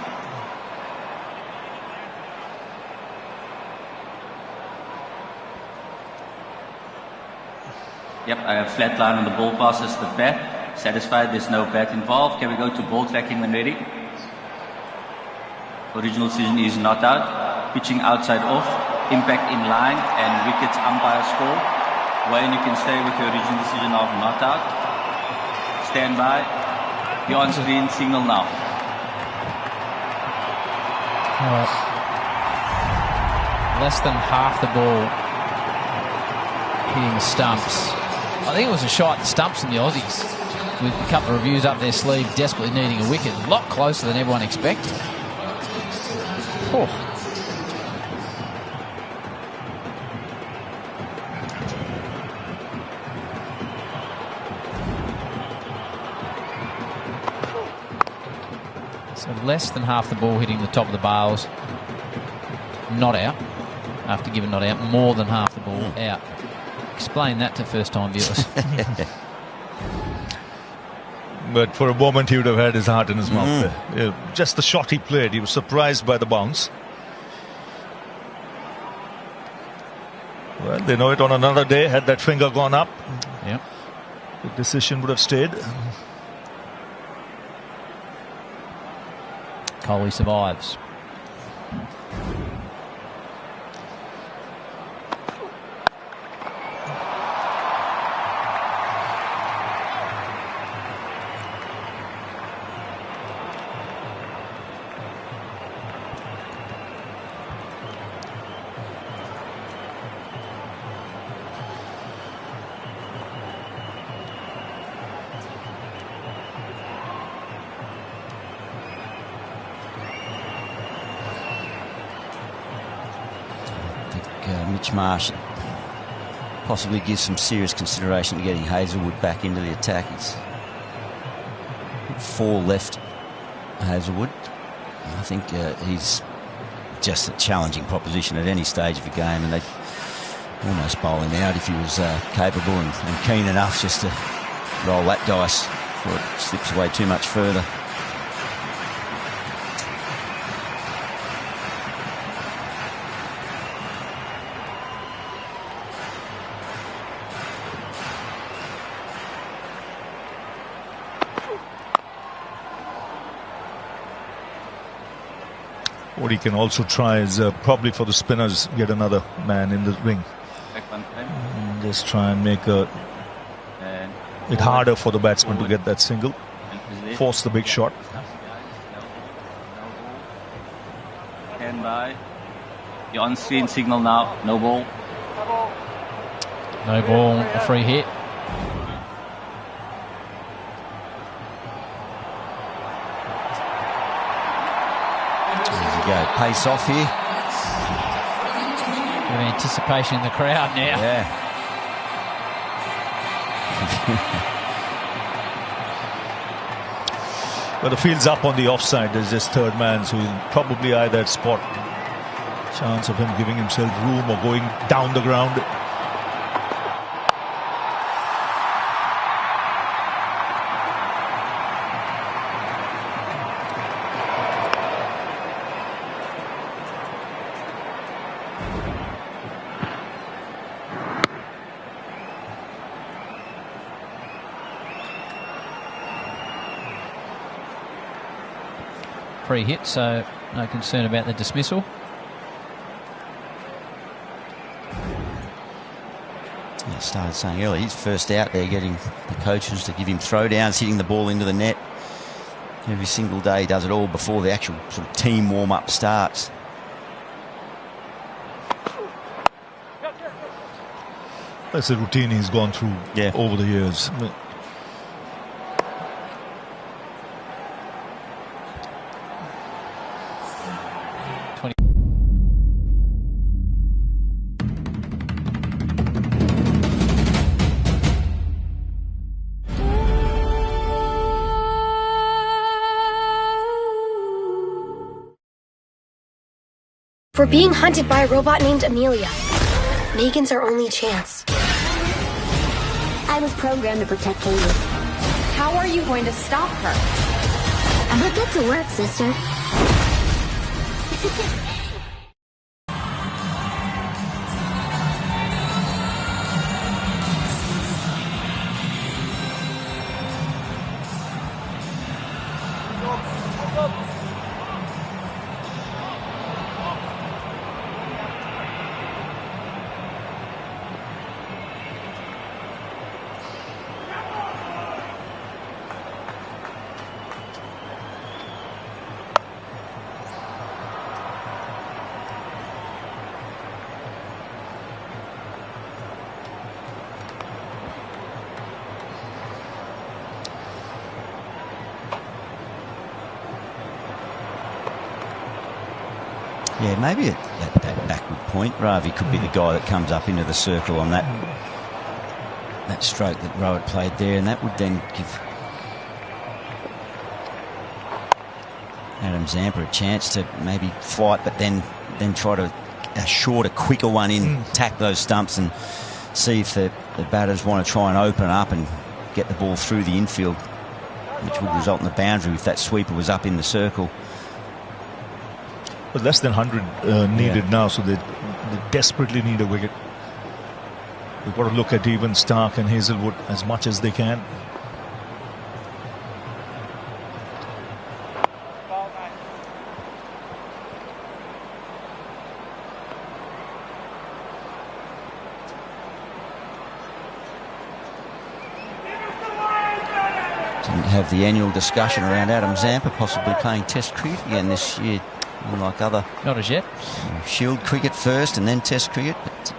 S13: Yep, I have flat line on the ball passes the bat. Satisfied there's no bat involved. Can we go to ball tracking when ready? Original decision is not out. Pitching outside off. Impact in line and wickets umpire score. Wayne, you can stay with your original decision of not out. Stand by. You're on screen. Signal now.
S3: Less than half the ball hitting stumps. I think it was a shot at the stumps from the Aussies, with a couple of reviews up their sleeve, desperately needing a wicket. A lot closer than everyone expected. Oh. So less than half the ball hitting the top of the bails. Not out. After giving not out, more than half the ball out. Explain that to first-time viewers.
S2: But for a moment he would have had his heart in his mouth there. Just the shot he played, he was surprised by the bounce. Well, they know it on another day. Had that finger gone up, the decision would have stayed.
S3: Kohli survives.
S12: Marsh possibly gives some serious consideration to getting Hazelwood back into the attack. He's 4 left, Hazelwood. I think he's just a challenging proposition at any stage of the game, and they'd almost bowl him out if he was capable and keen enough just to roll that dice before it slips away too much further.
S2: What he can also try is probably for the spinners, get another man in the ring. And just try and make it harder for the batsman to get that single. Force the big shot.
S13: Stand by. You're on screen, signal now. No ball.
S3: No ball, a free hit.
S12: Go pace off here.
S3: Bit of anticipation in the crowd now.
S12: Yeah.
S2: But the field's up on the offside. There's just third man, so he'll probably either spot chance of him giving himself room or going down the ground.
S3: pre-hit, so no concern about the dismissal.
S12: I started saying earlier, he's first out there getting the coaches to give him throwdowns, hitting the ball into the net. Every single day he does it all before the actual sort of team warm-up starts.
S2: That's a routine he's gone through over the years.
S1: We're being hunted by a robot named Amelia. Megan's our only chance.
S10: I was programmed to protect Katie.
S6: How are you going to stop her?
S10: But get to work, sister.
S12: Yeah, maybe at that backward point, Ravi could be the guy that comes up into the circle on that stroke that Rowett played there, and that would then give Adam Zampa a chance to maybe fight, but then try to a shorter, quicker one in, tack those stumps and see if the batters want to try and open up and get the ball through the infield, which would result in the boundary if that sweeper was up in the circle.
S2: But less than 100 needed now, so they desperately need a wicket. They've got to look at even Stark and Hazelwood as much as they can.
S12: Didn't have the annual discussion around Adam Zampa possibly playing Test cricket again this year. Like other,
S3: not as yet.
S12: Shield cricket first and then Test cricket. But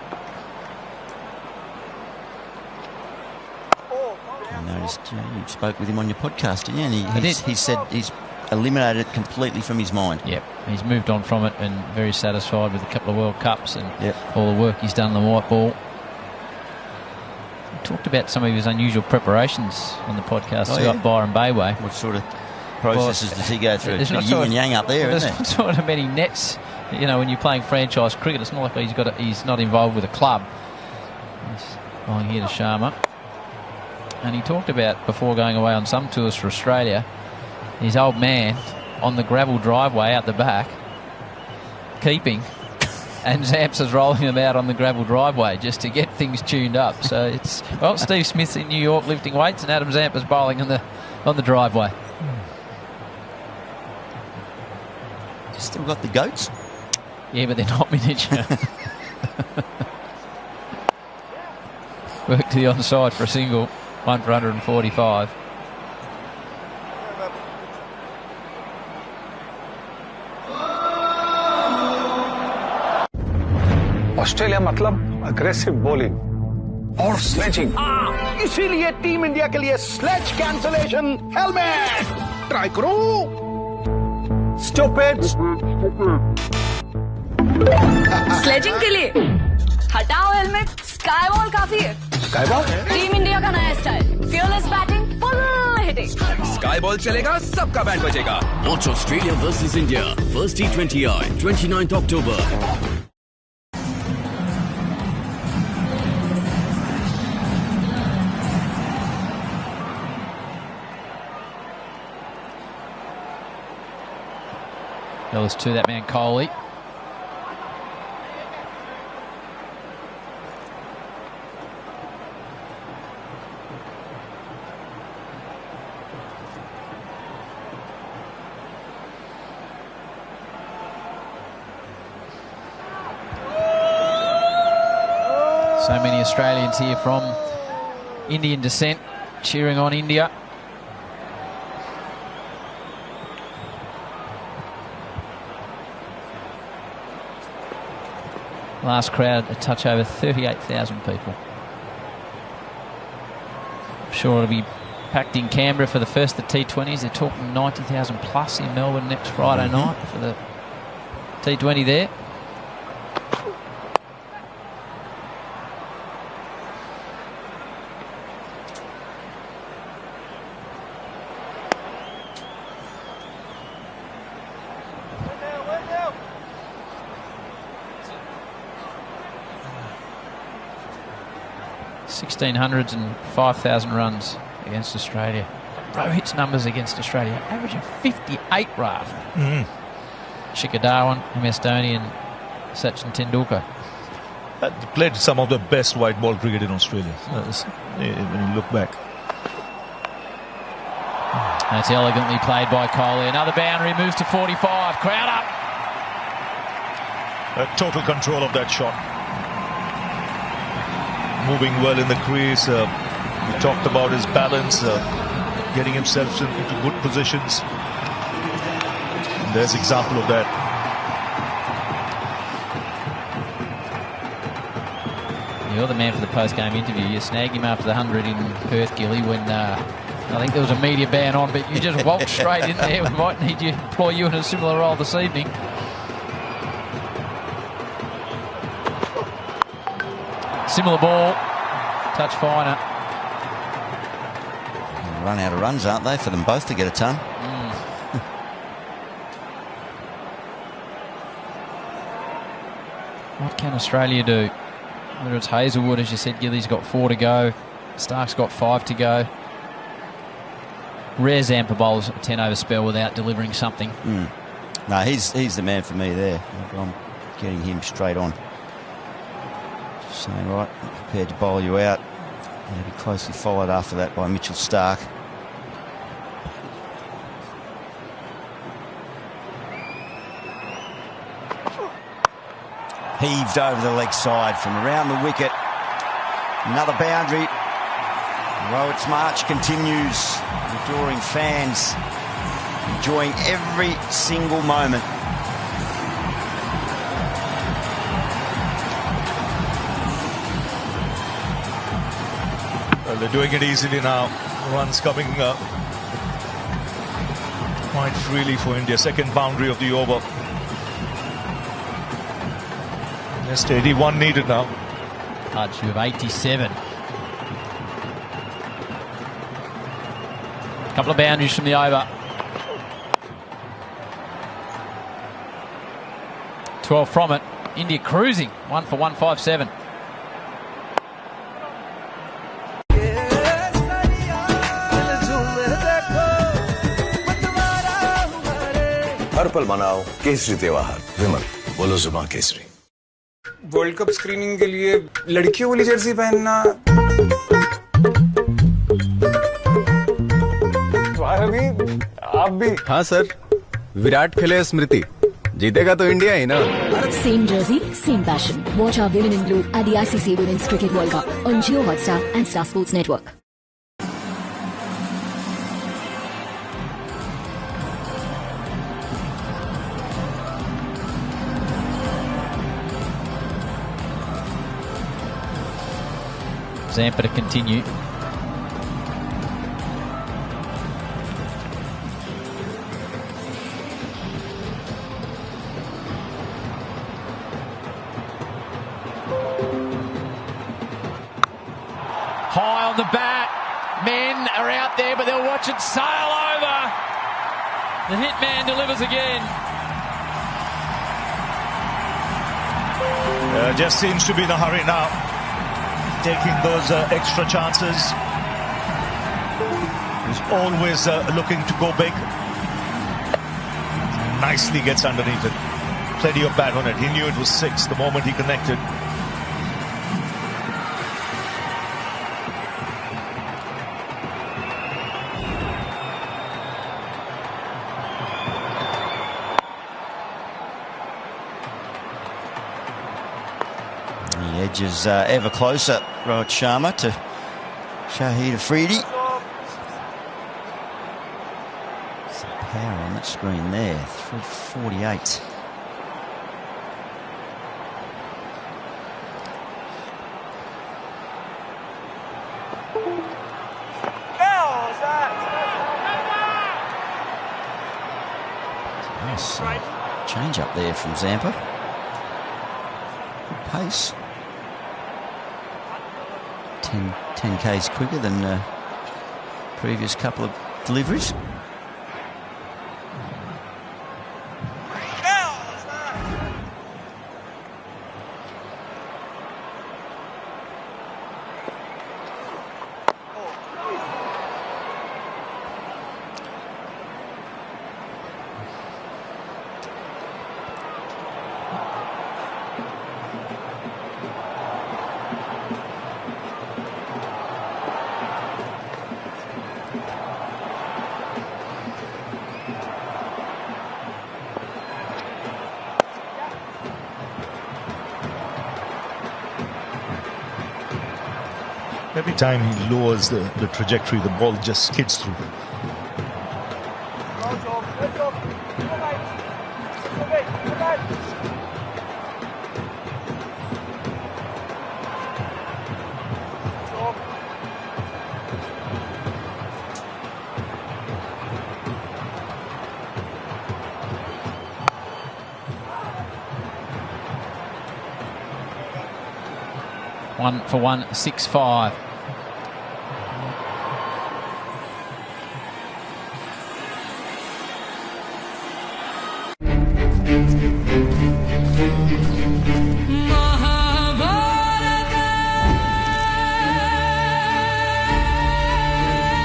S12: I noticed you spoke with him on your podcast, didn't you? And he said he's eliminated it completely from his mind.
S3: Yep, he's moved on from it and very satisfied with a couple of World Cups and all the work he's done on the white ball. He talked about some of his unusual preparations on the podcast. Scott Byron Bayway.
S12: What sort of processes does he go through? There's yin and yang up there, isn't there?
S3: There's not sort of many nets, you know, when you're playing franchise cricket. It's not like he's not involved with a club. He's flying here to Sharma. And he talked about, before going away on some tours for Australia, his old man on the gravel driveway out the back, keeping, and Zampa's rolling them out on the gravel driveway just to get things tuned up. So it's, well, Steve Smith's in New York lifting weights and Adam Zampa's bowling on the driveway.
S12: Still got the goats?
S3: Yeah, but they're not miniature. Work to the onside for a single, one for 145.
S5: Australia मतलब aggressive bowling और sledging, इसीलिए team India के लिए sledge cancellation helmet try करो। Stupid.
S6: Sledging के लिए हटाओ helmet, sky ball काफी है।
S5: स्काई बॉल
S6: टीम इंडिया का नया style, fearless batting, full hitting.
S7: Sky ball चलेगा, सबका बैंड बजेगा। Watch Australia versus India, first T20I, 29th October.
S3: Ellis to that man Coley. So many Australians here from Indian descent cheering on India. Last crowd, a touch over 38,000 people. I'm sure it'll be packed in Canberra for the first of the T20s. They're talking 90,000 plus in Melbourne next Friday night for the T20 there. $1,600s and 5,000 runs against Australia. Rohit's numbers against Australia, averaging 58, Raf. Shikhar Dhawan, MS Dhoni and Sachin Tendulkar.
S2: They played some of the best white ball cricket in Australia, when you look back.
S3: That's elegantly played by Kohli. Another boundary, moves to 45. Crowd up.
S2: Total control of that shot. Moving well in the crease. We talked about his balance, getting himself into good positions. And there's an example of that.
S3: You're the man for the post-game interview. You snagged him after the 100 in Perth, Gilly, when I think there was a media ban on, but you just walked straight in there. We might need to employ you in a similar role this evening. Similar ball, touch finer.
S12: Run out of runs, aren't they, for them both to get a ton?
S3: What can Australia do? Whether it's Hazelwood, as you said, Gilly's got 4 to go. Stark's got 5 to go. Rare Zampa bowls a 10 over spell without delivering something.
S12: No, he's the man for me there. I'm getting him straight on. Just saying, right, prepared to bowl you out. He'll be closely followed after that by Mitchell Stark. Heaved over the leg side from around the wicket. Another boundary. Rohit's march continues. Adoring fans enjoying every single moment.
S2: Well, they're doing it easily now. Runs coming quite freely for India. Second boundary of the over. Just 81 needed now.
S3: Touch of 87. Couple of boundaries from the over. 12 from it. India cruising. 1 for 157.
S11: हर पल मनाओ केसरी त्योहार विमल बोलो जुबां Kesari
S8: world cup screening के लिए लड़कियों वाली Jersey पहनना
S9: रवि आप भी हाँ सर विराट खेले स्मृति जीतेगा तो इंडिया ही ना
S10: Same jersey, same passion. Watch our Women in Blue at the ICC Women's Cricket World Cup on Jio Hotstar and Star Sports Network.
S3: Zampa to continue. High on the bat. Men are out there, but they'll watch it sail over. The hitman delivers again.
S2: Just seems to be in a hurry now. Taking those extra chances. He's always looking to go big. Nicely gets underneath it. Plenty of bat on it. He knew it was 6 the moment he connected.
S12: The edges ever closer, Rohit Sharma to Shahid Afridi. Some power on that screen there, 348. Nice change up there from Zampa. Good pace. 10 k's quicker than previous couple of deliveries.
S2: Every time he lowers the trajectory, the ball just skids through.
S3: One for 165.